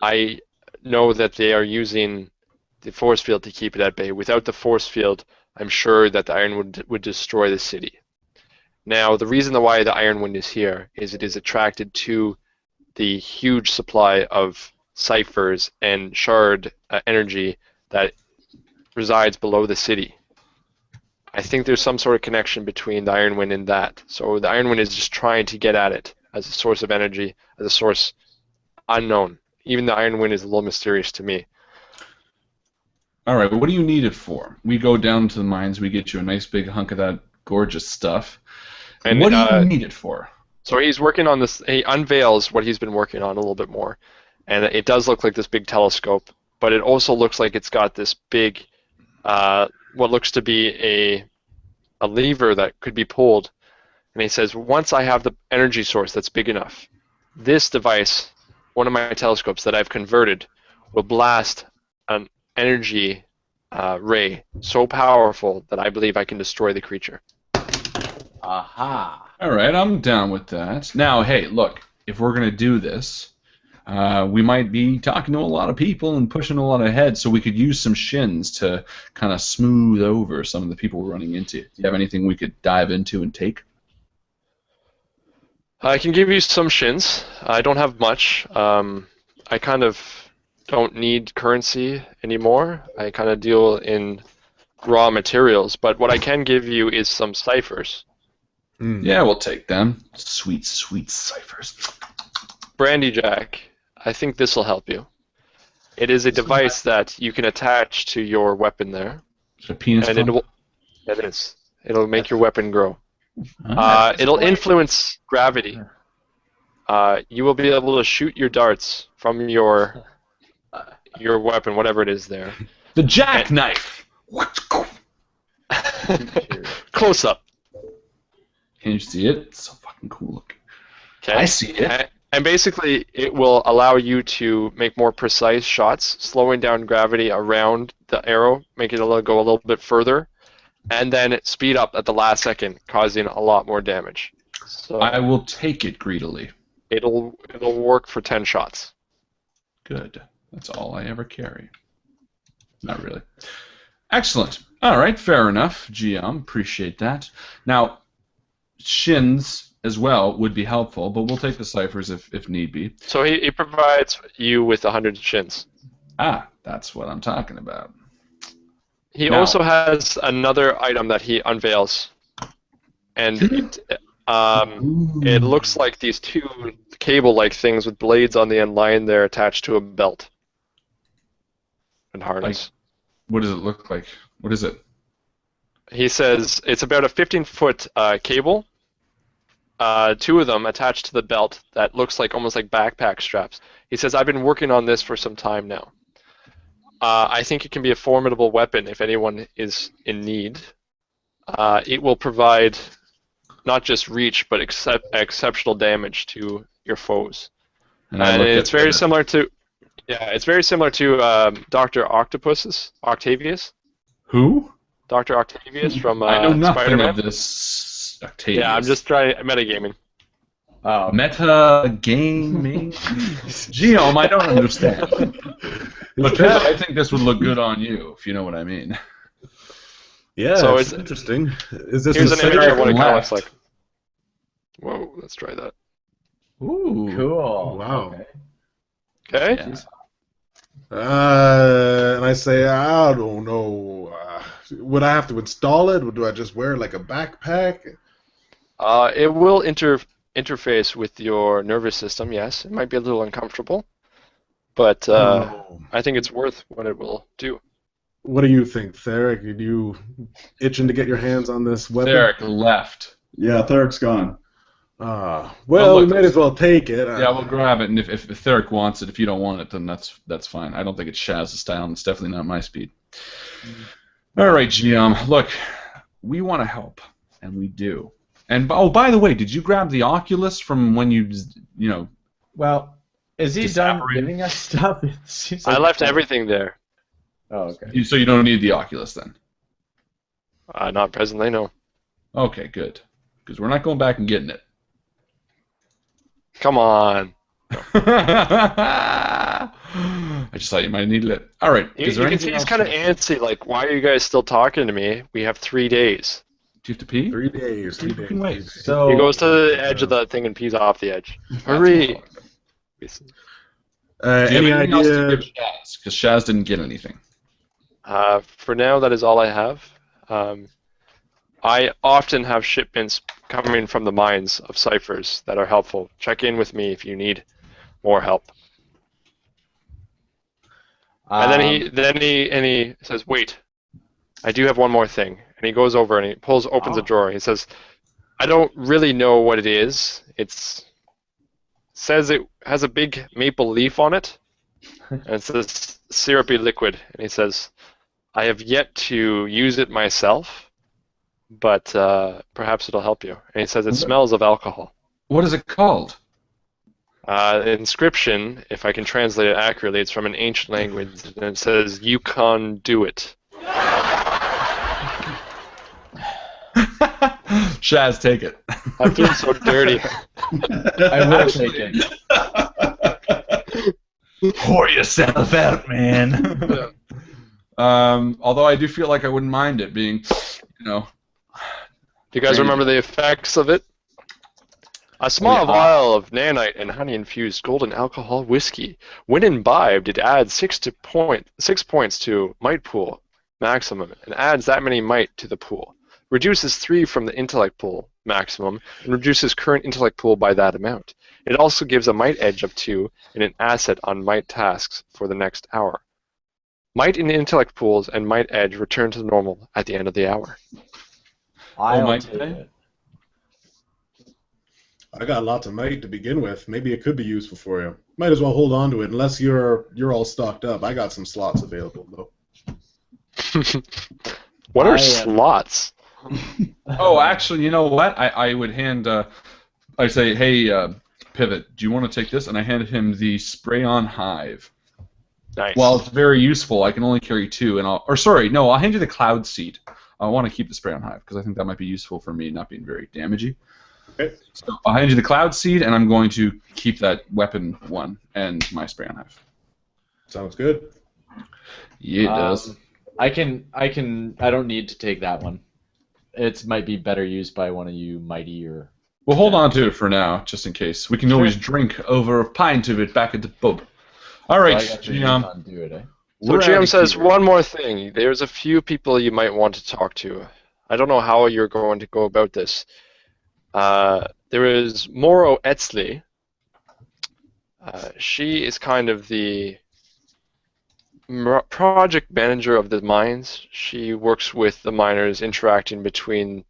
I know that they are using the force field to keep it at bay. Without the force field, I'm sure that the Iron Wind would destroy the city. Now, the reason why the Iron Wind is here is it is attracted to the huge supply of ciphers and shard energy that resides below the city. I think there's some sort of connection between the Iron Wind and that. So the Iron Wind is just trying to get at it as a source of energy, as a source unknown. Even the Iron Wind is a little mysterious to me. All right, what do you need it for? We go down to the mines, we get you a nice big hunk of that gorgeous stuff. And what do you need it for? So he's working on this, he unveils what he's been working on a little bit more. And it does look like this big telescope, but it also looks like it's got this big, what looks to be a lever that could be pulled. And he says, once I have the energy source that's big enough, this device, one of my telescopes that I've converted, will blast an energy ray so powerful that I believe I can destroy the creature. Aha. All right, I'm down with that. Now, hey, look, if we're going to do this, we might be talking to a lot of people and pushing a lot ahead, so we could use some shins to kind of smooth over some of the people we're running into. Do you have anything we could dive into and take? I can give you some shins. I don't have much. I kind of don't need currency anymore. I kind of deal in raw materials, but what I can give you is some ciphers. Yeah, we'll take them. Sweet, sweet ciphers. Brandy Jack, I think this will help you. It is a device that you can attach to your weapon there. Is it a penis and pump? It is. It'll make your weapon grow. Huh? It'll influence gravity. You will be able to shoot your darts from your weapon, whatever it is there. The jackknife! Close up. Can you see it? It's so fucking cool looking. Okay. I see it. And basically, it will allow you to make more precise shots, slowing down gravity around the arrow, making it go a little bit further, and then speed up at the last second, causing a lot more damage. So I will take it greedily. it'll work for 10 shots. Good. That's all I ever carry. Not really. Excellent. All right, fair enough, Giam. Appreciate that. Now, shins as well would be helpful, but we'll take the ciphers if need be. So he provides you with 100 shins. Ah, that's what I'm talking about. He Now- also has another item that he unveils, and it looks like these two cable-like things with blades on the end line there attached to a belt and harness. What does it look like? What is it? He says it's about a 15-foot cable, two of them attached to the belt that looks like almost like backpack straps. He says, I've been working on this for some time now. I think it can be a formidable weapon if anyone is in need. It will provide not just reach, but exceptional damage to your foes. And It's very similar to Dr. Octavius. Who? Dr. Octavius from I know nothing Spider-Man. of this Octavius. Yeah, I'm just trying metagaming. Oh, Meta gaming. Giam, I don't understand. But I think this would look good on you, if you know what I mean. Yeah, So it's it's- interesting. Is this Here's a an image of what it kind of left. looks like. Whoa, let's try that. Ooh. cool. Wow. Okay. Okay. Yeah. And I say, I don't know. Would I have to install it? Or do I just wear like a backpack? It will interface with your nervous system. Yes, it might be a little uncomfortable, but Oh. I think it's worth what it will do. What do you think, Thic? Are you itching to get your hands on this weapon? Derek left. Yeah, Thurik's gone. Well, Well, we look, might as well take it. Yeah, we'll grab it, and if Thic wants it, if you don't want it, then that's fine. I don't think it's Shaz's style, and it's definitely not my speed. All right, Giam. Look, we want to help, and we do. And by the way, did you grab the Oculus from when you know? Well, is he Just done separate. giving us stuff? It seems I like- left everything there. Oh, okay. So you don't need the Oculus then? Not presently, no. Okay, good. Because we're not going back and getting it. Come on. I just thought you might have needed it. All right. You Is there can see anything he's else? kind of antsy. Like, why are you guys still talking to me? We have 3 days. Do you have to pee? 3 days. 3 You days. can wait. So He goes to the edge of the thing and pees off the edge. Hurry! Do you have Any anything else to idea? give Shaz? Because Shaz didn't get anything. For now, that is all I have. I often have shipments coming from the mines of ciphers that are helpful. Check in with me if you need more help. And then he says, "Wait, I do have one more thing." And he goes over and he opens a drawer. He says, "I don't really know what it is. Says it has a big maple leaf on it, and it says syrupy liquid." And he says, "I have yet to use it myself, but perhaps it'll help you." And he says it smells of alcohol. What is it called? Inscription, if I can translate it accurately, it's from an ancient language, and it says, "You can do it." Shaz, take it. I feel so dirty. I will take it. Pour yourself out, man. Although I do feel like I wouldn't mind it being, Do you guys remember the effects of it? A small yeah. vial of nanite and honey-infused golden alcohol whiskey. When imbibed, it adds 6 points to might pool maximum, and adds that many might to the pool. Reduces 3 from the intellect pool maximum, and reduces current intellect pool by that amount. It also gives a might edge of 2 and an asset on might tasks for the next hour. Might in intellect pools and might edge return to normal at the end of the hour. I'll might take they? it. I got lots of might to begin with. Maybe it could be useful for you. Might as well hold on to it, unless you're all stocked up. I got some slots available though. What are I, slots? Oh, actually, you know what? I would hand. I say, hey, Pivot, do you want to take this? And I handed him the spray-on hive. Nice. While it's very useful, I can only carry 2, and I'll hand you the cloud seed. I want to keep the spray on hive because I think that might be useful for me, not being very damagey. Okay. So I'll hand you the cloud seed, and I'm going to keep that weapon one and my spray on hive. Sounds good. Yeah, it does. I don't need to take that one. It might be better used by one of you mighty or... We'll hold on to it for now, just in case. We can always drink over a pint of it back at the pub. All right, Giam. Do it, eh? So Giam says one more thing. There's a few people you might want to talk to. I don't know how you're going to go about this. There is Morrow Etley. She is kind of the project manager of the mines. She works with the miners, interacting between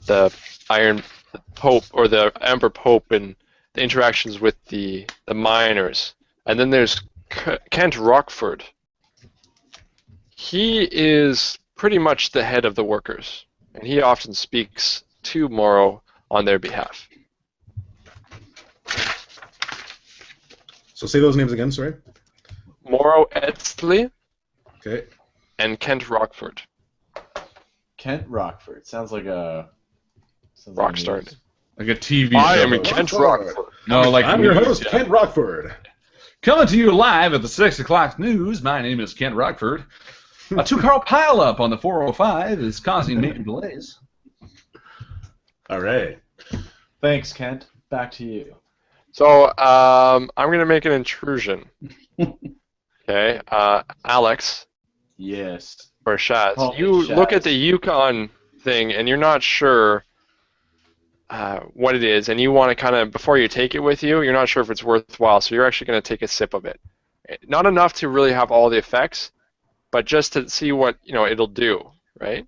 the Iron Pope or the Emperor Pope and the interactions with the miners. And then there's Kent Rockford. He is pretty much the head of the workers, and he often speaks to Morrow on their behalf. So say those names again, sorry. Morrow Etley Okay. and Kent Rockford. Kent Rockford. Sounds like a... Rockstar. Like a TV I show. am Kent Rockford. No, like I'm your news, host, yeah. Kent Rockford. Coming to you live at the 6 o'clock news, my name is Kent Rockford. A two-car pileup on the 405 is causing major delays. All right. Thanks, Kent. Back to you. So I'm going to make an intrusion. Okay, Alex Yes. or Shaz, Oh, you Shaz. look at the Yukon thing and you're not sure what it is, and you want to kind of, before you take it with you, you're not sure if it's worthwhile, so you're actually going to take a sip of it. Not enough to really have all the effects, but just to see what it'll do, right?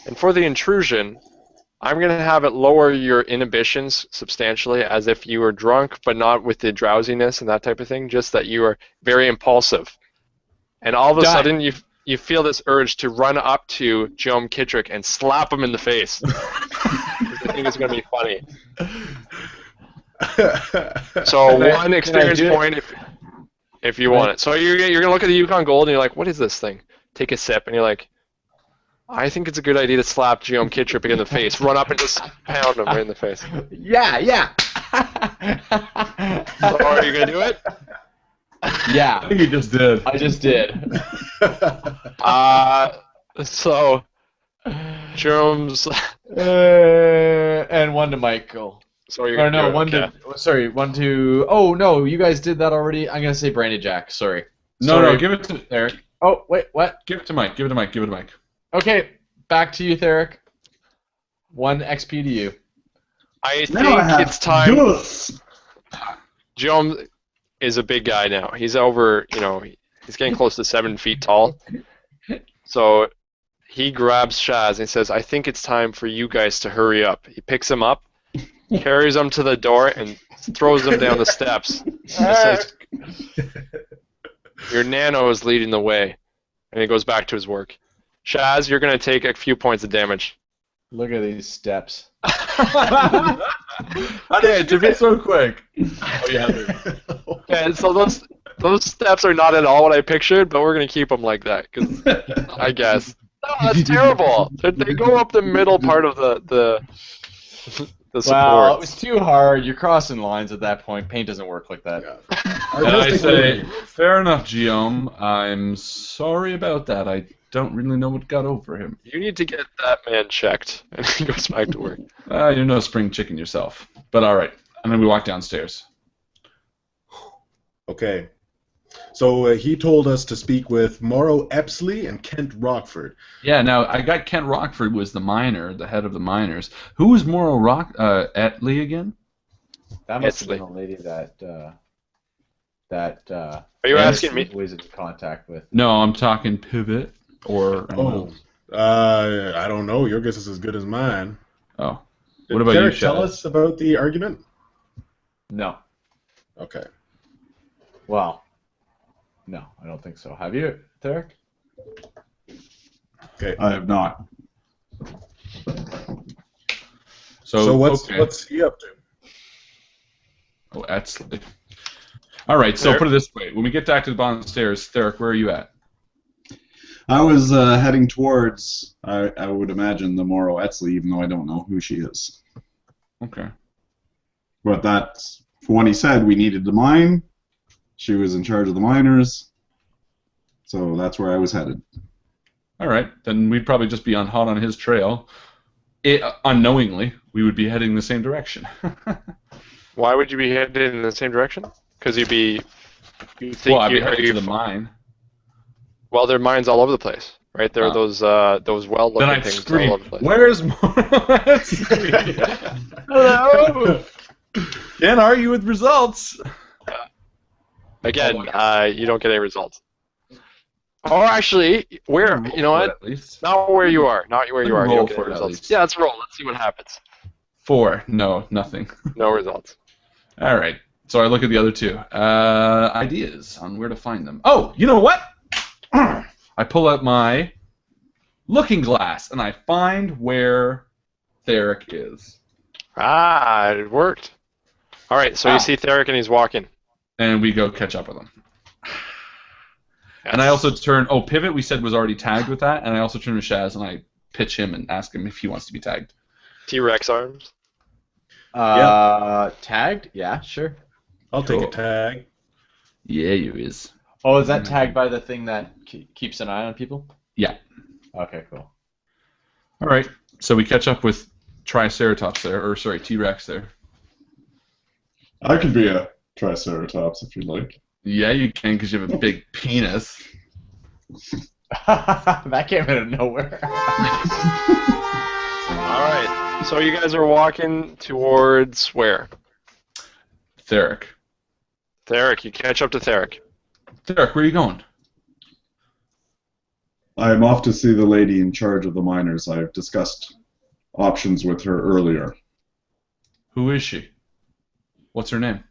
And for the intrusion, I'm going to have it lower your inhibitions substantially, as if you were drunk, but not with the drowsiness and that type of thing, just that you are very impulsive. And all of a sudden, you feel this urge to run up to Giam Kitrick and slap him in the face. I think it's going to be funny. So one experience point if you want it. So you're going to look at the Yukon Gold and you're like, what is this thing? Take a sip and you're like, I think it's a good idea to slap Giam Kitrick in the face. Run up and just pound him right in the face. Yeah. So are you going to do it? Yeah. I think he just did. I just did. So Giam's... and one to Michael. So you're Or going to no, do it. one Okay. to... Sorry, one to... Oh, no, you guys did that already. I'm going to say Brandy Jack. Sorry. No, give it to Eric. Oh, wait, what? Give it to Mike. Give it to Mike. Give it to Mike. Okay, back to you, Thic. 1 XP to you. I think it's time. Giam is a big guy now. He's over, he's getting close to 7 feet tall. So he grabs Shaz and he says, I think it's time for you guys to hurry up. He picks him up, carries him to the door, and throws him down the steps. He says, your nano is leading the way. And he goes back to his work. Shaz, you're going to take a few points of damage. Look at these steps. How did you do it so quick? Oh, yeah. Okay, so those steps are not at all what I pictured, but we're going to keep them like that, because I guess. No, that's terrible. They go up the middle part of the support. Well, it was too hard. You're crossing lines at that point. Paint doesn't work like that. And I say, fair enough, Giam. I'm sorry about that. I don't really know what got over him. You need to get that man checked, and he goes back to work. You're no spring chicken yourself. But all right. And then we walk downstairs. Okay. So he told us to speak with Morrow Etley and Kent Rockford. Yeah, now I got Kent Rockford was the miner, the head of the miners. Who was Morrow Etley again? That must have Etley. been a lady that Are you asking me? was in contact with. No, I'm talking Pivot or... I don't know. Your guess is as good as mine. Oh. Did What about Derek you, tell Shaz? us about the argument? No. Okay. Well, no, I don't think so. Have you, Thic? Okay. I have not. So what's he up to? Oh, Etley. All right, so put it this way. When we get back to the bottom of the stairs, Thic, where are you at? I was heading towards, I would imagine, the Morrow Etley, even though I don't know who she is. Okay. But that's, from what he said, we needed the mine. She was in charge of the miners. So that's where I was headed. All right. Then we'd probably just be hot on his trail. Unknowingly, we would be heading the same direction. Why would you be headed in the same direction? Because you think I'd be heading to the mine. Well, there are mines all over the place, right? There are those well-looking things scream, all over the place. "Where's Morrow?" Hello. Can't argue with results. Again, you don't get any results. Or actually, where you know what? At least. Not where you are. Not where you are. You Roll don't get for any it, at results. least. Yeah, let's roll. Let's see what happens. 4. No, nothing. No results. All right. So I look at the other two. Ideas on where to find them. Oh, you know what? I pull out my looking glass and I find where Thic is. Ah, it worked. All right. So you see Thic and he's walking. And we go catch up with him. Yes. And I also turn. Oh, pivot. We said was already tagged with that, and I also turn to Shaz and I pitch him and ask him if he wants to be tagged. T-Rex arms. Tagged? Yeah, sure. I'll take a tag. Yeah, you is. Oh, is that tagged by the thing that keeps an eye on people? Yeah. Okay, cool. All right. So we catch up with Triceratops there, or sorry, T-Rex there. I could be a Triceratops if you'd like. Yeah, you can because you have a big penis. That came out of nowhere. All right. So you guys are walking towards where? Thic. Thic. You catch up to Thic. Thic, where are you going? I'm off to see the lady in charge of the miners. I've discussed options with her earlier. Who is she? What's her name?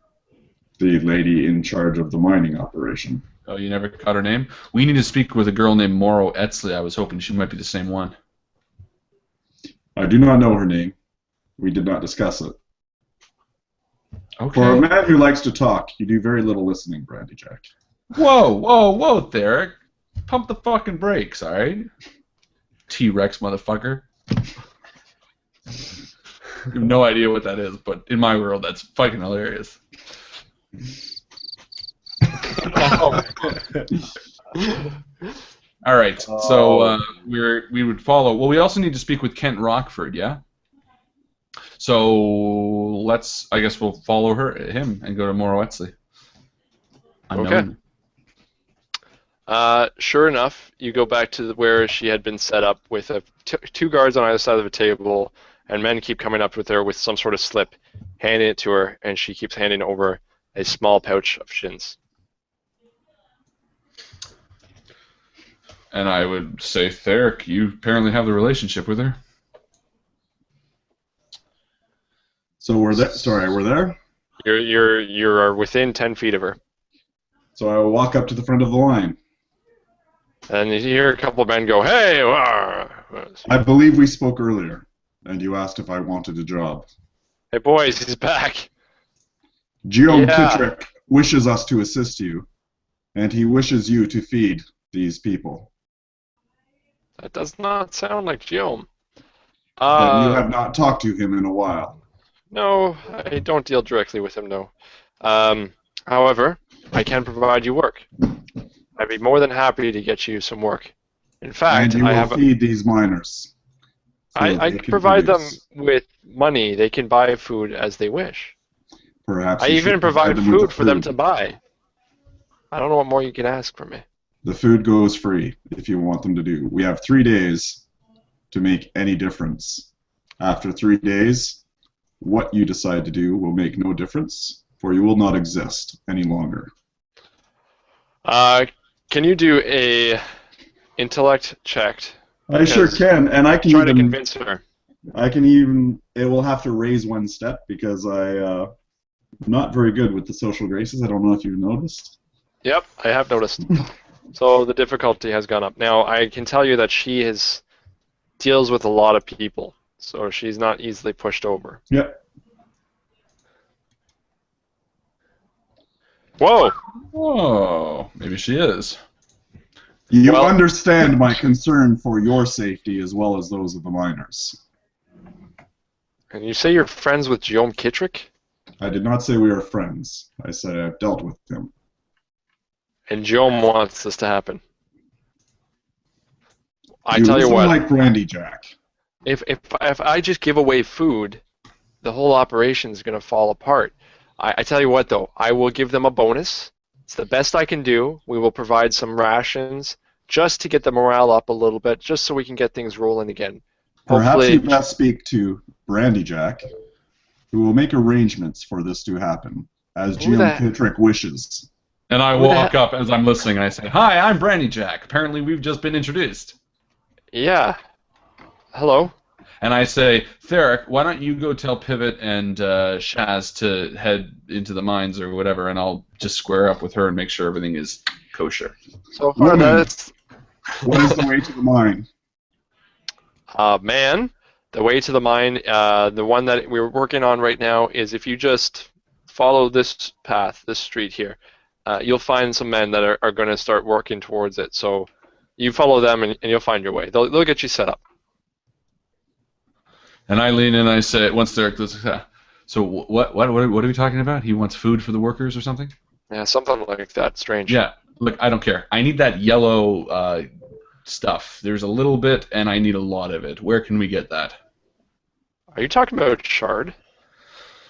The lady in charge of the mining operation. Oh, you never caught her name? We need to speak with a girl named Morrow Etley. I was hoping she might be the same one. I do not know her name. We did not discuss it. Okay. For a man who likes to talk, you do very little listening, Brandy Jack. Whoa, whoa, whoa, Thic. Pump the fucking brakes, alright? T-Rex motherfucker. You have no idea what that is, but in my world, that's fucking hilarious. All right, so we would follow. Well, we also need to speak with Kent Rockford, yeah. So I guess we'll follow him, and go to Morrow Etley. Okay. Sure enough, you go back to where she had been set up with two guards on either side of a table, and men keep coming up with her with some sort of slip, handing it to her, and she keeps handing over a small pouch of shins. And I would say, Thic, you apparently have the relationship with her. So we're there. Sorry, we're there. You're within 10 feet of her. So I will walk up to the front of the line. And you hear a couple of men go, "Hey!" I believe we spoke earlier, and you asked if I wanted a job. Hey, boys, he's back. Giam Yeah. Kitrick wishes us to assist you, and he wishes you to feed these people. That does not sound like Giam. But you have not talked to him in a while. No, I don't deal directly with him, no. However, I can provide you work. I'd be more than happy to get you some work. In fact, And you I will have feed these miners. so I they can can provide them produce. with money. They can buy food as they wish. Perhaps I you even should provide them with food the for them food. to buy. I don't know what more you can ask from me. The food goes free if you want them to do. We have 3 days to make any difference. After 3 days, what you decide to do will make no difference, for you will not exist any longer. Can you do a intellect check? I sure can, and I can Try even to convince her. It will have to raise 1 step because I'm not very good with the social graces. I don't know if you've noticed. Yep, I have noticed. So the difficulty has gone up. Now, I can tell you that she deals with a lot of people, so she's not easily pushed over. Yep. Whoa! Whoa, maybe she is. You understand my concern for your safety as well as those of the miners. And you say you're friends with Giam Kitrick? I did not say we are friends. I said I've dealt with him. And Giam wants this to happen. I You tell you listen what, like Brandy Jack. if I just give away food, the whole operation is going to fall apart. I tell you what, though, I will give them a bonus. It's the best I can do. We will provide some rations just to get the morale up a little bit, just so we can get things rolling again. Perhaps Hopefully, you best speak to Brandy Jack, who will make arrangements for this to happen, as Giam Kitrick wishes. And I walk up as I'm listening and I say, "Hi, I'm Brandy Jack. Apparently we've just been introduced." Yeah. Hello. And I say, "Thic, why don't you go tell Pivot and Shaz to head into the mines or whatever, and I'll just square up with her and make sure everything is kosher." So far, that's... What is the way to the mine? Man, the way to the mine, the one that we're working on right now is if you just follow this path, this street here, you'll find some men that are going to start working towards it. So you follow them and you'll find your way. They'll get you set up. And I lean in and I say, once Thic goes, "So what are we talking about? He wants food for the workers or something?" Yeah, something like that. Strange. Yeah, look, I don't care. I need that yellow stuff. There's a little bit, and I need a lot of it. Where can we get that? Are you talking about shard?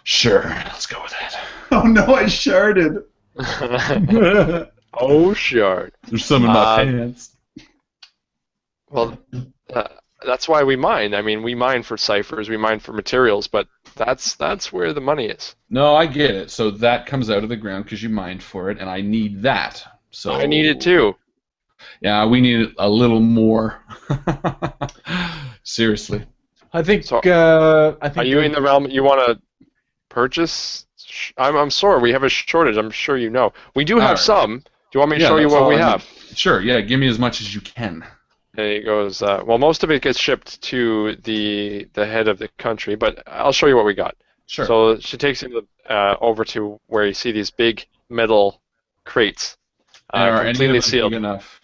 Sure, let's go with it. Oh no, I sharded. Oh, shard. There's some in my pants. Well, that's why we mine. I mean, we mine for ciphers, we mine for materials, but that's where the money is. No, I get it. So that comes out of the ground because you mined for it, and I need that. So I need it too. Yeah, we need a little more. Seriously. I think. So, I think. Are you in the realm you want to purchase? I'm sorry, we have a shortage. I'm sure you know. We do have some. Do you want me to show you what we have? Sure. Yeah, give me as much as you can. And he goes, well, most of it gets shipped to the head of the country, but I'll show you what we got. Sure. So she takes him over to where you see these big metal crates, completely sealed.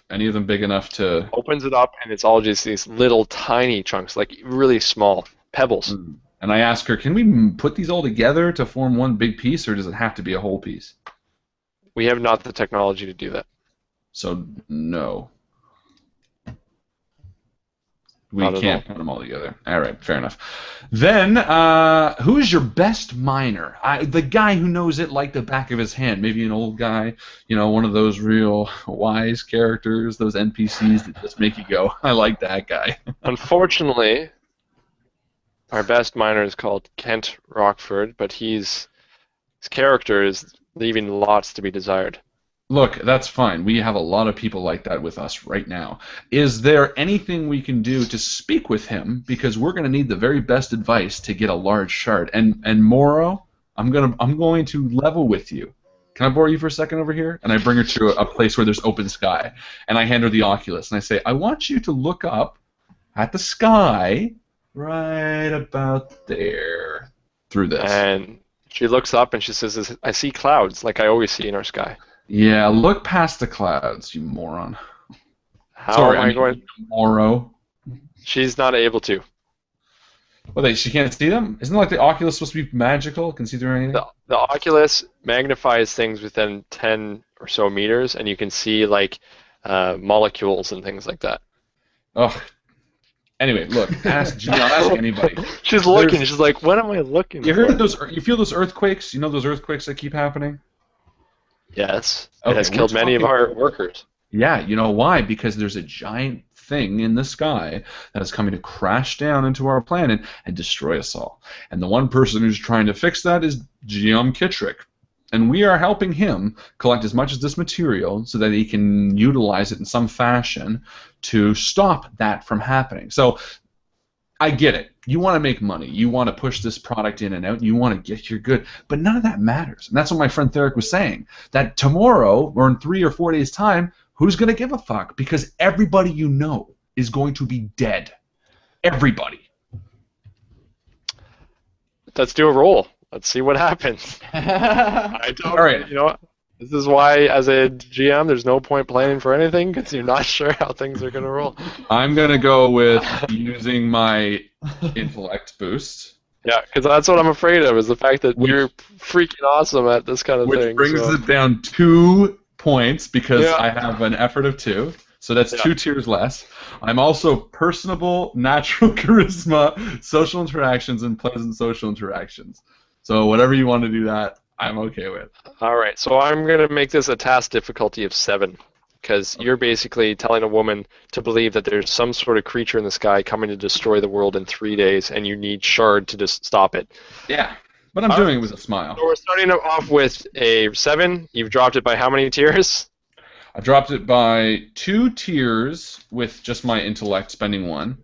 Any of them big enough to... Opens it up, and it's all just these little tiny chunks, like really small pebbles. And I ask her, can we put these all together to form one big piece, or does it have to be a whole piece? We have not the technology to do that. So, no. We can't put them all together. All right, fair enough. Then, who is your best miner? The guy who knows it like the back of his hand. Maybe an old guy, one of those real wise characters, those NPCs that just make you go, I like that guy. Unfortunately, our best miner is called Kent Rockford, but his character is leaving lots to be desired. Look, that's fine. We have a lot of people like that with us right now. Is there anything we can do to speak with him? Because we're going to need the very best advice to get a large shard. And Morrow, I'm going to level with you. Can I borrow you for a second over here? And I bring her to a place where there's open sky. And I hand her the Oculus. And I say, I want you to look up at the sky right about there through this. And she looks up and she says, I see clouds like I always see in our sky. Yeah, look past the clouds, you moron. How am I going? Morrow. She's not able to. Well, she can't see them? Isn't it like the Oculus supposed to be magical? Can see through anything? The Oculus magnifies things within 10 or so meters, and you can see like molecules and things like that. Ugh. Anyway, look, ask Giam, ask anybody. She's looking. She's like, what am I looking for? You feel those earthquakes? You know those earthquakes that keep happening? Yes. Okay, it has killed many of our workers. Yeah, you know why? Because there's a giant thing in the sky that is coming to crash down into our planet and destroy us all. And the one person who's trying to fix that is Giam Kitrick. And we are helping him collect as much of this material so that he can utilize it in some fashion to stop that from happening. So I get it. You want to make money. You want to push this product in and out. You want to get your good. But none of that matters. And that's what my friend Thic was saying. That tomorrow, or in 3 or 4 days' time, who's going to give a fuck? Because everybody you know is going to be dead. Everybody. Let's do a roll. Let's see what happens. All right. You know what? This is why, as a GM, there's no point planning for anything because you're not sure how things are going to roll. I'm going to go with using my intellect boost. Yeah, because that's what I'm afraid of, is the fact that Which- you're freaking awesome at this kind of Which thing. brings so. it down 2 points because Yeah. I have an effort of 2. So that's Yeah. 2 tiers less. I'm also personable, natural charisma, social interactions, and pleasant social interactions. So whatever you want to do that, I'm okay with. All right, so I'm going to make this a task difficulty of 7, because you're basically telling a woman to believe that there's some sort of creature in the sky coming to destroy the world in 3 days, and you need Shard to just stop it. Yeah, but I'm doing it with a smile. So we're starting off with a 7. You've dropped it by how many tiers? I dropped it by 2 tiers with just my intellect, spending 1.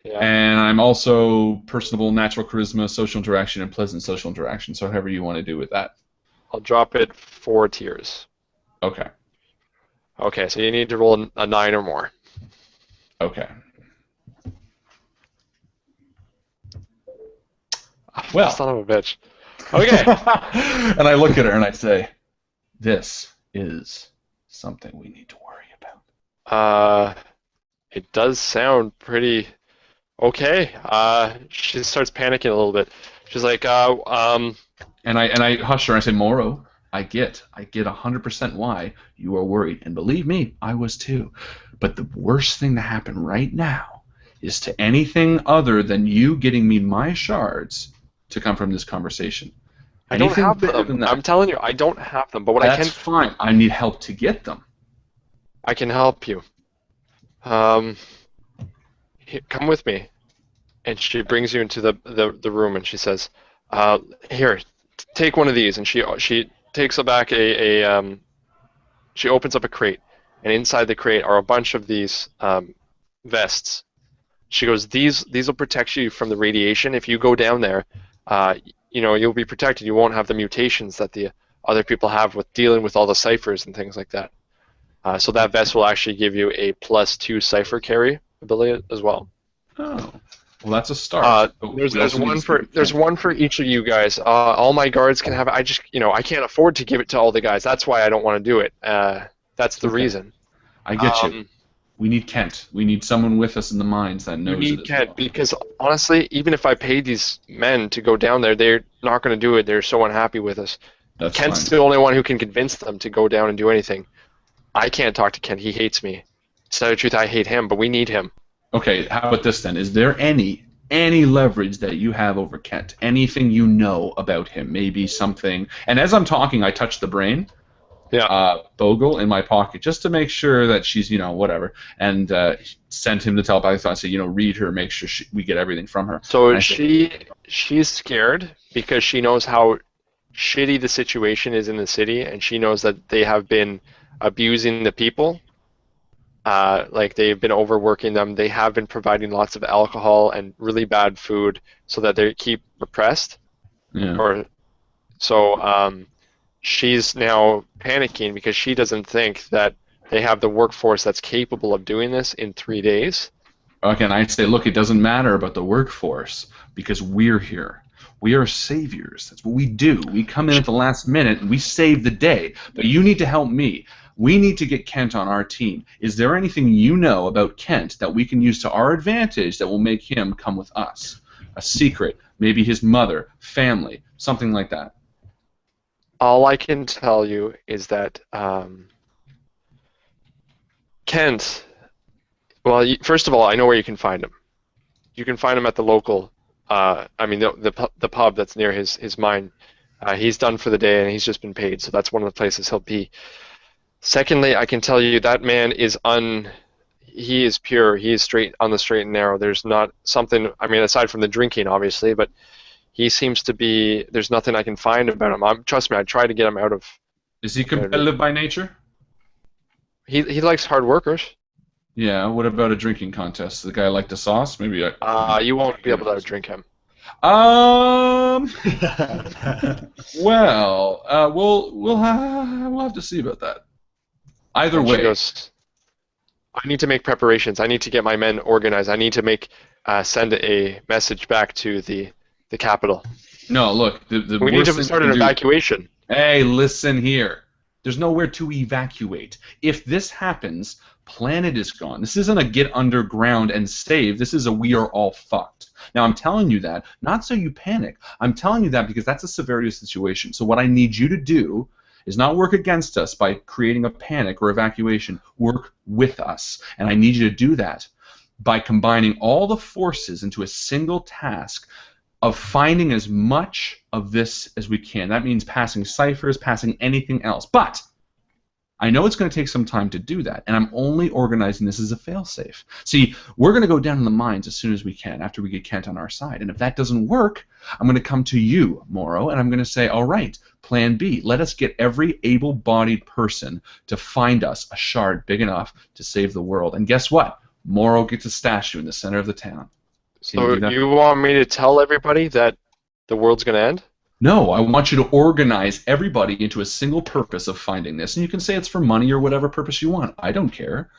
Yeah. And I'm also personable, natural charisma, social interaction, and pleasant social interaction. So however you want to do with that. I'll drop it 4 tiers. Okay. Okay, so you need to roll a 9 or more. Okay. Well. Son of a bitch. Okay. And I look at her and I say, "This is something we need to worry about." It does sound pretty okay. She starts panicking a little bit. She's like, And I hush her and I say, "Morrow, I get 100% why you are worried, and believe me, I was too. But the worst thing to happen right now is to anything other than you getting me my shards to come from this conversation. I don't Anything have better them. than that, I'm telling you, I don't have them. But what that's fine. I need help to get them." I can help you. Here, come with me. And she brings you into the room, and she says, "Here, take one of these." And she takes back she opens up a crate, and inside the crate are a bunch of these vests. She goes, "These will protect you from the radiation. If you go down there, you'll be protected. You won't have the mutations that the other people have with dealing with all the ciphers and things like that. So that vest will actually give you a +2 cipher carry ability as well." Oh, well, that's a start. There's one for each of you guys. All my guards can have it. I can't afford to give it to all the guys. That's why I don't want to do it. That's the reason. I get you. We need Kent. We need someone with us in the mines that knows You it need as Kent, well. because honestly, even if I paid these men to go down there, they're not going to do it. They're so unhappy with us. That's Kent's fine. the only one who can convince them to go down and do anything. I can't talk to Kent. He hates me. To tell you the truth, I hate him, but we need him. Okay, how about this then? Is there any leverage that you have over Kent? Anything you know about him? Maybe something. And as I'm talking, I touch the brain. Yeah. Bogle in my pocket just to make sure that she's, whatever, and sent him the telepathic thought, say, read her, make sure we get everything from her. So she's scared because she knows how shitty the situation is in the city, and she knows that they have been abusing the people. Like they've been overworking them. They have been providing lots of alcohol and really bad food so that they keep repressed. Yeah. She's now panicking because she doesn't think that they have the workforce that's capable of doing this in 3 days. Okay, and I say, look, it doesn't matter about the workforce because we're here. We are saviors. That's what we do. We come in at the last minute and we save the day. But you need to help me. We need to get Kent on our team. Is there anything you know about Kent that we can use to our advantage that will make him come with us? A secret, maybe his mother, family, something like that. All I can tell you is that Kent, well, first of all, I know where you can find him. You can find him at the local, the pub that's near his mine. He's done for the day and he's just been paid, so that's one of the places he'll be. Secondly, I can tell you that man is he is pure. He is straight on the straight and narrow. There's not something, aside from the drinking, obviously, but he seems to be, there's nothing I can find about him. Trust me, I tried to get him out of... Is he competitive by nature? He likes hard workers. Yeah, what about a drinking contest? The guy like the sauce? Maybe you won't be able to drink him. Well, we'll have to see about that. Either way. She goes, I need to make preparations. I need to get my men organized. I need to send a message back to the capital. No, look, we need to start an evacuation. Hey, listen here. There's nowhere to evacuate. If this happens, planet is gone. This isn't a get underground and save. This is a we are all fucked. Now, I'm telling you that, not so you panic. I'm telling you that because that's a severity of the situation. So what I need you to do is not work against us by creating a panic or evacuation. Work with us. And I need you to do that by combining all the forces into a single task of finding as much of this as we can. That means passing ciphers, passing anything else. But I know it's going to take some time to do that, and I'm only organizing this as a failsafe. See, we're going to go down in the mines as soon as we can after we get Kent on our side, and if that doesn't work, I'm going to come to you, Morrow, and I'm going to say, all right, plan B. Let us get every able-bodied person to find us a shard big enough to save the world. And guess what? Morrow gets a statue in the center of the town. So you want me to tell everybody that the world's going to end? No, I want you to organize everybody into a single purpose of finding this. And you can say it's for money or whatever purpose you want. I don't care.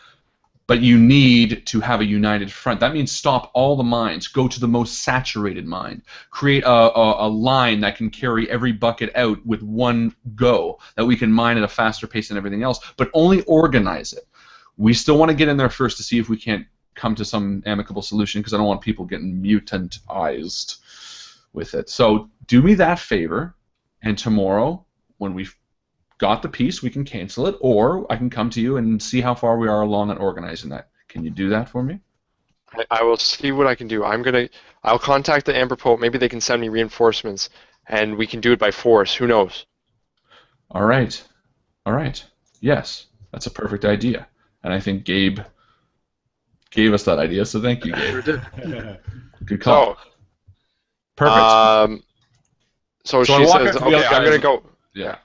But you need to have a united front. That means stop all the mines. Go to the most saturated mine. Create a line that can carry every bucket out with one go, that we can mine at a faster pace than everything else, but only organize it. We still want to get in there first to see if we can't come to some amicable solution, because I don't want people getting mutantized with it. So do me that favor, and tomorrow, when we've got the piece, we can cancel it, or I can come to you and see how far we are along in organizing that. Can you do that for me? I will see what I can do. I'll contact the Amber Pope. Maybe they can send me reinforcements, and we can do it by force. Who knows? All right. All right. Yes, that's a perfect idea. And I think Gabe gave us that idea, so thank you, Gabe. Good call. So, perfect. So she says, okay, I'm going to go. Yeah.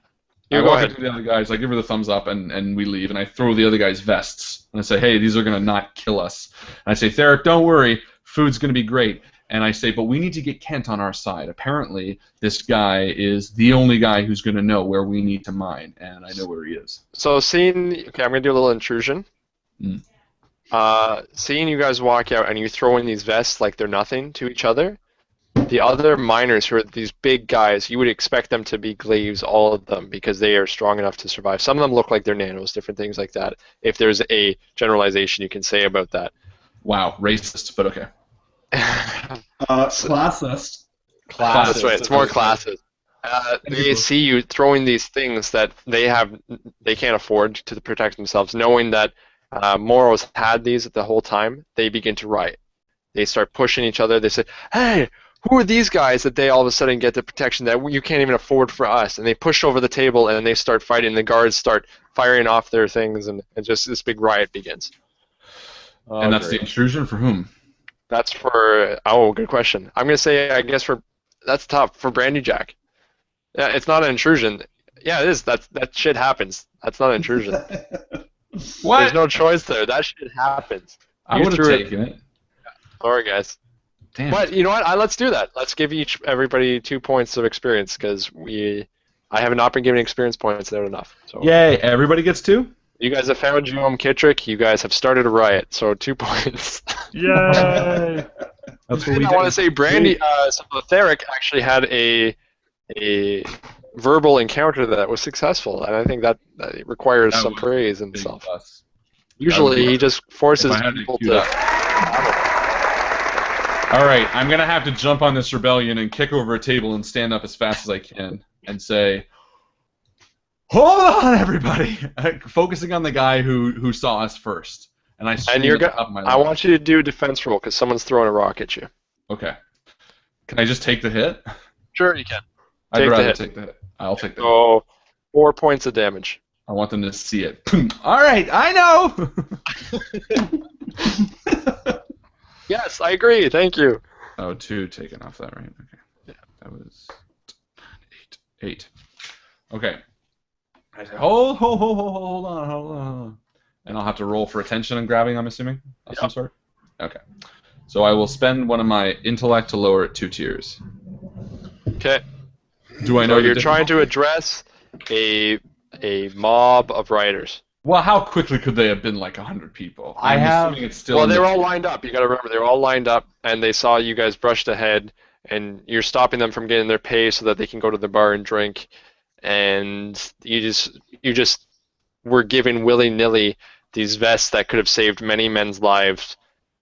You go ahead. To the other guys, I give her the thumbs up, and we leave, and I throw the other guys vests, and I say, hey, these are going to not kill us. And I say, Thic, don't worry, food's going to be great. And I say, but we need to get Kent on our side. Apparently, this guy is the only guy who's going to know where we need to mine, and I know where he is. So okay, I'm going to do a little intrusion. Seeing you guys walk out and you throw in these vests like they're nothing to each other, the other miners who are these big guys, you would expect them to be glaives, all of them, because they are strong enough to survive. Some of them look like they're nanos, different things like that. If there's a generalization you can say about that. Wow, racist, but okay. Classist. That's right, it's more classist. They see you throwing these things that they can't afford to protect themselves, knowing that Morrow's had these the whole time. They begin to riot. They start pushing each other. They say, hey, who are these guys that they all of a sudden get the protection that you can't even afford for us? And they push over the table and they start fighting. The guards start firing off their things, and just this big riot begins. And that's the intrusion for whom? That's for, good question. I'm going to say, I guess that's tough, for Brandy Jack. Yeah, it's not an intrusion. Yeah, it is. That shit happens. That's not an intrusion. What? There's no choice there. That shit happens. I would have taken it. Sorry, guys. Damn. But you know what? Let's do that. Let's give everybody 2 points of experience, because I have not been given experience points there enough. So. Yay! Everybody gets 2. You guys have found Giam, Kitrick. You guys have started a riot, so 2 points. Yay! That's what we I want to say, Brandy, so Thic actually had a verbal encounter that was successful, and I think that requires some praise in itself. Usually, he just forces people to. All right, I'm gonna have to jump on this rebellion and kick over a table and stand up as fast as I can and say, "Hold on, everybody!" Focusing on the guy who saw us first, and I. And I want you to do a defense roll because someone's throwing a rock at you. Okay. Can I just take the hit? Sure, you can. I'd rather take the hit. I'll take the hit. Oh, 4 points of damage. I want them to see it. All right, I know. Yes, I agree. Thank you. Oh, 2 taken off that, right? Okay. Yeah. That was 8. Okay. I say, hold on. And I'll have to roll for attention and grabbing, I'm assuming, of some sort? Okay. So I will spend one of my intellect to lower it 2 tiers. Okay. Do I know you're trying to address a mob of rioters. Well, how quickly could they have been like 100 people? Assuming it's still. Well, they were all lined up. You got to remember, they were all lined up, and they saw you guys brushed ahead, and you're stopping them from getting their pay so that they can go to the bar and drink. and you just were given willy-nilly these vests that could have saved many men's lives,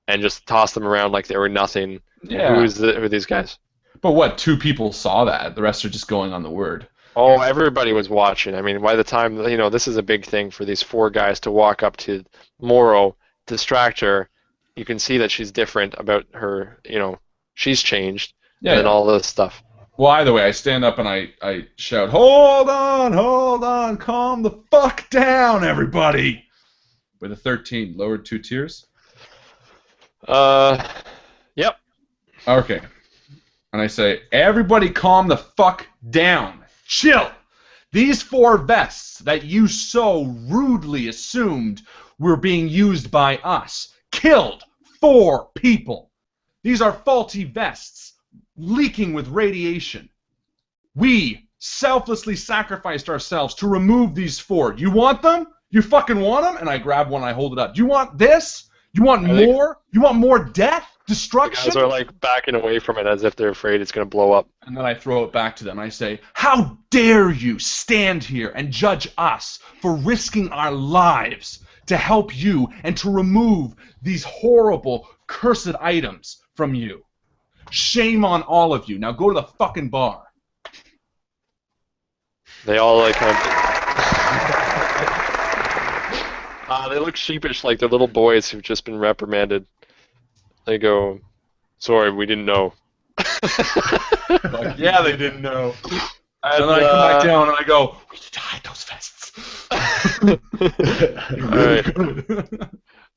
and just tossed them around like they were nothing. Yeah. Who are these guys? But what? 2 people saw that. The rest are just going on the word. Oh, everybody was watching. I mean, by the time, this is a big thing for these 4 guys to walk up to Morrow, distract her. You can see that she's different about her, she's changed, and all this stuff. Well, either way, I stand up and I shout, hold on, calm the fuck down, everybody. With a 13, lowered 2 tiers? Yep. Okay. And I say, everybody calm the fuck down. Chill. These 4 vests that you so rudely assumed were being used by us killed 4 people. These are faulty vests, leaking with radiation. We selflessly sacrificed ourselves to remove these 4. You want them? You fucking want them? And I grab one and I hold it up. Do you want this? You want more? You want more death? Destruction? The guys are like backing away from it as if they're afraid it's going to blow up. And then I throw it back to them. I say, how dare you stand here and judge us for risking our lives to help you and to remove these horrible, cursed items from you. Shame on all of you. Now go to the fucking bar. They all kind of... they look sheepish like they're little boys who've just been reprimanded. They go, sorry, we didn't know. Like, yeah, they didn't know. And then I come back down and I go, we need to hide those vests. Alright.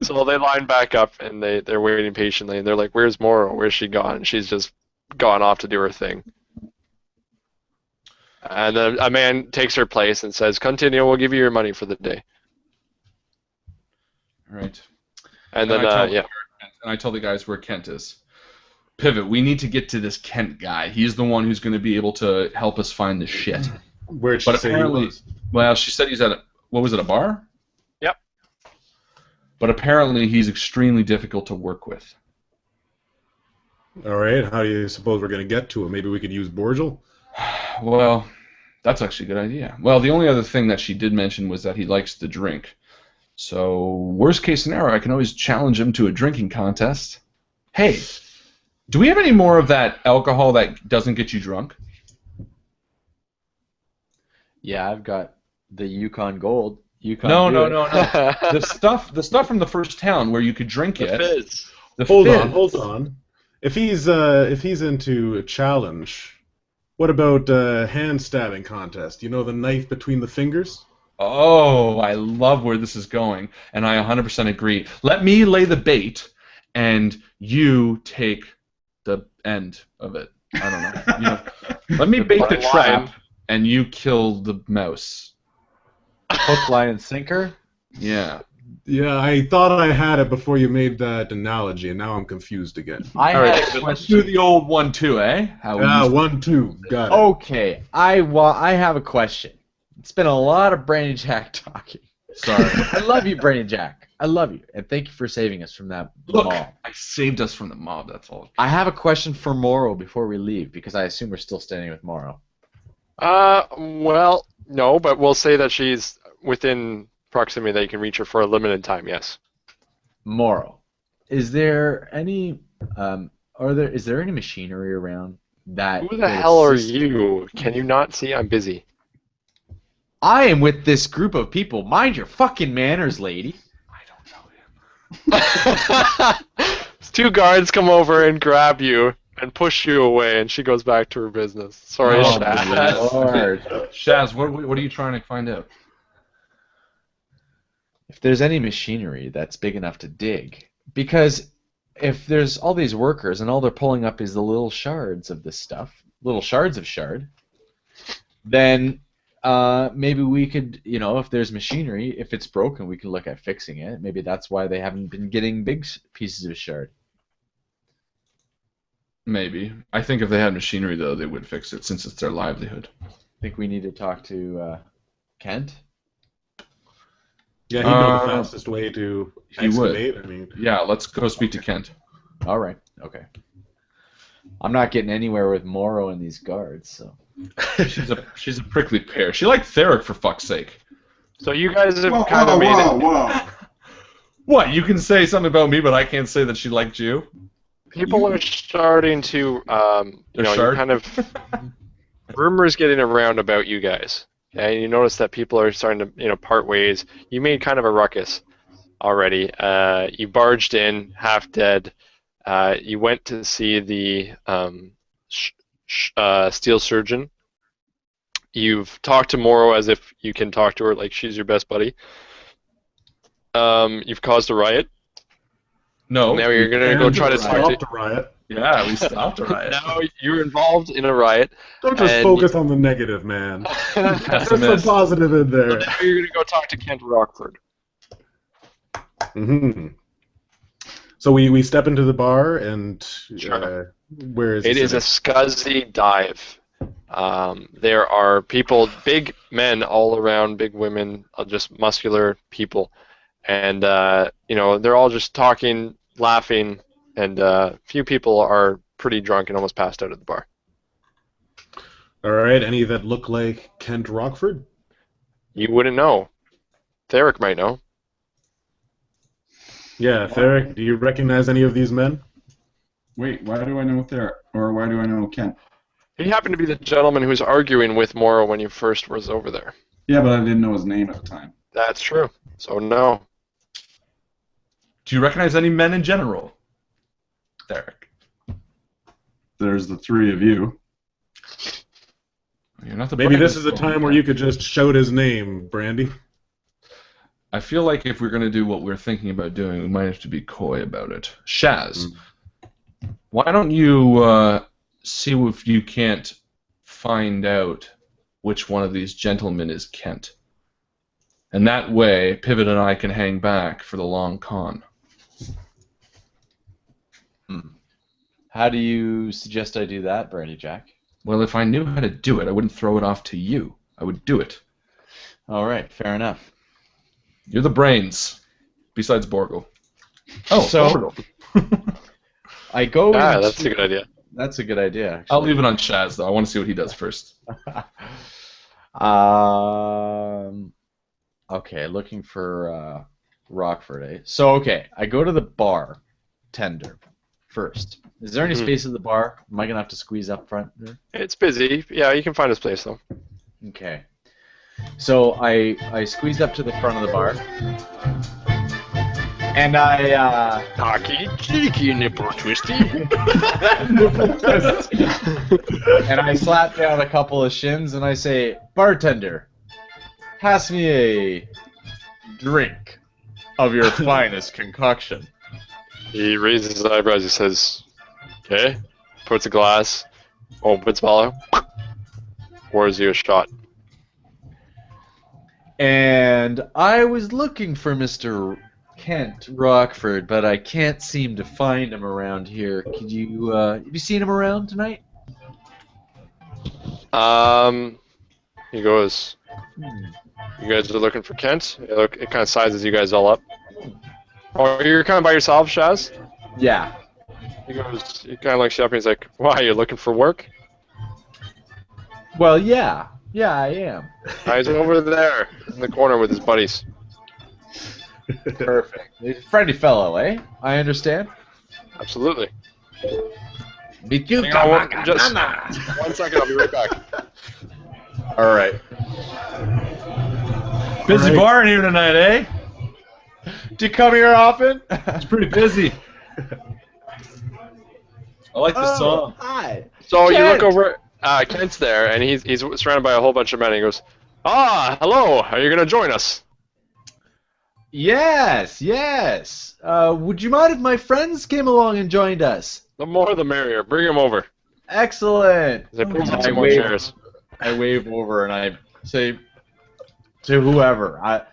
So they line back up and they're waiting patiently and they're like, where's Morrow? Where's she gone? And she's just gone off to do her thing. And then a man takes her place and says, continue, we'll give you your money for the day. Right. And then, yeah. And I tell the guys where Kent is. Pivot, we need to get to this Kent guy. He's the one who's going to be able to help us find the shit. Where'd she say he was? Well, she said he's at a bar? Yep. But apparently he's extremely difficult to work with. All right, how do you suppose we're going to get to him? Maybe we could use Borgel? Well, that's actually a good idea. Well, the only other thing that she did mention was that he likes to drink. So, worst case scenario, I can always challenge him to a drinking contest. Hey, do we have any more of that alcohol that doesn't get you drunk? Yeah, I've got the Yukon Gold. No. The stuff from the first town where you could drink it. Fizz. Hold on. If he's into a challenge, what about hand stabbing contest? You know, the knife between the fingers? Oh, I love where this is going, and I 100% agree. Let me lay the bait, and you take the end of it. I don't know. Let me bait the trap, and you kill the mouse. Hook, line, and sinker? Yeah. Yeah, I thought I had it before you made that analogy, and now I'm confused again. All right, let's do the old 1-2, eh? 1-2, got it. Okay, I have a question. It's been a lot of Brainy Jack talking. Sorry. I love you, Brainy Jack. I love you, and thank you for saving us from that mob. I saved us from the mob, that's all. I have a question for Morrow before we leave, because I assume we're still standing with Morrow. Well, no, but we'll say that she's within proximity that you can reach her for a limited time, yes. Morrow, is there any is there any machinery around that? Who the hell are you? Can you not see I'm busy? I am with this group of people. Mind your fucking manners, lady. I don't know him. 2 guards come over and grab you and push you away, and she goes back to her business. Sorry, Shaz. Shaz, what are you trying to find out? If there's any machinery that's big enough to dig. Because if there's all these workers and all they're pulling up is the little shards of this stuff, little shards of shard, then maybe we could, if there's machinery, if it's broken, we can look at fixing it. Maybe that's why they haven't been getting big pieces of shard. Maybe. I think if they had machinery, though, they would fix it since it's their livelihood. I think we need to talk to Kent. Yeah, he'd know the fastest way to excavate. I mean, yeah, let's go speak to Kent. All right. Okay. I'm not getting anywhere with Morrow and these guards, so. She's a prickly pear. She liked Thic, for fuck's sake. So you guys have Whoa, kind of made it. whoa. What? You can say something about me, but I can't say that she liked you? People are starting to, you know, shard? you kind of rumors getting around about you guys. Okay, you notice that people are starting to, you know, part ways. You made kind of a ruckus already. You barged in, half dead. You went to see the steel surgeon. You've talked to Morrow as if you can talk to her like she's your best buddy. You've caused a riot. No. Now you're gonna go try to talk Stop the riot. Yeah, we stopped a riot. Now you're involved in a riot. Don't just And- focus on the negative, man. There's some Pessimist. positive in there. Now you're gonna go talk to Kent Rockford. Hmm. So we step into the bar, and Sure. where is It is a scuzzy dive. There are people, big men all around, big women, just muscular people, and you know, they're all just talking, laughing, and few people are pretty drunk and almost passed out at the bar. All right. Any that look like Kent Rockford? You wouldn't know. Thic might know. Yeah, Thic, do you recognize any of these men? Wait, why do I know Thic? Or why do I know Kent? He happened to be the gentleman who was arguing with Morrow when you first was over there. Yeah, but I didn't know his name at the time. That's true. So no. Do you recognize any men in general? Thic. There's the three of you. You're not the Maybe this brightest is a time one. where you could just shout his name, Brandy. I feel like if we're going to do what we're thinking about doing, we might have to be coy about it. Shaz, why don't you see if you can't find out which one of these gentlemen is Kent? And that way, Pivot and I can hang back for the long con. How do you suggest I do that, Brandy Jack? Well, if I knew how to do it, I wouldn't throw it off to you. I would do it. All right, fair enough. You're the brains, besides Borgle. Oh, So- Borgle. I go. Ah, into- that's a good idea. That's a good idea. Actually. I'll leave it on Shaz, though. I want to see what he does first. Okay, looking for Rockford, eh? So, okay, I go to the bar tender first. Is there any Mhm. space at the bar? Am I going to have to squeeze up front there? It's busy. Yeah, you can find his place though. Okay. So I squeezed up to the front of the bar. And I, Cocky, cheeky, nipple twisty. and I slap down a couple of shins and I say, "Bartender, pass me a drink of your finest concoction." He raises his eyebrows. He says, "Okay." Puts a glass, opens bottle, pours you a shot. And I was looking for Mr. Kent Rockford, but I can't seem to find him around here. Could you, have you seen him around tonight? He goes, "You guys are looking for Kent?" It kind of sizes you guys all up. Oh, you're kind of by yourself, Shaz? Yeah. He goes, he kind of looks you up and he's like, "Why, you're looking for work?" Well, yeah. Yeah, I am. He's over there in the corner with his buddies. Perfect. He's a friendly fellow, eh? I understand. Absolutely. Meet you, Hang on, just 1 second, I'll be right back. All right. Busy Alright. bar in here tonight, eh? Do you come here often? It's pretty busy. I like the song. Hi. So you Kent! look over, Kent's there, and he's surrounded by a whole bunch of men, and he goes, "Ah, hello, are you going to join us?" Yes, yes. Would you mind if my friends came along and joined us? The more the merrier. Bring him over. Excellent. They pull up I some more wave- chairs. I wave over and I say to whoever,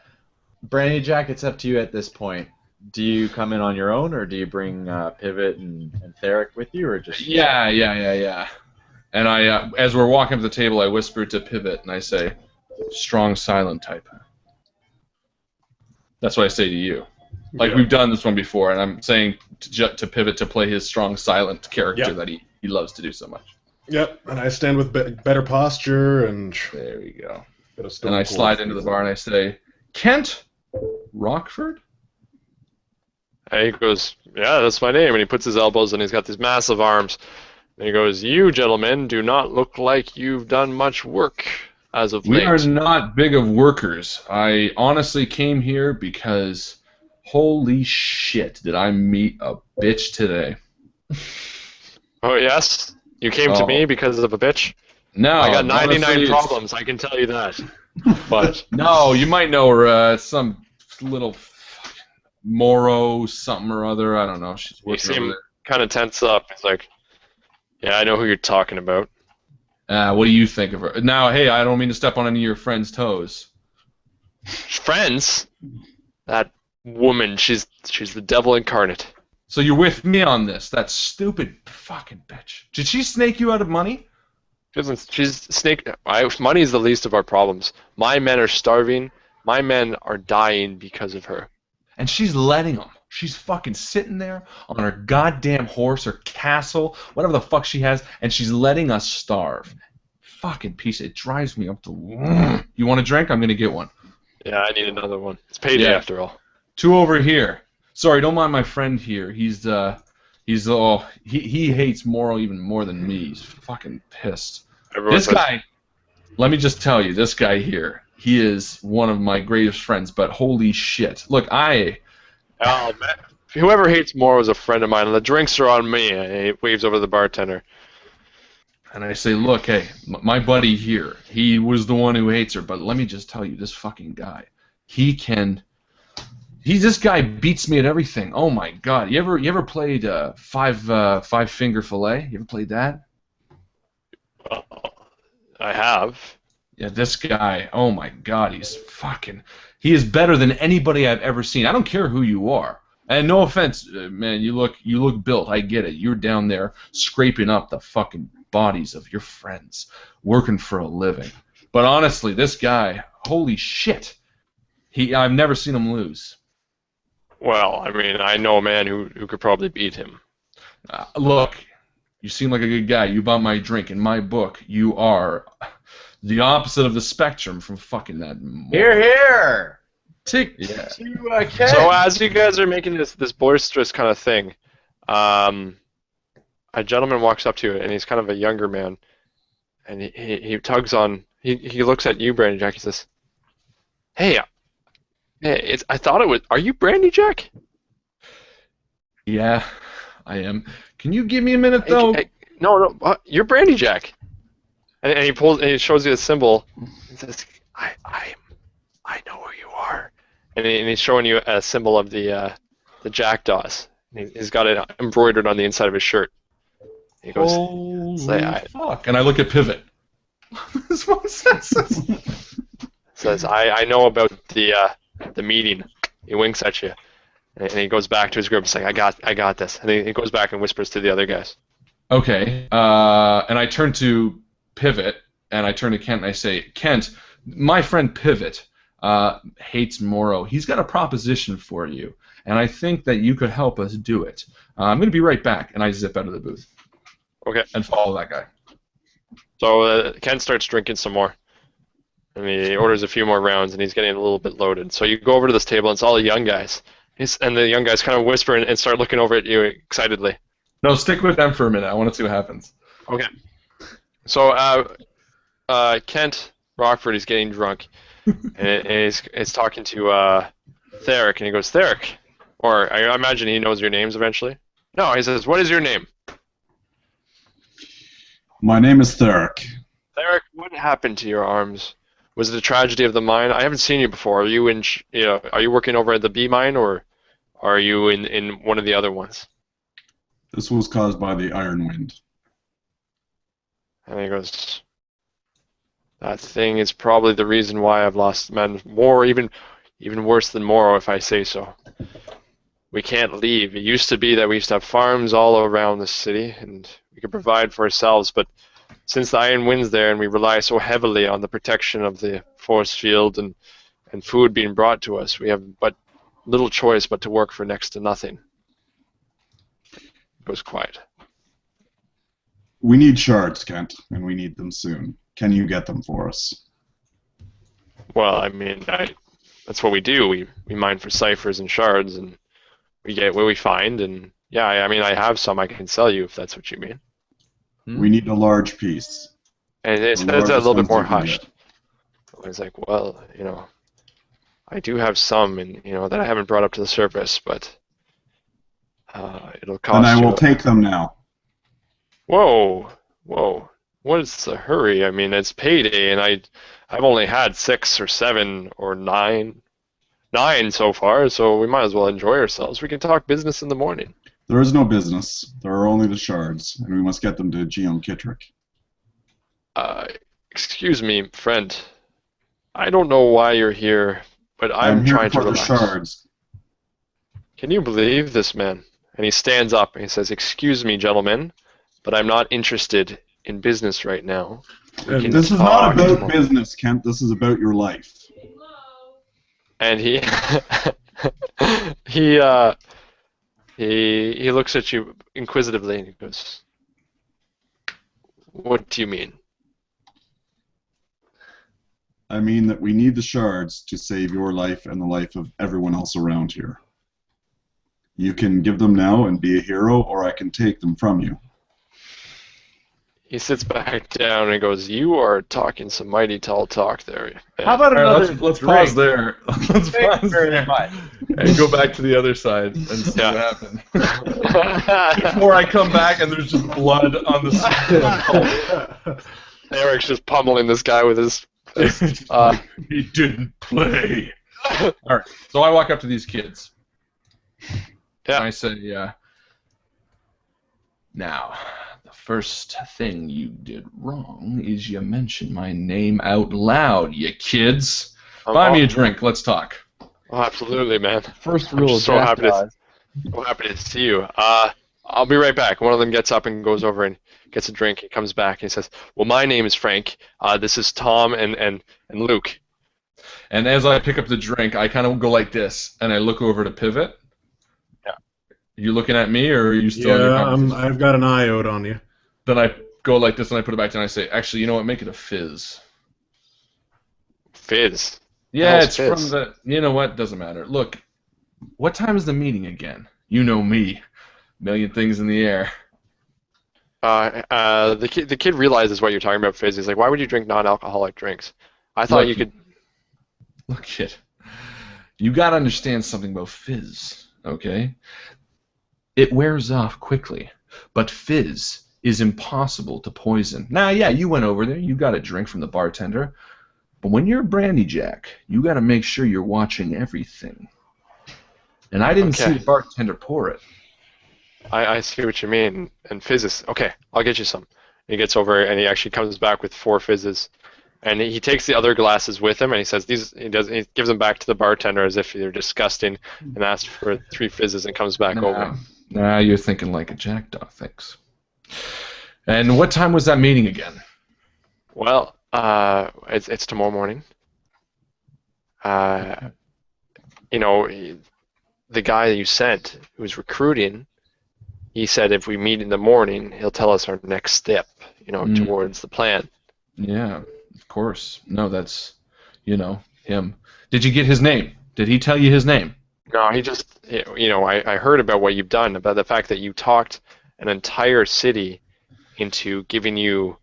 Brandy Jack, it's up to you at this point. Do you come in on your own, or do you bring Pivot and Thic with you, or just... Yeah. And I, as we're walking up the table, I whisper to Pivot and I say, "Strong silent type." That's what I say to you. Like, we've done this one before, and I'm saying to Pivot to play his strong silent character Yeah. that he loves to do so much. Yep, and I stand with better posture and There we go. bit of stone And I cold slide into the face. bar and I say, Kent Rockford? And he goes, yeah, that's my name. And he puts his elbows and he's got these massive arms. And he goes, you gentlemen do not look like you've done much work as of We late. are not big of workers. I honestly came here because, holy shit, did I meet a bitch today. Oh, yes? You came to me because of a bitch? No, I got 99 honestly, problems, I can tell you that. But No, you might know her, some little Morrow something or other. I don't know. She's you working over seem there. kind of tense up. He's like, yeah, I know who you're talking about. What do you think of her? Now, hey, I don't mean to step on any of your friends' toes. Friends? That woman, she's the devil incarnate. So you're with me on this? That stupid fucking bitch. Did she snake you out of money? She's snake. Money is the least of our problems. My men are starving. My men are dying because of her. And she's letting them. She's fucking sitting there on her goddamn horse or castle, whatever the fuck she has, and she's letting us starve. Fucking piece. It drives me up to... You want a drink? I'm gonna get one. Yeah, I need another one. It's payday Yeah. after all. 2 over here. Sorry, don't mind my friend here. He hates Morrow even more than me. He's fucking pissed. Everyone This says, guy, let me just tell you, this guy here, he is one of my greatest friends, but holy shit. Look, oh, man. Whoever hates Morrow is a friend of mine, and the drinks are on me. And he waves over to the bartender. and I say, look, hey, my buddy here, he was the one who hates her, but let me just tell you, this fucking guy, this guy beats me at everything. Oh my god. You ever played five finger fillet? You ever played that? I have. Yeah, this guy, oh my god, he is better than anybody I've ever seen. I don't care who you are. And no offense, man, you look built. I get it. You're down there scraping up the fucking bodies of your friends, working for a living. But honestly, this guy, holy shit. I've never seen him lose. Well, I mean, I know a man who could probably beat him. Look, you seem like a good guy. You bought my drink. In my book, you are the opposite of the spectrum from fucking that. Here, here. Yeah. To Ken. So as you guys are making this boisterous kind of thing, a gentleman walks up to you, and he's kind of a younger man, and he tugs on. He looks at you, Brandy Jack. He says, "Hey, I thought it was. Are you Brandy Jack?" Yeah, I am. Can you give me a minute though? No, you're Brandy Jack. And he shows you a symbol. He says, "I know who you are." And he's showing you a symbol of the jackdaws. He's got it embroidered on the inside of his shirt. He goes, Holy fuck! And I look at Pivot. This one says, "I know about the meeting." He winks at you, and he goes back to his group. He's like, "I got this." And he goes back and whispers to the other guys. Okay. And I turn to Pivot, and I turn to Kent, and I say, Kent, my friend Pivot hates Morrow. He's got a proposition for you, and I think that you could help us do it. I'm going to be right back, and I zip out of the booth. Okay. And follow that guy. So Ken starts drinking some more, and he orders a few more rounds, and he's getting a little bit loaded. So you go over to this table, and it's all the young guys. And the young guys kind of whisper and start looking over at you excitedly. No, stick with them for a minute. I want to see what happens. Okay. So Kent Rockford is getting drunk, and he's talking to Thic, and he goes, "Thic," or I imagine he knows your names eventually. No, he says, "What is your name?" My name is Thic. Thic, what happened to your arms? Was it a tragedy of the mine? I haven't seen you before. Are you are you working over at the B mine, or are you in one of the other ones? This was caused by the iron wind. And he goes, "That thing is probably the reason why I've lost men. More, even worse than Morrow, if I say so. We can't leave. It used to be that we used to have farms all around the city, and we could provide for ourselves, but since the iron wind's there and we rely so heavily on the protection of the forest field and food being brought to us, we have but little choice but to work for next to nothing." It goes quiet. We need shards, Kent, and we need them soon. Can you get them for us? Well, I mean, that's what we do. We mine for ciphers and shards, and we get what we find. And yeah, I mean, I have some I can sell you if that's what you mean. We need a large piece. And it says a little bit more hushed. I was like, well, I do have some, and that I haven't brought up to the surface, but it'll cost. And I will take them now. Whoa. What is the hurry? I mean, it's payday, and I've only had 6 or 7 or 9 so far, so we might as well enjoy ourselves. We can talk business in the morning. There is no business. There are only the shards, and we must get them to Giam Kitrick. Excuse me, friend. I don't know why you're here, but I'm trying to relax. The shards. Can you believe this man? And he stands up and he says, "Excuse me, gentlemen, but I'm not interested in business right now." This is not about business, Kent. This is about your life. And he he looks at you inquisitively and he goes, "What do you mean?" I mean that we need the shards to save your life and the life of everyone else around here. You can give them now and be a hero, or I can take them from you. He sits back down and goes, "You are talking some mighty tall talk there." How about another? Let's pause there. Let's pause there and go back to the other side and see what happened. Before I come back and there's just blood on the side. Eric's just pummeling this guy with his. He didn't play. All right. So I walk up to these kids. Yeah. And I say, now, the first thing you did wrong is you mentioned my name out loud, you kids. Buy me a drink. Let's talk. Oh, absolutely, man. First rule is so happy to see you. I'll be right back. One of them gets up and goes over and gets a drink. He comes back and he says, "Well, my name is Frank. This is Tom and Luke." And as I pick up the drink, I kind of go like this, and I look over to Pivot. Yeah. You looking at me, or are you still in your conversation? I've got an eye out on you. Then I go like this, and I put it back down, and I say, actually, you know what? Make it a fizz. Fizz? Yeah, it's fizz? From the... You know what? Doesn't matter. Look, what time is the meeting again? You know me. Million things in the air. The kid realizes what you're talking about, fizz. He's like, "Why would you drink non-alcoholic drinks? I thought you could." Look, kid, you gotta understand something about fizz, okay? It wears off quickly, but fizz is impossible to poison. Now, yeah, you went over there, you got a drink from the bartender, but when you're a brandy jack, you gotta make sure you're watching everything. And I didn't see the bartender pour it. I see what you mean. And fizzes. Okay, I'll get you some. He gets over and he actually comes back with 4 fizzes. And he takes the other glasses with him and he says he gives them back to the bartender as if they're disgusting and asks for 3 fizzes and comes back over. Nah, you're thinking like a jackdaw thinks. And what time was that meeting again? Well, it's tomorrow morning. The guy that you sent who was recruiting, he said if we meet in the morning, he'll tell us our next step, towards the plan. Yeah, of course. No, that's, him. Did you get his name? Did he tell you his name? No, he just, I heard about what you've done, about the fact that you talked an entire city into giving you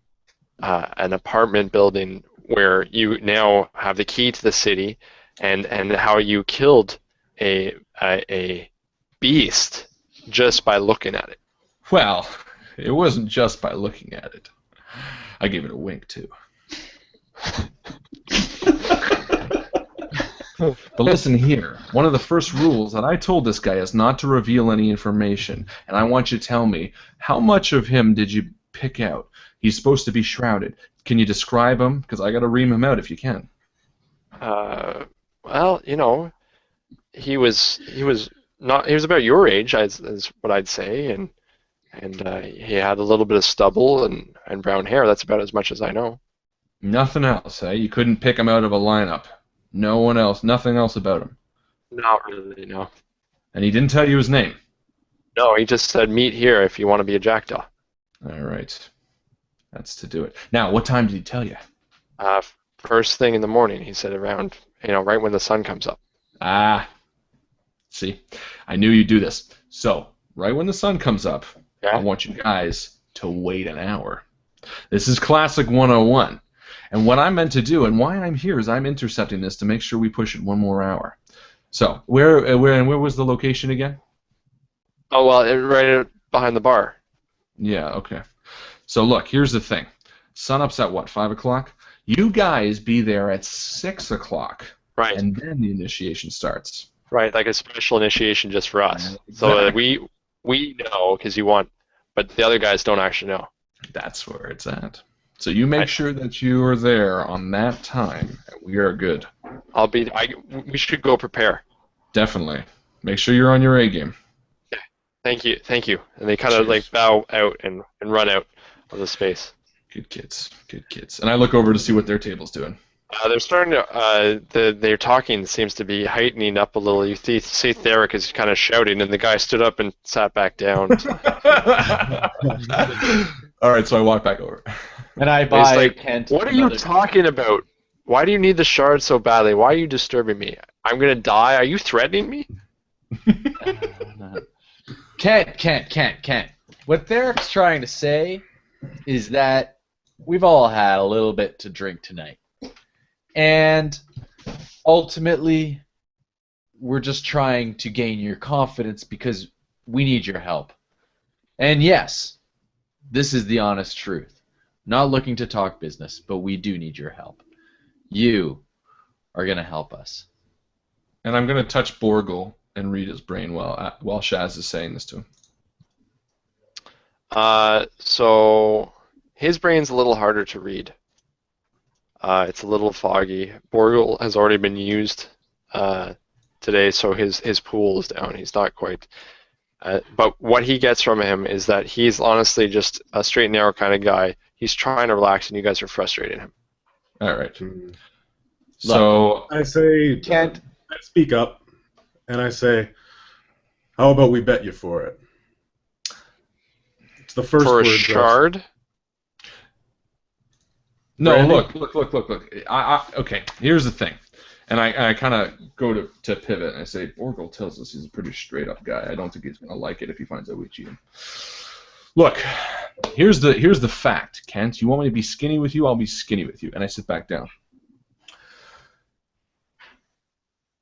an apartment building where you now have the key to the city, and how you killed a beast just by looking at it. Well, it wasn't just by looking at it. I gave it a wink, too. But listen here. One of the first rules that I told this guy is not to reveal any information. And I want you to tell me, how much of him did you pick out? He's supposed to be shrouded. Can you describe him? Because I got to ream him out if you can. Well, he was about your age, is what I'd say, and he had a little bit of stubble and brown hair. That's about as much as I know. Nothing else, eh? You couldn't pick him out of a lineup. No one else, nothing else about him. Not really, no. And he didn't tell you his name? No, he just said meet here if you want to be a jackdaw. All right. That's to do it. Now, what time did he tell you? First thing in the morning, he said around, right when the sun comes up. Ah, see, I knew you'd do this. So, right when the sun comes up, Yeah. I want you guys to wait an hour. This is classic 101. And what I'm meant to do, and why I'm here, is I'm intercepting this to make sure we push it one more hour. So, where was the location again? Oh, well, right behind the bar. Yeah, okay. So look, here's the thing. Sunup's at what, 5 o'clock? You guys be there at 6 o'clock. Right. And then the initiation starts. Right, like a special initiation just for us. Exactly. So we know because you want, but the other guys don't actually know. That's where it's at. So you make sure that you are there on that time, and we are good. We should go prepare. Definitely. Make sure you're on your A game. Thank you. And they kind of like bow out and run out of the space. Good kids. And I look over to see what their table's doing. They're starting to. Their talking seems to be heightening up a little. You see Thic is kind of shouting, and the guy stood up and sat back down. All right, so I walk back over. And I buy Kent. What are you talking about? Why do you need the shard so badly? Why are you disturbing me? I'm gonna die. Are you threatening me? Kent. What Thic's trying to say is that we've all had a little bit to drink tonight. And ultimately, we're just trying to gain your confidence because we need your help. And yes, this is the honest truth. Not looking to talk business, but we do need your help. You are going to help us. And I'm going to touch Borgle and read his brain while Shaz is saying this to him. So his brain's a little harder to read. It's a little foggy. Borgle has already been used today, so his pool is down. He's not quite. But what he gets from him is that he's honestly just a straight and narrow kind of guy. He's trying to relax, and you guys are frustrating him. All right. So I say, Kent, I speak up, and I say, how about we bet you for it? It's the first For a word. shard? no, Randy? look. Okay, here's the thing. And I kind of go to pivot, and I say, Borgle tells us he's a pretty straight-up guy. I don't think he's going to like it if he finds out we cheat him. Look, here's the fact, Kent. You want me to be skinny with you? I'll be skinny with you. And I sit back down.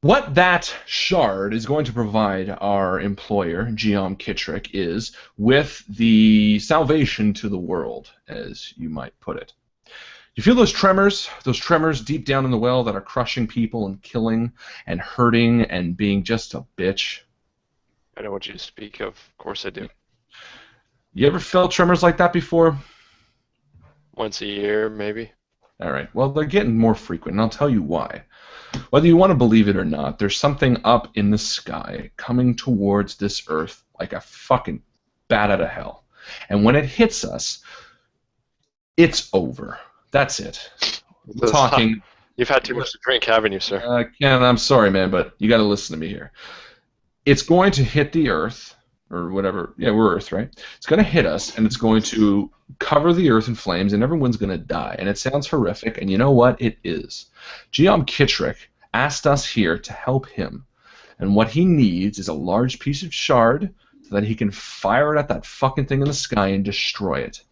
What that shard is going to provide our employer, Giam Kitrick, is with the salvation to the world, as you might put it. You feel those tremors deep down in the well that are crushing people and killing and hurting and being just a bitch? I know what you speak of. Of course I do. You ever felt tremors like that before? Once a year, maybe. All right. Well, they're getting more frequent, and I'll tell you why. Whether you want to believe it or not, there's something up in the sky coming towards this Earth like a fucking bat out of hell. And when it hits us, it's over. That's it. We're talking. You've had too much to drink, haven't you, sir? Ken, I'm sorry, man, but you got to listen to me here. It's going to hit the Earth, or whatever. Yeah, we're Earth, right? It's going to hit us, and it's going to cover the Earth in flames, and everyone's going to die. And it sounds horrific, and you know what? It is. Giam Kitrick asked us here to help him, and what he needs is a large piece of shard so that he can fire it at that fucking thing in the sky and destroy it.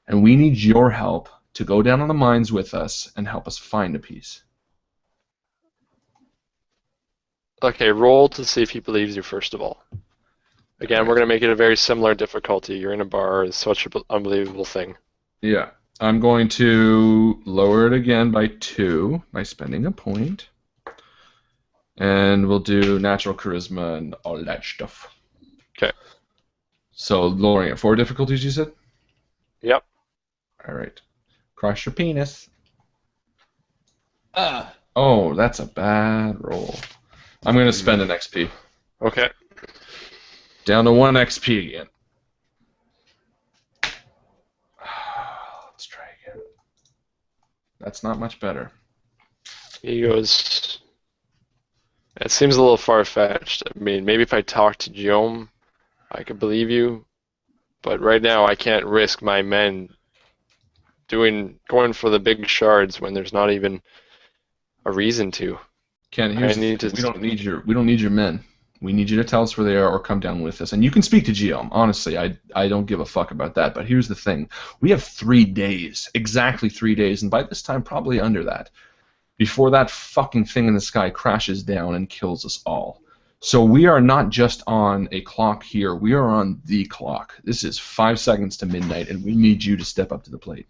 And we need your help to go down on the mines with us and help us find a piece. Okay, roll to see if he believes you, first of all. Again, we're going to make it a very similar difficulty. You're in a bar. It's such an unbelievable thing. Yeah. I'm going to lower it again by 2 by spending a point. And we'll do natural charisma and all that stuff. Okay. So lowering it 4 difficulties, you said? Yep. All right. Cross your penis. Oh, that's a bad roll. I'm going to spend an XP. Okay. Down to 1 XP again. Let's try again. That's not much better. He goes, it seems a little far-fetched. I mean, maybe if I talk to Giam, I could believe you. But right now, I can't risk my men going for the big shards when there's not even a reason to. Ken, we don't need your men. We need you to tell us where they are or come down with us. And you can speak to Giam. Honestly, I don't give a fuck about that. But here's the thing. We have 3 days, exactly 3 days, and by this time probably under that, before that fucking thing in the sky crashes down and kills us all. So we are not just on a clock here. We are on the clock. This is 5 seconds to midnight, and we need you to step up to the plate.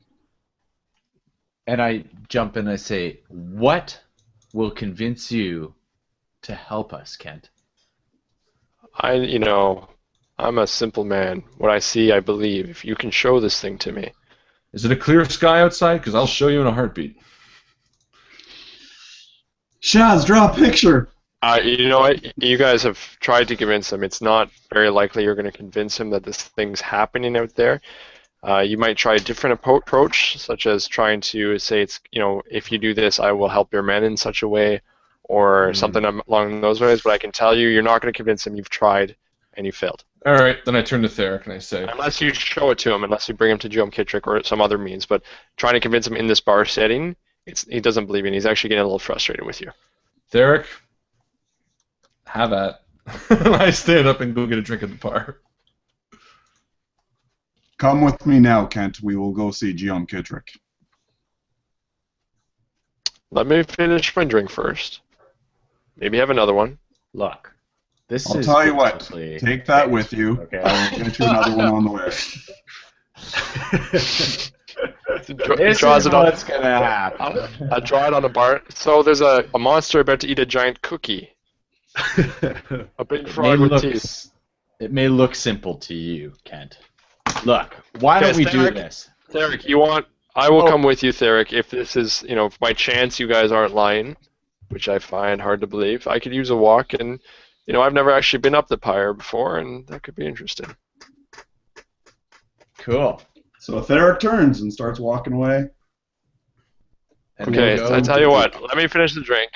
And I jump in and I say, what will convince you to help us, Kent? I'm a simple man. What I see, I believe. If you can show this thing to me. Is it a clear sky outside? Because I'll show you in a heartbeat. Shaz, draw a picture. You know what? You guys have tried to convince him. It's not very likely you're going to convince him that this thing's happening out there. You might try a different approach, such as trying to say, if you do this, I will help your men in such a way, or something along those ways. But I can tell you, you're not going to convince him. You've tried, and you failed. All right, then I turn to Thic and I say, unless you show it to him, unless you bring him to Giam Kitrick or some other means, but trying to convince him in this bar setting, he doesn't believe in. He's actually getting a little frustrated with you. Thic, have at. I stand up and go get a drink at the bar. Come with me now, Kent. We will go see Giam Kitrick. Let me finish my drink first. Maybe have another one. Look, I'll tell you what. Take that with you. Okay. I'll get you another one on the way. This is what's going to happen. I draw it on a bar. So there's a monster about to eat a giant cookie. A big frog with teeth. It may look simple to you, Kent. Look, why don't we do this? Thic, I will come with you, Thic, if this is, by chance you guys aren't lying, which I find hard to believe. I could use a walk, and, I've never actually been up the pyre before, and that could be interesting. Cool. So Thic turns and starts walking away. Okay, I tell you what, let me finish the drink.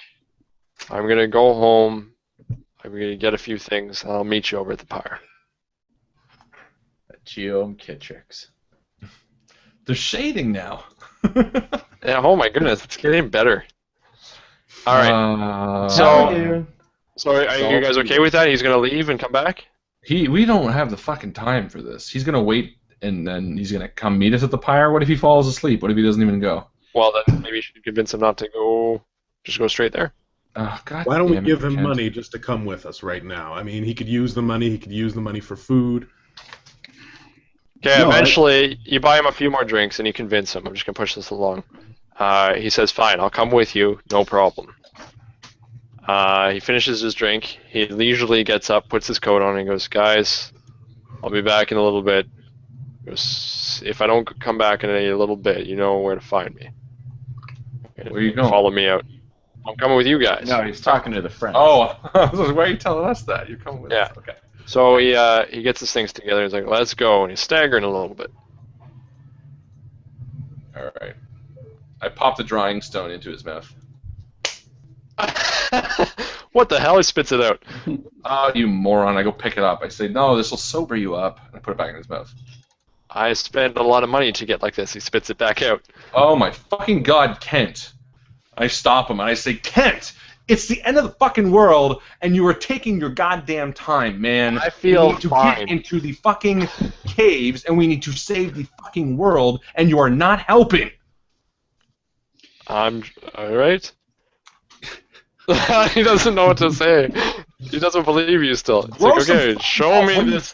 I'm going to go home. I'm going to get a few things, and I'll meet you over at the pyre. Giam Kitrick's. They're shading now. Yeah, oh my goodness, it's getting better. All right. So are you guys okay with that? He's going to leave and come back? We don't have the fucking time for this. He's going to wait, and then he's going to come meet us at the pyre. What if he falls asleep? What if he doesn't even go? Well, then maybe you should convince him not to go. Just go straight there. God, why don't we give him money just to come with us right now? I mean, he could use the money. He could use the money for food. Okay, eventually you buy him a few more drinks and you convince him. I'm just going to push this along. He says, fine, I'll come with you, no problem. He finishes his drink. He leisurely gets up, puts his coat on, and goes, guys, I'll be back in a little bit. He goes, if I don't come back in a little bit, you know where to find me. Where are you going? Follow me out. I'm coming with you guys. No, he's talking to the friends. Oh, why are you telling us that? You're coming with us. Okay. So he gets his things together. He's like, let's go. And he's staggering a little bit. All right. I pop the drying stone into his mouth. What the hell? He spits it out. Oh, you moron. I go pick it up. I say, no, this will sober you up. And I put it back in his mouth. I spent a lot of money to get like this. He spits it back out. Oh, my fucking God, Kent. I stop him and I say, Kent! It's the end of the fucking world, and you are taking your goddamn time, man. I feel we need to fine. get into the fucking caves, and we need to save the fucking world, and you are not helping. I'm alright. He doesn't know what to say. He doesn't believe you still. It's like, okay, show me this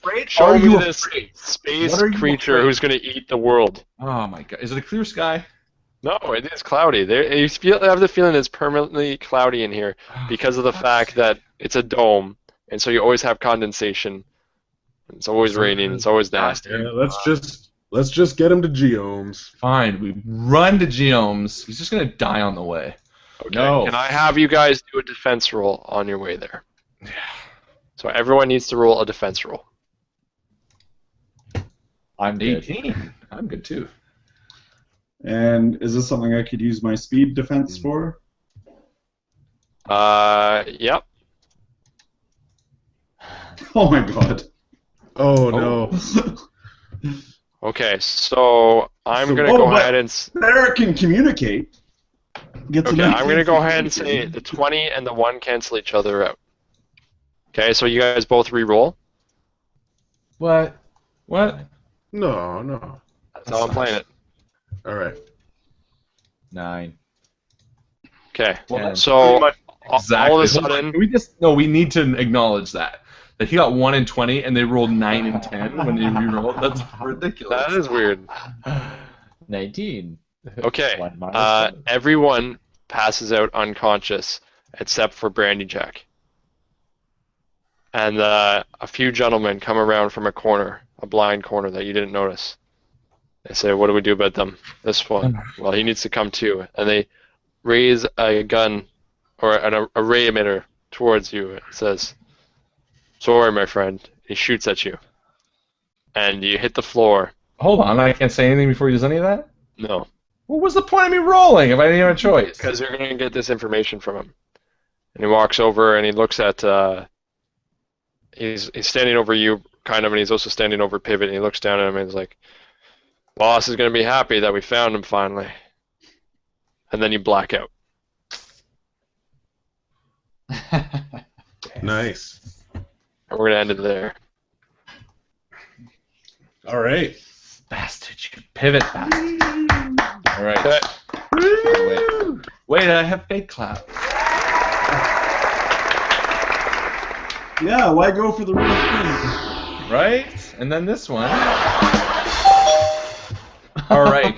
space creature who's going to eat the world. Oh my God. Is it a clear sky? No, it is cloudy. I have the feeling it's permanently cloudy in here because of the fact that it's a dome, and so you always have condensation. It's always raining. It's always nasty. Yeah, let's just get him to Giam's. Fine, we run to Giam's. He's just gonna die on the way. Okay. No. Can I have you guys do a defense roll on your way there? Yeah. So everyone needs to roll a defense roll. I'm good. 18. I'm good too. And is this something I could use my speed defense for? Yep. Oh my God. Oh no. Okay, so I'm So- going to oh, go but- ahead and... There can communicate. Gets a Okay, I'm going to 19 go for ahead and say communicating. the 20 and the 1 cancel each other out. Okay, so you guys both re-roll. What? What? No, no. That's how I'm playing it. All right. 9. Okay, Well, so Exactly. all of a Hold on, sudden... can we just we need to acknowledge that he got 1 and 20 and they rolled 9 and 10 when they re-rolled. That's ridiculous. That is weird. 19. Okay, 1 minus 7. everyone passes out unconscious except for Brandy Jack. And a few gentlemen come around from a corner, a blind corner that you didn't notice. They say, what do we do about them? This one. Well, he needs to come too. And they raise a gun or a ray emitter towards you. It says, sorry, my friend. He shoots at you. And you hit the floor. Hold on, I can't say anything before he does any of that? No. What was the point of me rolling if I didn't have a choice? Because you're going to get this information from him. And he walks over and he looks at... He's standing over you, kind of, and he's also standing over Pivot, and he looks down at him and he's like, boss is going to be happy that we found him finally. And then you black out. Nice. And we're going to end it there. All right. Bastard, you pivot bastard. All right. Okay. Wait, I have fake clap. Yeah, why go for the real thing? Right? And then this one. All right.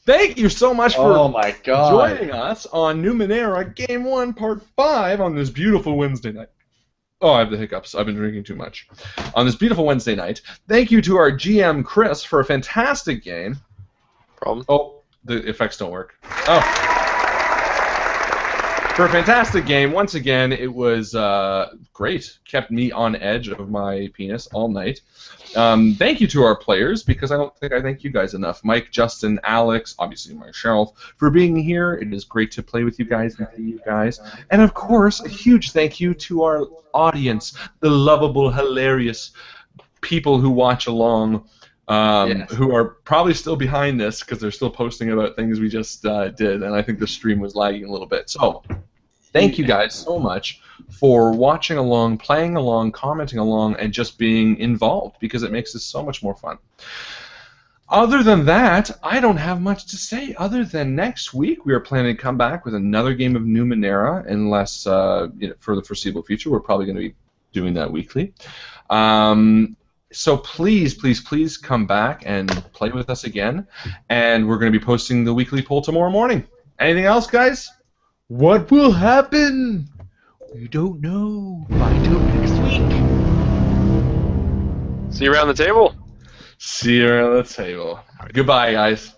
Thank you so much for Oh my god. joining us on Numenera Game 1 Part 5 on this beautiful Wednesday night. Oh, I have the hiccups. I've been drinking too much. On this beautiful Wednesday night. Thank you to our GM, Chris, for a fantastic game. Problem? Oh, the effects don't work. Oh. For a fantastic game. Once again, it was great. Kept me on edge of my penis all night. Thank you to our players, because I don't think I thank you guys enough. Mike, Justin, Alex, obviously myself, for being here. It is great to play with you guys and see you guys. And of course, a huge thank you to our audience, the lovable, hilarious people who watch along. Yes. Who are probably still behind this because they're still posting about things we just did, and I think the stream was lagging a little bit. So, thank you guys so much for watching along, playing along, commenting along, and just being involved, because it makes this so much more fun. Other than that, I don't have much to say, other than next week we are planning to come back with another game of Numenera, unless for the foreseeable future we're probably going to be doing that weekly. So please, please, please come back and play with us again. And we're going to be posting the weekly poll tomorrow morning. Anything else, guys? What will happen? We don't know. Find out next week. See you around the table. See you around the table. Goodbye, guys.